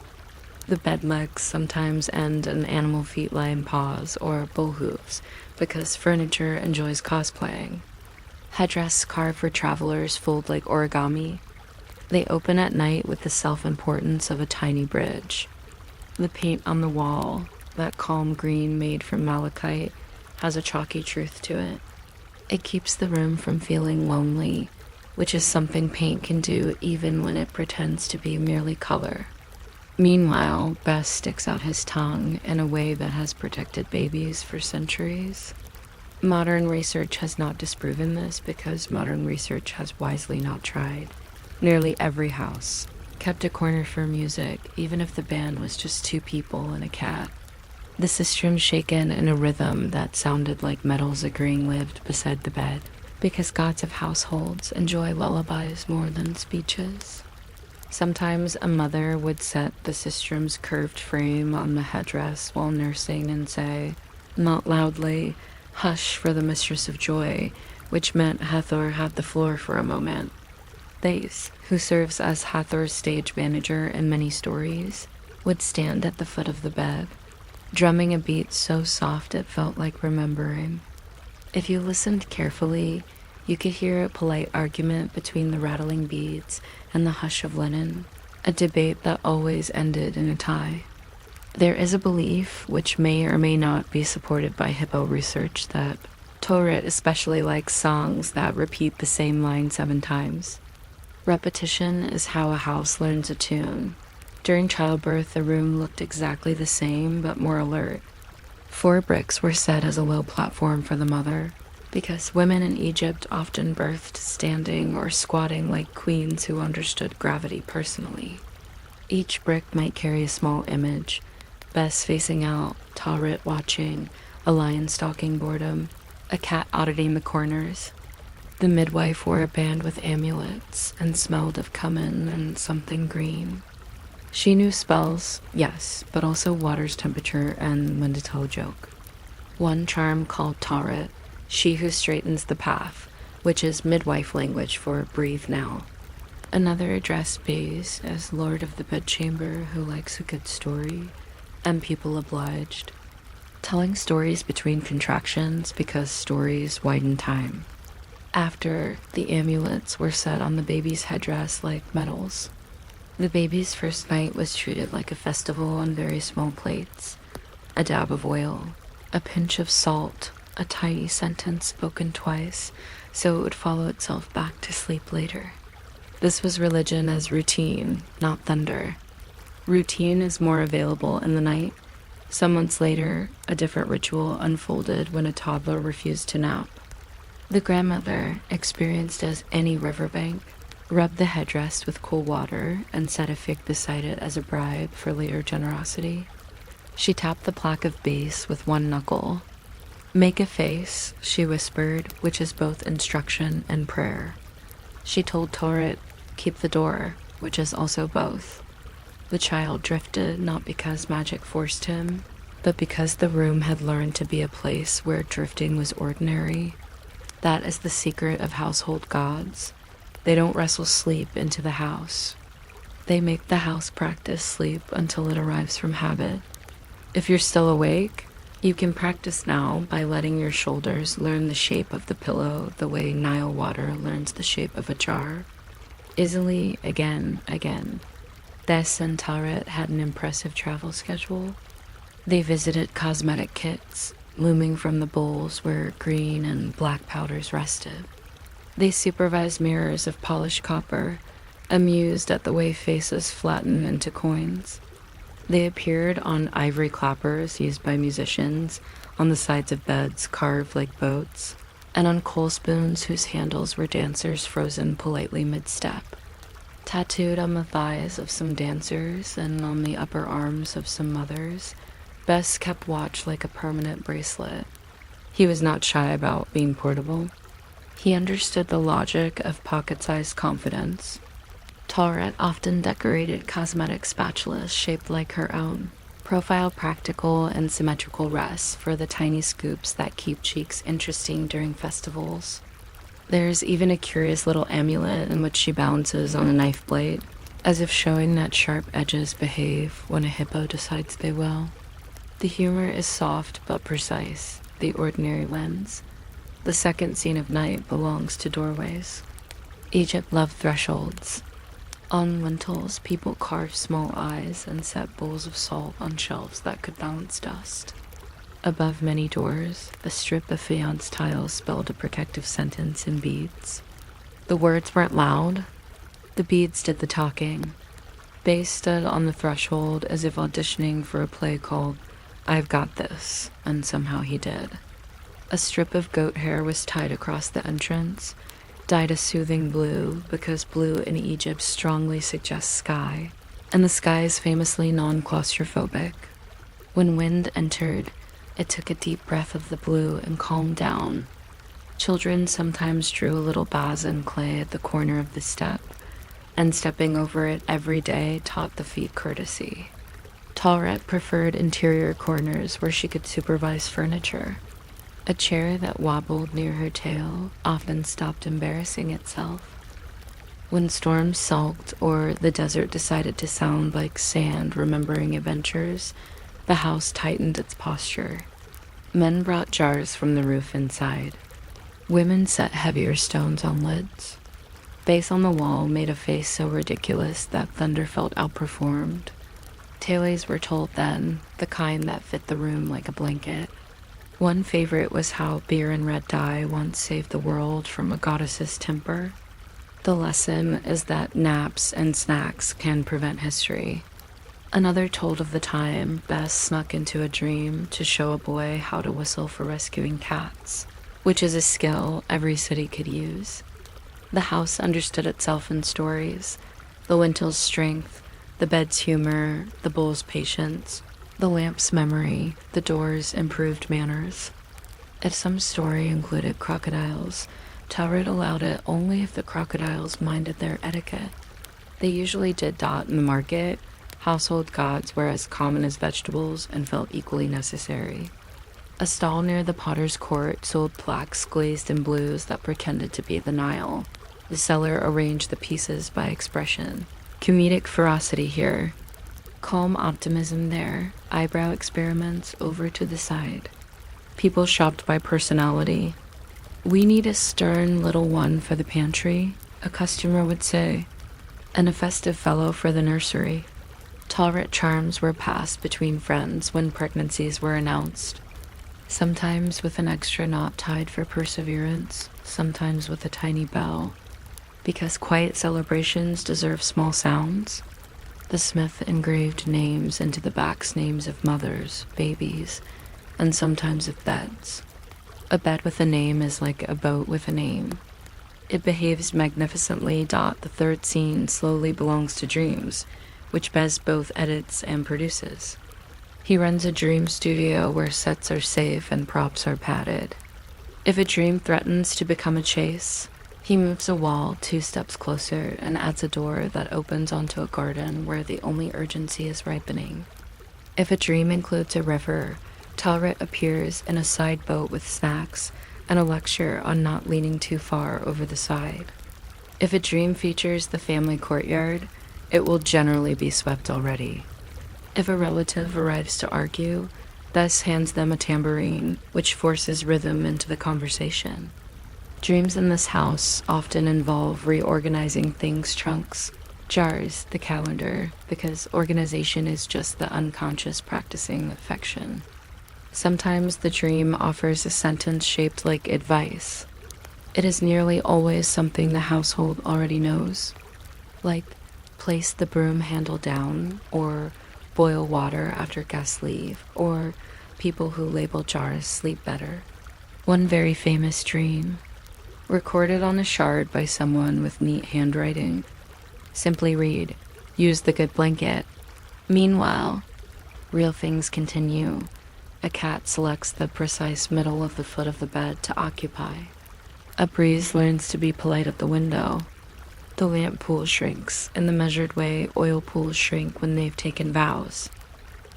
The bed legs sometimes end in animal feet-lined paws or bull hooves, because furniture enjoys cosplaying. Headdress carved for travelers fold like origami. They open at night with the self-importance of a tiny bridge. The paint on the wall, that calm green made from malachite, has a chalky truth to it. It keeps the room from feeling lonely, which is something paint can do even when it pretends to be merely color. Meanwhile, Bess sticks out his tongue in a way that has protected babies for centuries. Modern research has not disproven this because modern research has wisely not tried. Nearly every house kept a corner for music, even if the band was just two people and a cat. The sistrum shaken in a rhythm that sounded like metals agreeing lived beside the bed, because gods of households enjoy lullabies more than speeches. Sometimes a mother would set the sistrum's curved frame on the headdress while nursing and say, not loudly, "Hush for the mistress of joy," which meant Hathor had the floor for a moment. Thais, who serves as Hathor's stage manager in many stories, would stand at the foot of the bed, drumming a beat so soft it felt like remembering. If you listened carefully, you could hear a polite argument between the rattling beads and the hush of linen, a debate that always ended in a tie. There is a belief, which may or may not be supported by hippo research, that Tauret especially likes songs that repeat the same line 7 times. Repetition is how a house learns a tune. During childbirth, the room looked exactly the same, but more alert. 4 bricks were set as a low platform for the mother, because women in Egypt often birthed standing or squatting like queens who understood gravity personally. Each brick might carry a small image, Bess facing out, Tauret watching, a lion stalking boredom, a cat auditing the corners. The midwife wore a band with amulets and smelled of cumin and something green. She knew spells, yes, but also water's temperature and when to tell a joke. One charm called Tauret, she who straightens the path, which is midwife language for breathe now. Another addressed Baze as lord of the bedchamber who likes a good story, and people obliged. Telling stories between contractions because stories widen time. After, the amulets were set on the baby's headdress like medals. The baby's first night was treated like a festival on very small plates. A dab of oil, a pinch of salt, a tiny sentence spoken twice, so it would follow itself back to sleep later. This was religion as routine, not thunder. Routine is more available in the night. Some months later, a different ritual unfolded when a toddler refused to nap. The grandmother, experienced as any riverbank, rubbed the headdress with cool water and set a fig beside it as a bribe for later generosity. She tapped the plaque of base with one knuckle. Make a face, she whispered, which is both instruction and prayer. She told Torit, keep the door, which is also both. The child drifted not because magic forced him, but because the room had learned to be a place where drifting was ordinary. That is the secret of household gods. They don't wrestle sleep into the house. They make the house practice sleep until it arrives from habit. If you're still awake, you can practice now by letting your shoulders learn the shape of the pillow the way Nile water learns the shape of a jar. Easily, again. Tess and Taret had an impressive travel schedule. They visited cosmetic kits, looming from the bowls where green and black powders rested. They supervised mirrors of polished copper, amused at the way faces flatten into coins. They appeared on ivory clappers used by musicians, on the sides of beds carved like boats, and on coal spoons whose handles were dancers frozen politely mid-step. Tattooed on the thighs of some dancers and on the upper arms of some mothers, Bess kept watch like a permanent bracelet. He was not shy about being portable. He understood the logic of pocket-sized confidence. Taret often decorated cosmetic spatulas shaped like her own, profile practical and symmetrical rests for the tiny scoops that keep cheeks interesting during festivals. There's even a curious little amulet in which she balances on a knife blade, as if showing that sharp edges behave when a hippo decides they will. The humor is soft but precise, the ordinary lens. The second scene of night belongs to doorways. Egypt loved thresholds. On lintels, people carved small eyes and set bowls of salt on shelves that could balance dust. Above many doors, a strip of faience tiles spelled a protective sentence in beads. The words weren't loud. The beads did the talking. Bay stood on the threshold as if auditioning for a play called I've Got This, and somehow he did. A strip of goat hair was tied across the entrance, dyed a soothing blue because blue in Egypt strongly suggests sky, and the sky is famously non-claustrophobic. When wind entered, it took a deep breath of the blue and calmed down. Children sometimes drew a little vase in clay at the corner of the step, and stepping over it every day taught the feet courtesy. Taret preferred interior corners where she could supervise furniture. A chair that wobbled near her tail often stopped embarrassing itself. When storms sulked or the desert decided to sound like sand remembering adventures, the house tightened its posture. Men brought jars from the roof inside. Women set heavier stones on lids. Base on the wall made a face so ridiculous that thunder felt outperformed. Tales were told then, the kind that fit the room like a blanket. One favorite was how beer and red dye once saved the world from a goddess's temper. The lesson is that naps and snacks can prevent history. Another told of the time Bess snuck into a dream to show a boy how to whistle for rescuing cats, which is a skill every city could use. The house understood itself in stories, the lintel's strength, the bed's humor, the bowl's patience, the lamp's memory, the door's improved manners. If some story included crocodiles, Taret allowed it only if the crocodiles minded their etiquette. They usually did dot in the market. Household gods were as common as vegetables and felt equally necessary. A stall near the potter's court sold plaques glazed in blues that pretended to be the Nile. The seller arranged the pieces by expression. Comedic ferocity here. Calm optimism there, eyebrow experiments over to the side. People shopped by personality. We need a stern little one for the pantry, a customer would say, and a festive fellow for the nursery. Taret charms were passed between friends when pregnancies were announced, sometimes with an extra knot tied for perseverance, sometimes with a tiny bell. Because quiet celebrations deserve small sounds, the smith engraved names into the backs names of mothers, babies, and sometimes of beds. A bed with a name is like a boat with a name. It behaves magnificently. The third scene slowly belongs to dreams, which Bez both edits and produces. He runs a dream studio where sets are safe and props are padded. If a dream threatens to become a chase, he moves a wall 2 steps closer and adds a door that opens onto a garden where the only urgency is ripening. If a dream includes a river, Talrit appears in a side boat with snacks and a lecture on not leaning too far over the side. If a dream features the family courtyard, it will generally be swept already. If a relative arrives to argue, Thus hands them a tambourine, which forces rhythm into the conversation. Dreams in this house often involve reorganizing things' trunks, jars, the calendar, because organization is just the unconscious practicing affection. Sometimes the dream offers a sentence shaped like advice. It is nearly always something the household already knows, like place the broom handle down, or boil water after guests leave, or people who label jars sleep better. One very famous dream, recorded on a shard by someone with neat handwriting, simply read, "Use the good blanket." Meanwhile, real things continue. A cat selects the precise middle of the foot of the bed to occupy. A breeze learns to be polite at the window. The lamp pool shrinks in the measured way oil pools shrink when they've taken vows.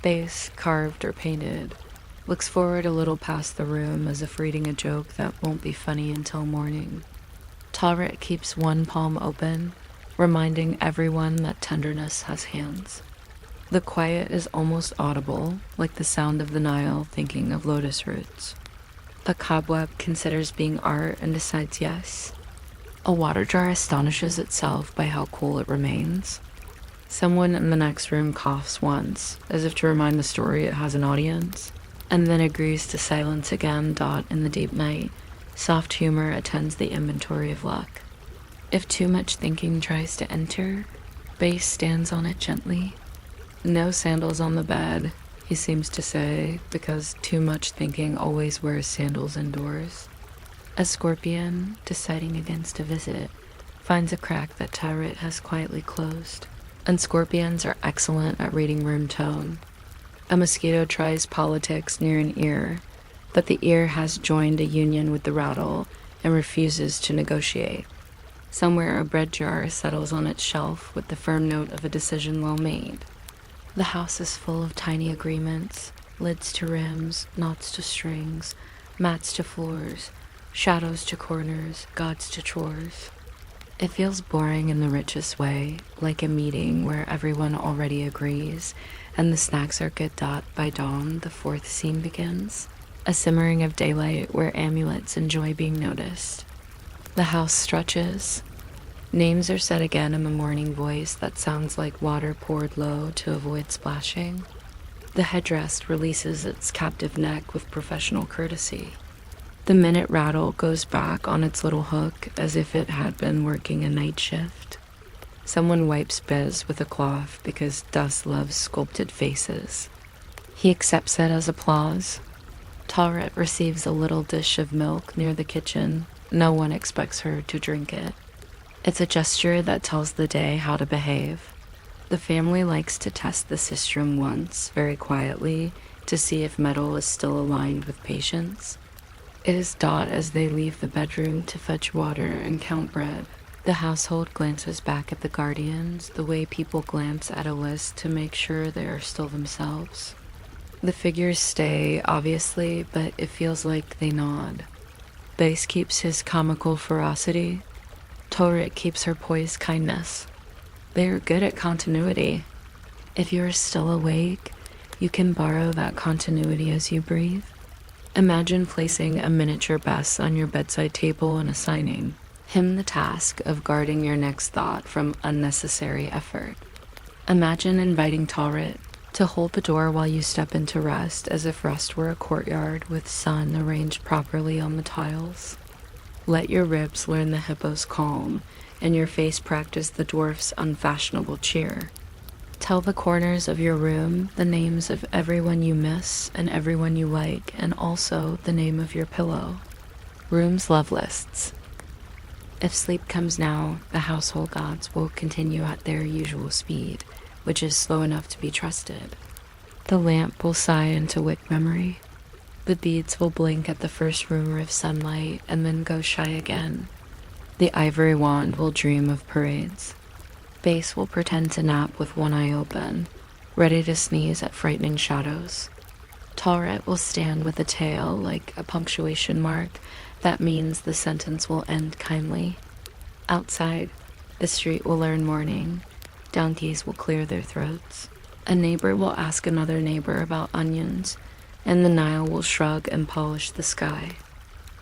Base, carved or painted, looks forward a little past the room as if reading a joke that won't be funny until morning. Talrit keeps one palm open, reminding everyone that tenderness has hands. The quiet is almost audible, like the sound of the Nile thinking of lotus roots. A cobweb considers being art and decides yes. A water jar astonishes itself by how cool it remains. Someone in the next room coughs once, as if to remind the story it has an audience, and then agrees to silence again. In the deep night, soft humor attends the inventory of luck. If too much thinking tries to enter, Base stands on it gently. No sandals on the bed, he seems to say, because too much thinking always wears sandals indoors. A scorpion, deciding against a visit, finds a crack that Talrit has quietly closed, and scorpions are excellent at reading room tone. A mosquito tries politics near an ear, but the ear has joined a union with the rattle and refuses to negotiate. Somewhere a bread jar settles on its shelf with the firm note of a decision well made. The house is full of tiny agreements, lids to rims, knots to strings, mats to floors, shadows to corners, gods to chores. It feels boring in the richest way, like a meeting where everyone already agrees, and the snacks are good. By dawn, the fourth scene begins, a simmering of daylight where amulets enjoy being noticed. The house stretches. Names are said again in the morning voice that sounds like water poured low to avoid splashing. The headdress releases its captive neck with professional courtesy. The minute rattle goes back on its little hook as if it had been working a night shift. Someone wipes Bez with a cloth because Dust loves sculpted faces. He accepts it as applause. Talrit receives a little dish of milk near the kitchen. No one expects her to drink it. It's a gesture that tells the day how to behave. The family likes to test the sistrum once, very quietly, to see if metal is still aligned with patience. It is as they leave the bedroom to fetch water and count bread. The household glances back at the guardians, the way people glance at a list to make sure they are still themselves. The figures stay, obviously, but it feels like they nod. Base keeps his comical ferocity. Talrit keeps her poised kindness. They are good at continuity. If you are still awake, you can borrow that continuity as you breathe. Imagine placing a miniature Bess on your bedside table and assigning him the task of guarding your next thought from unnecessary effort. Imagine inviting Talrit to hold the door while you step into rest, as if rest were a courtyard with sun arranged properly on the tiles. Let your ribs learn the hippo's calm, and your face practice the dwarf's unfashionable cheer. Tell the corners of your room the names of everyone you miss and everyone you like, and also the name of your pillow. Rooms love lists. If sleep comes now, the household gods will continue at their usual speed, which is slow enough to be trusted. The lamp will sigh into wick memory. The beads will blink at the first rumor of sunlight and then go shy again. The ivory wand will dream of parades. Base will pretend to nap with one eye open, ready to sneeze at frightening shadows. Tallret will stand with a tail like a punctuation mark that means the sentence will end kindly. Outside, the street will learn mourning. Donkeys will clear their throats. A neighbor will ask another neighbor about onions, and the Nile will shrug and polish the sky.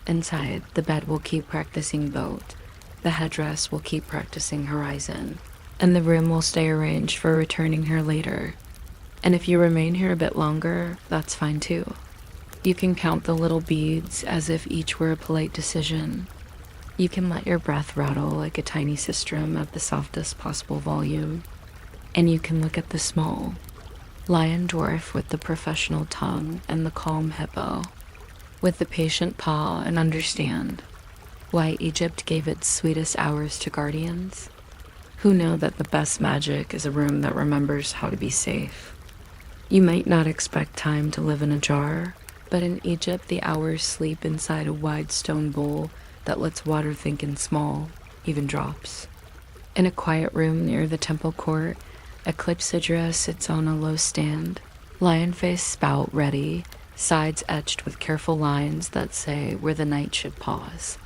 Inside, the bed will keep practicing boat. The headdress will keep practicing horizon, and the room will stay arranged for returning here later. And if you remain here a bit longer, that's fine too. You can count the little beads as if each were a polite decision. You can let your breath rattle like a tiny sistrum at the softest possible volume. And you can look at the small lion dwarf with the professional tongue and the calm hippo with the patient paw and understand why Egypt gave its sweetest hours to guardians who know that the best magic is a room that remembers how to be safe. You might not expect time to live in a jar, but in Egypt the hours sleep inside a wide stone bowl that lets water think in small, even drops. In a quiet room near the temple court, a clepsydra sits on a low stand, lion-faced spout ready, sides etched with careful lines that say where the night should pause.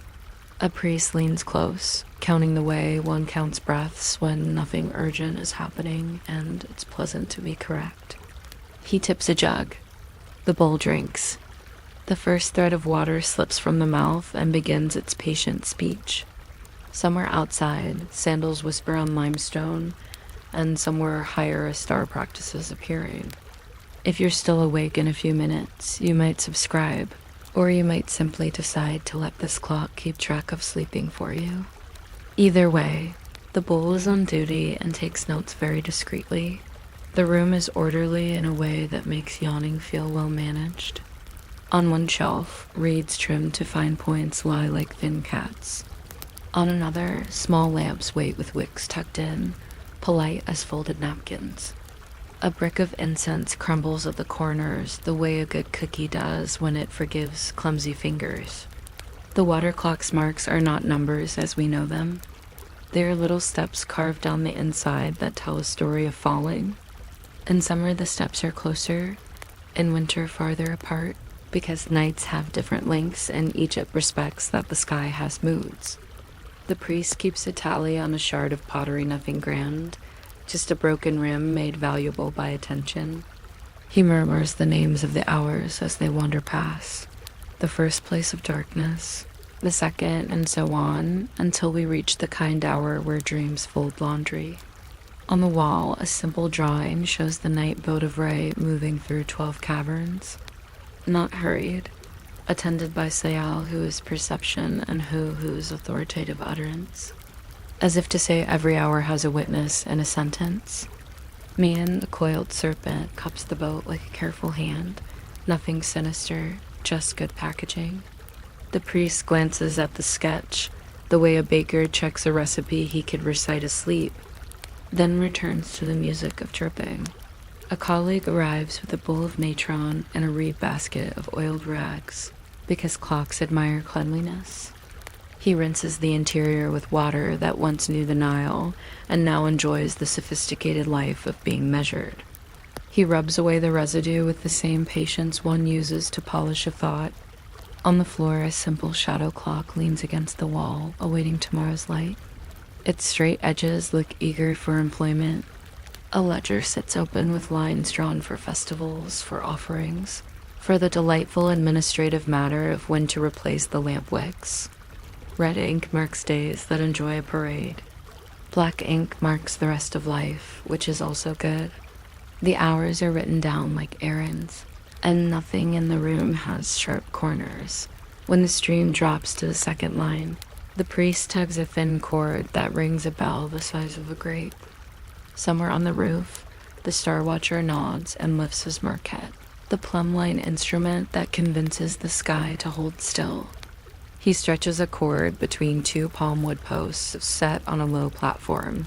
A priest leans close, counting the way one counts breaths when nothing urgent is happening and it's pleasant to be correct. He tips a jug. The bowl drinks. The first thread of water slips from the mouth and begins its patient speech. Somewhere outside, sandals whisper on limestone, and somewhere higher a star practices appearing. If you're still awake in a few minutes, you might subscribe, or you might simply decide to let this clock keep track of sleeping for you. Either way, the bowl is on duty and takes notes very discreetly. The room is orderly in a way that makes yawning feel well managed. On one shelf, reeds trimmed to fine points lie like thin cats. On another, small lamps wait with wicks tucked in, polite as folded napkins. A brick of incense crumbles at the corners the way a good cookie does when it forgives clumsy fingers. The water clock's marks are not numbers as we know them. They are little steps carved down the inside that tell a story of falling. In summer the steps are closer, in winter farther apart, because nights have different lengths and Egypt respects that the sky has moods. The priest keeps a tally on a shard of pottery, nothing grand, just a broken rim made valuable by attention. He murmurs the names of the hours as they wander past. The first place of darkness, the second, and so on, until we reach the kind hour where dreams fold laundry. On the wall, a simple drawing shows the night boat of Re moving through 12 caverns. Not hurried, attended by Sayal, who is perception, and whose authoritative utterance. As if to say every hour has a witness and a sentence. Mian, the coiled serpent, cups the boat like a careful hand. Nothing sinister, just good packaging. The priest glances at the sketch, the way a baker checks a recipe he could recite asleep, then returns to the music of chirping. A colleague arrives with a bowl of natron and a reed basket of oiled rags, because clocks admire cleanliness. He rinses the interior with water that once knew the Nile and now enjoys the sophisticated life of being measured. He rubs away the residue with the same patience one uses to polish a thought. On the floor, a simple shadow clock leans against the wall, awaiting tomorrow's light. Its straight edges look eager for employment. A ledger sits open with lines drawn for festivals, for offerings, for the delightful administrative matter of when to replace the lamp wicks. Red ink marks days that enjoy a parade. Black ink marks the rest of life, which is also good. The hours are written down like errands, and nothing in the room has sharp corners. When the stream drops to the second line, the priest tugs a thin cord that rings a bell the size of a grape. Somewhere on the roof, the Star Watcher nods and lifts his marquette, the plumb-line instrument that convinces the sky to hold still. He stretches a cord between two palm wood posts set on a low platform.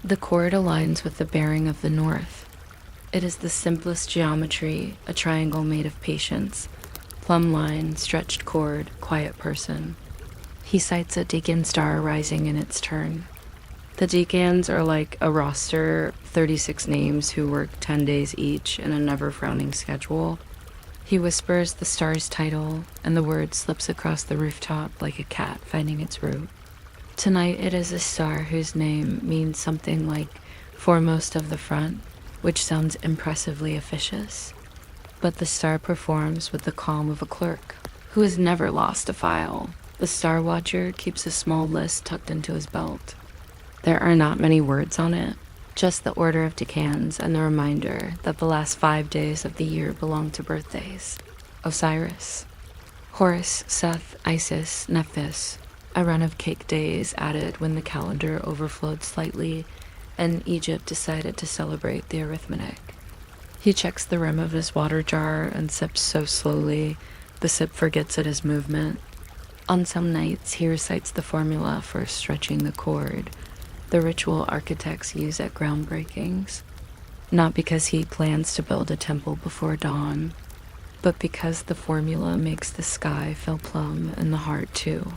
The cord aligns with the bearing of the north. It is the simplest geometry, a triangle made of patience. Plumb line, stretched chord, quiet person. He cites a decan star rising in its turn. The decans are like a roster, 36 names who work 10 days each in a never-frowning schedule. He whispers the star's title, and the word slips across the rooftop like a cat finding its route. Tonight it is a star whose name means something like foremost of the front, which sounds impressively officious. But the star performs with the calm of a clerk, who has never lost a file. The star watcher keeps a small list tucked into his belt. There are not many words on it, just the order of decans and the reminder that the last 5 days of the year belong to birthdays. Osiris, Horus, Seth, Isis, Nephthys, a run of cake days added when the calendar overflowed slightly and Egypt decided to celebrate the arithmetic. He checks the rim of his water jar and sips so slowly, the sip forgets it is movement. On some nights, he recites the formula for stretching the cord, the ritual architects use at groundbreakings, not because he plans to build a temple before dawn, but because the formula makes the sky feel plumb and the heart too.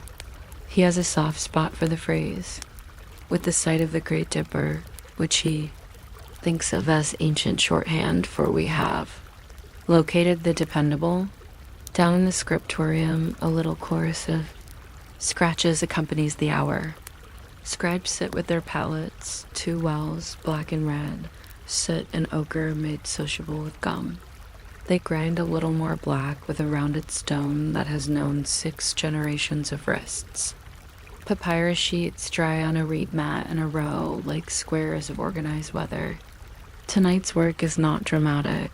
He has a soft spot for the phrase, with the sight of the Great Dipper, which he thinks of as ancient shorthand for we have located the dependable. Down in the scriptorium, a little chorus of scratches accompanies the hour. Scribes sit with their palettes, 2 wells, black and red, soot and ochre made sociable with gum. They grind a little more black with a rounded stone that has known 6 generations of wrists. Papyrus sheets dry on a reed mat in a row like squares of organized weather. Tonight's work is not dramatic,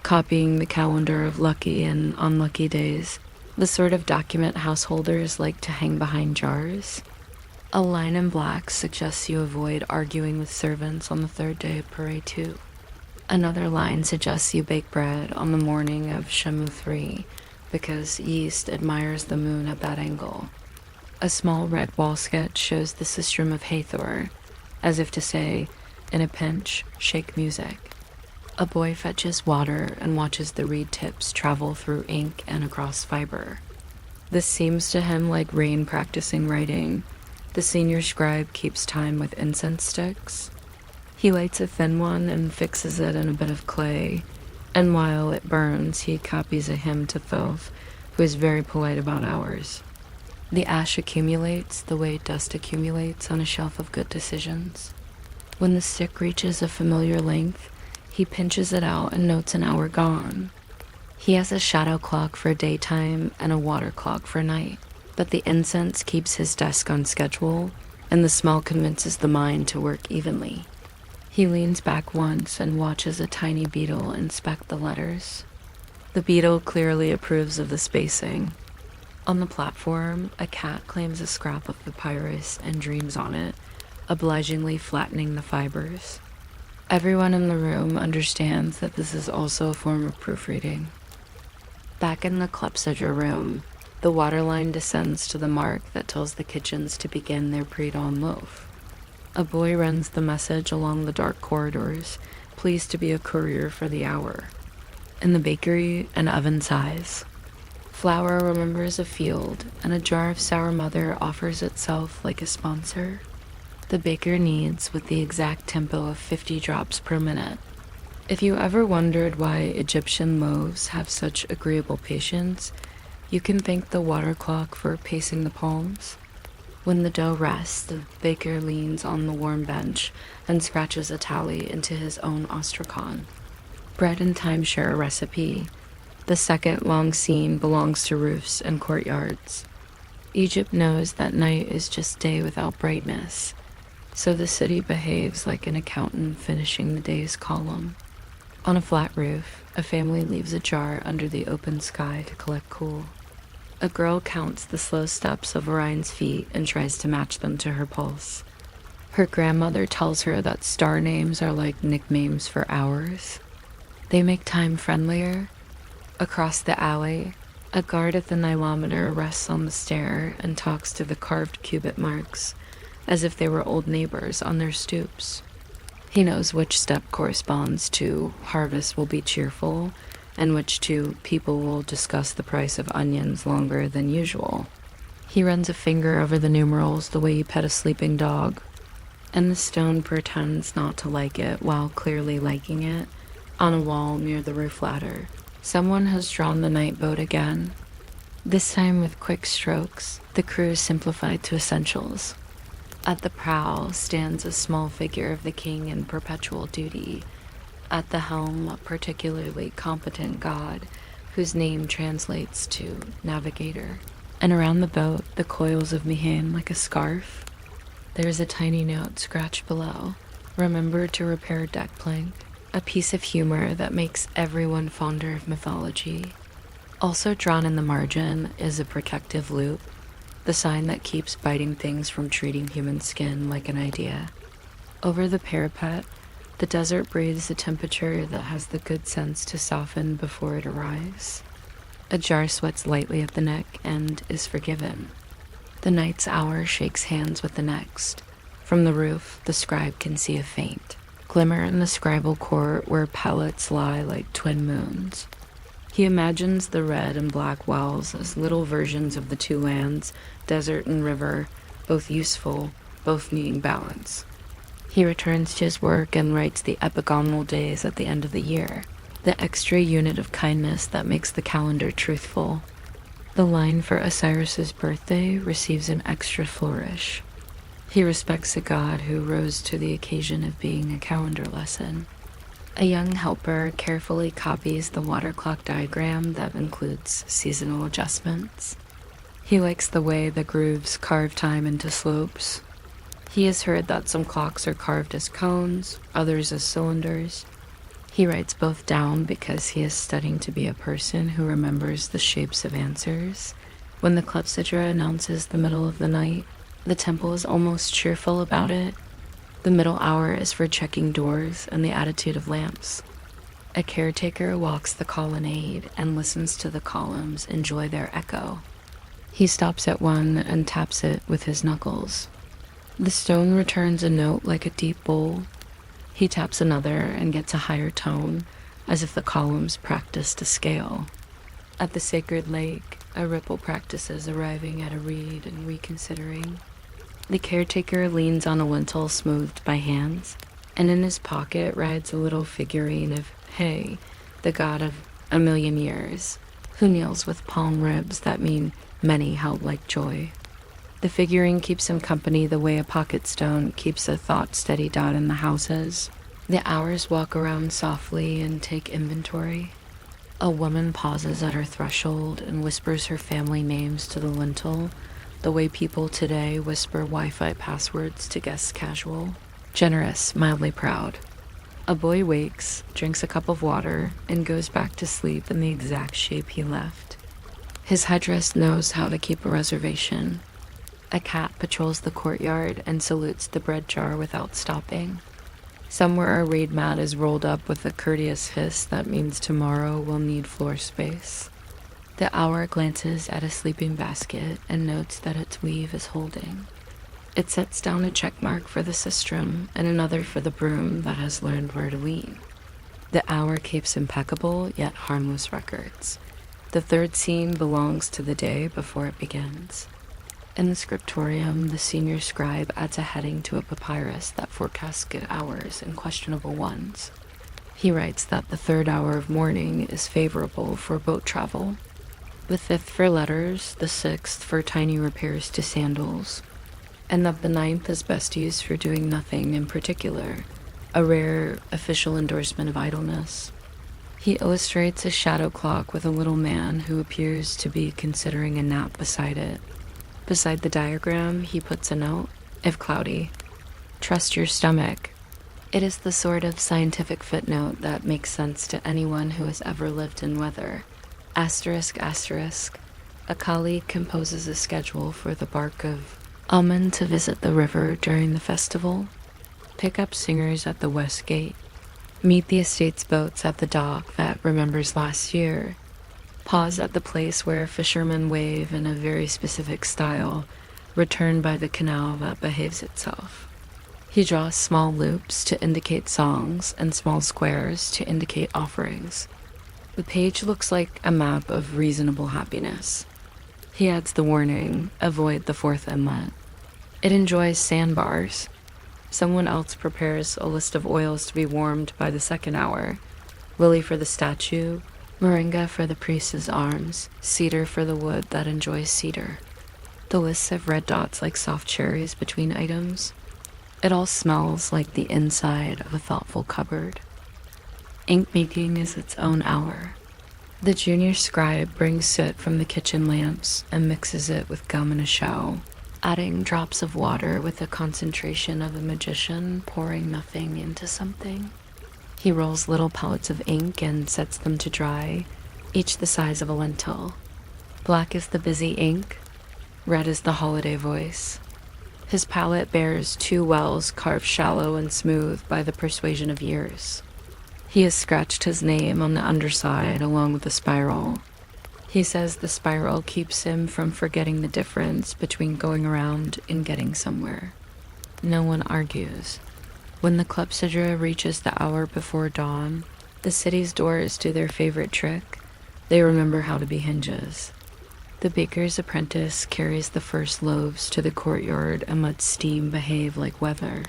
copying the calendar of lucky and unlucky days, the sort of document householders like to hang behind jars. A line in black suggests you avoid arguing with servants on the 3rd day of Parade 2. Another line suggests you bake bread on the morning of Shamu 3 because yeast admires the moon at that angle. A small red wall sketch shows the sistrum of Hathor, as if to say, in a pinch, shake music. A boy fetches water and watches the reed tips travel through ink and across fiber. This seems to him like rain practicing writing. The senior scribe keeps time with incense sticks. He lights a thin one and fixes it in a bit of clay, and while it burns, he copies a hymn to Thoth, who is very polite about hours. The ash accumulates the way dust accumulates on a shelf of good decisions. When the stick reaches a familiar length, he pinches it out and notes an hour gone. He has a shadow clock for daytime and a water clock for night, but the incense keeps his desk on schedule, and the smell convinces the mind to work evenly. He leans back once and watches a tiny beetle inspect the letters. The beetle clearly approves of the spacing. On the platform, a cat claims a scrap of papyrus and dreams on it, obligingly flattening the fibers. Everyone in the room understands that this is also a form of proofreading. Back in the clepsydra room, the waterline descends to the mark that tells the kitchens to begin their pre-dawn loaf. A boy runs the message along the dark corridors, pleased to be a courier for the hour. In the bakery, an oven sighs. Flour remembers a field, and a jar of sour mother offers itself like a sponsor. The baker kneads with the exact tempo of 50 drops per minute. If you ever wondered why Egyptian loaves have such agreeable patience, you can thank the water clock for pacing the palms. When the dough rests, the baker leans on the warm bench and scratches a tally into his own ostrakhan. Bread and time share a recipe. The second long scene belongs to roofs and courtyards. Egypt knows that night is just day without brightness, so the city behaves like an accountant finishing the day's column. On a flat roof, a family leaves a jar under the open sky to collect cool. A girl counts the slow steps of Orion's feet and tries to match them to her pulse. Her grandmother tells her that star names are like nicknames for hours. They make time friendlier. Across the alley, a guard at the nilometer rests on the stair and talks to the carved cubit marks, as if they were old neighbors on their stoops. He knows which step corresponds to harvest will be cheerful and which to people will discuss the price of onions longer than usual. He runs a finger over the numerals the way you pet a sleeping dog, and the stone pretends not to like it while clearly liking it. On a wall near the roof ladder, someone has drawn the night boat again. This time with quick strokes, the crew is simplified to essentials. At the prow stands a small figure of the king in perpetual duty. At the helm, a particularly competent god, whose name translates to navigator. And around the boat, the coils of Mihain like a scarf. There is a tiny note scratched below. Remember to repair deck plank. A piece of humor that makes everyone fonder of mythology. Also drawn in the margin is a protective loop, the sign that keeps biting things from treating human skin like an idea. Over the parapet, the desert breathes a temperature that has the good sense to soften before it arrives. A jar sweats lightly at the neck and is forgiven. The night's hour shakes hands with the next. From the roof, the scribe can see a faint glimmer in the scribal court where pellets lie like twin moons. He imagines the red and black wells as little versions of the two lands, desert and river, both useful, both needing balance. He returns to his work and writes the epigonal days at the end of the year, the extra unit of kindness that makes the calendar truthful. The line for Osiris's birthday receives an extra flourish. He respects a god who rose to the occasion of being a calendar lesson. A young helper carefully copies the water clock diagram that includes seasonal adjustments. He likes the way the grooves carve time into slopes. He has heard that some clocks are carved as cones, others as cylinders. He writes both down because he is studying to be a person who remembers the shapes of answers. When the clepsydra announces the middle of the night, the temple is almost cheerful about it. The middle hour is for checking doors and the attitude of lamps. A caretaker walks the colonnade and listens to the columns enjoy their echo. He stops at one and taps it with his knuckles. The stone returns a note like a deep bowl. He taps another and gets a higher tone, as if the columns practiced a scale. At the sacred lake, a ripple practices arriving at a reed and reconsidering. The caretaker leans on a lintel smoothed by hands, and in his pocket rides a little figurine of Hay, the god of a million years, who kneels with palm ribs that mean many held like joy. The figurine keeps him company the way a pocket stone keeps a thought-steady dot in the houses. The hours walk around softly and take inventory. A woman pauses at her threshold and whispers her family names to the lintel, the way people today whisper Wi-Fi passwords to guests casual. Generous, mildly proud. A boy wakes, drinks a cup of water, and goes back to sleep in the exact shape he left. His headdress knows how to keep a reservation. A cat patrols the courtyard and salutes the bread jar without stopping. Somewhere a reed mat is rolled up with a courteous hiss that means tomorrow will need floor space. The hour glances at a sleeping basket and notes that its weave is holding. It sets down a check mark for the sistrum and another for the broom that has learned where to lean. The hour keeps impeccable yet harmless records. The third scene belongs to the day before it begins. In the scriptorium, the senior scribe adds a heading to a papyrus that forecasts good hours and questionable ones. He writes that the third hour of morning is favorable for boat travel, the fifth for letters, the sixth for tiny repairs to sandals, and that the ninth is best used for doing nothing in particular, a rare official endorsement of idleness. He illustrates a shadow clock with a little man who appears to be considering a nap beside it. Beside the diagram, he puts a note, if cloudy, trust your stomach. It is the sort of scientific footnote that makes sense to anyone who has ever lived in weather. Asterisk, asterisk. A colleague composes a schedule for the bark of almond to visit the river during the festival. Pick up singers at the west gate. Meet the estate's boats at the dock that remembers last year. Pause at the place where fishermen wave in a very specific style. Return by the canal that behaves itself. He draws small loops to indicate songs and small squares to indicate offerings. The page looks like a map of reasonable happiness. He adds the warning, avoid the fourth inlet. It enjoys sandbars. Someone else prepares a list of oils to be warmed by the second hour. Lily for the statue, moringa for the priest's arms, cedar for the wood that enjoys cedar. The lists have red dots like soft cherries between items. It all smells like the inside of a thoughtful cupboard. Ink making is its own hour. The junior scribe brings soot from the kitchen lamps and mixes it with gum in a shell, adding drops of water with the concentration of a magician pouring nothing into something. He rolls little pellets of ink and sets them to dry, each the size of a lentil. Black is the busy ink, red is the holiday voice. His palette bears 2 wells carved shallow and smooth by the persuasion of years. He has scratched his name on the underside along with the spiral. He says the spiral keeps him from forgetting the difference between going around and getting somewhere. No one argues. When the clepsydra reaches the hour before dawn, the city's doors do their favorite trick. They remember how to be hinges. The baker's apprentice carries the first loaves to the courtyard and lets steam behave like weather.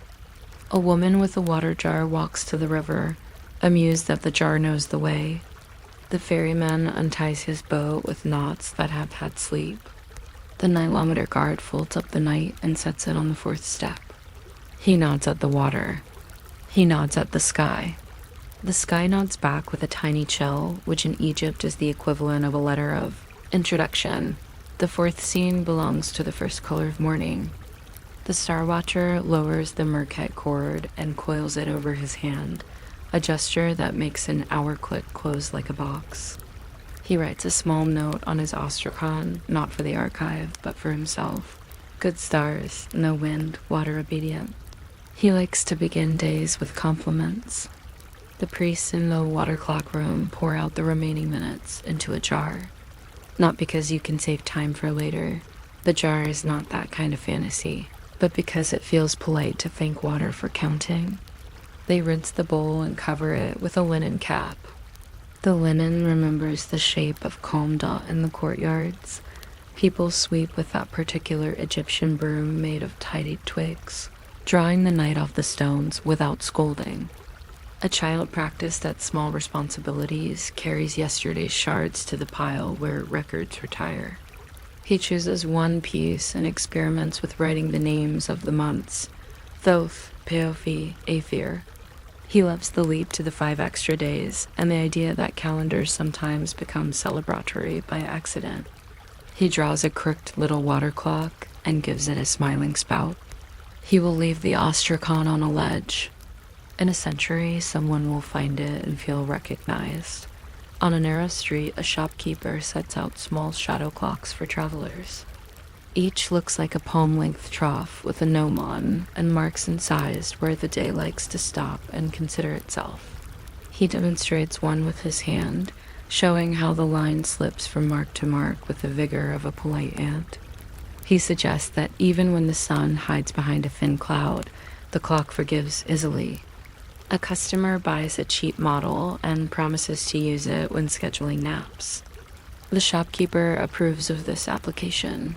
A woman with a water jar walks to the river, amused that the jar knows the way. The ferryman unties his boat with knots that have had sleep. The nilometer guard folds up the night and sets it on the 4th step. He nods at the water. He nods at the sky. The sky nods back with a tiny chill, which in Egypt is the equivalent of a letter of introduction. The 4th scene belongs to the first color of morning. The Star Watcher lowers the merkhet cord and coils it over his hand, a gesture that makes an hour click close like a box. He writes a small note on his ostrakhan, not for the archive, but for himself. Good stars, no wind, water obedient. He likes to begin days with compliments. The priests in the water clock room pour out the remaining minutes into a jar. Not because you can save time for later. The jar is not that kind of fantasy, but because it feels polite to thank water for counting. They rinse the bowl and cover it with a linen cap. The linen remembers the shape of calm dot in the courtyards. People sweep with that particular Egyptian broom made of tidied twigs, drawing the night off the stones without scolding. A child practiced at small responsibilities carries yesterday's shards to the pile where records retire. He chooses one piece and experiments with writing the names of the months: Thoth, Peofi, Aethir. He loves the leap to the 5 extra days and the idea that calendars sometimes become celebratory by accident. He draws a crooked little water clock and gives it a smiling spout. He will leave the ostrakhan on a ledge. In a century, someone will find it and feel recognized. On a narrow street, a shopkeeper sets out small shadow clocks for travelers. Each looks like a palm-length trough with a gnome on and marks incised where the day likes to stop and consider itself. He demonstrates one with his hand, showing how the line slips from mark to mark with the vigor of a polite ant. He suggests that even when the sun hides behind a thin cloud, the clock forgives easily. A customer buys a cheap model and promises to use it when scheduling naps. The shopkeeper approves of this application.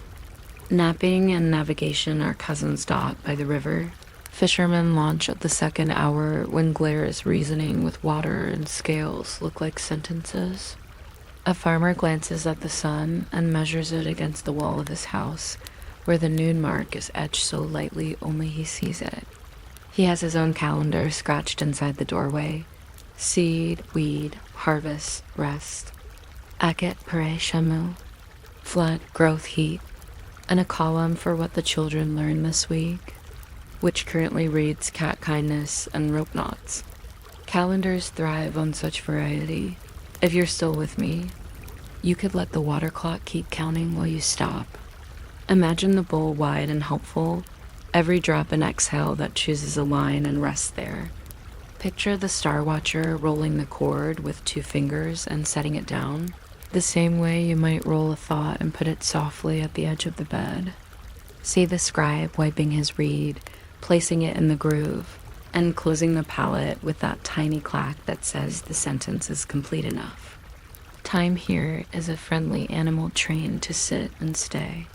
Napping and navigation are cousins by the river. Fishermen launch at the second hour when Glaire's reasoning with water and scales look like sentences. A farmer glances at the sun and measures it against the wall of his house, where the noon mark is etched so lightly only he sees it. He has his own calendar scratched inside the doorway. Seed, weed, harvest, rest. Aket pere shamu. Flood, growth, heat. And a column for what the children learned this week, which currently reads cat kindness and rope knots. Calendars thrive on such variety. If you're still with me, you could let the water clock keep counting while you stop. Imagine the bowl wide and helpful, every drop an exhale that chooses a line and rests there. Picture the Star Watcher rolling the cord with 2 fingers and setting it down, the same way you might roll a thought and put it softly at the edge of the bed. See the scribe wiping his reed, placing it in the groove, and closing the palette with that tiny clack that says the sentence is complete enough. Time here is a friendly animal trained to sit and stay.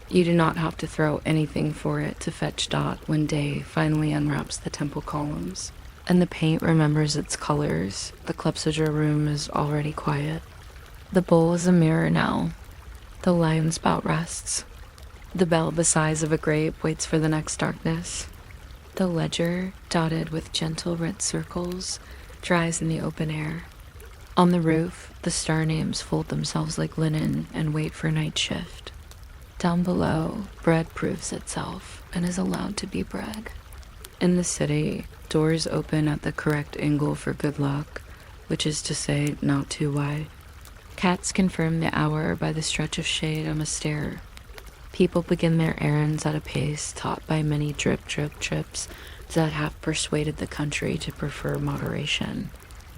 You do not have to throw anything for it to fetch dot when day finally unwraps the temple columns, and the paint remembers its colors. The Klepsidra room is already quiet. The bowl is a mirror now. The lion spout rests. The bell the size of a grape waits for the next darkness. The ledger, dotted with gentle red circles, dries in the open air. On the roof, the star names fold themselves like linen and wait for night shift. Down below, bread proves itself and is allowed to be bread. In the city, doors open at the correct angle for good luck, which is to say, not too wide. Cats confirm the hour by the stretch of shade on a stair. People begin their errands at a pace taught by many drip-drip-drips that have persuaded the country to prefer moderation.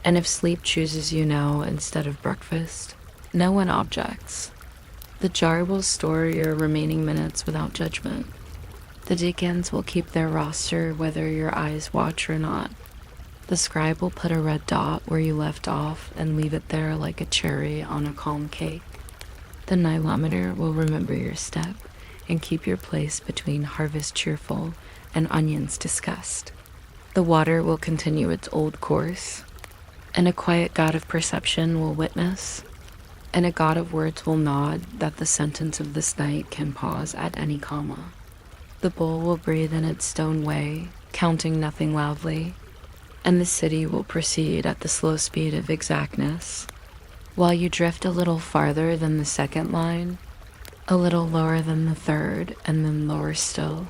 And if sleep chooses you now instead of breakfast, no one objects. The jar will store your remaining minutes without judgment. The deacons will keep their roster whether your eyes watch or not. The scribe will put a red dot where you left off and leave it there like a cherry on a calm cake. The Nilometer will remember your step and keep your place between harvest cheerful and onions discussed. The water will continue its old course, and a quiet god of perception will witness, and a god of words will nod that the sentence of this night can pause at any comma. The bowl will breathe in its stone way, counting nothing loudly, and the city will proceed at the slow speed of exactness, while you drift a little farther than the second line, a little lower than the third, and then lower still,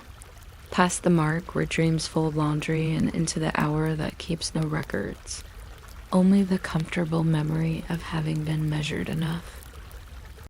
past the mark where dreams fold laundry and into the hour that keeps no records, only the comfortable memory of having been measured enough.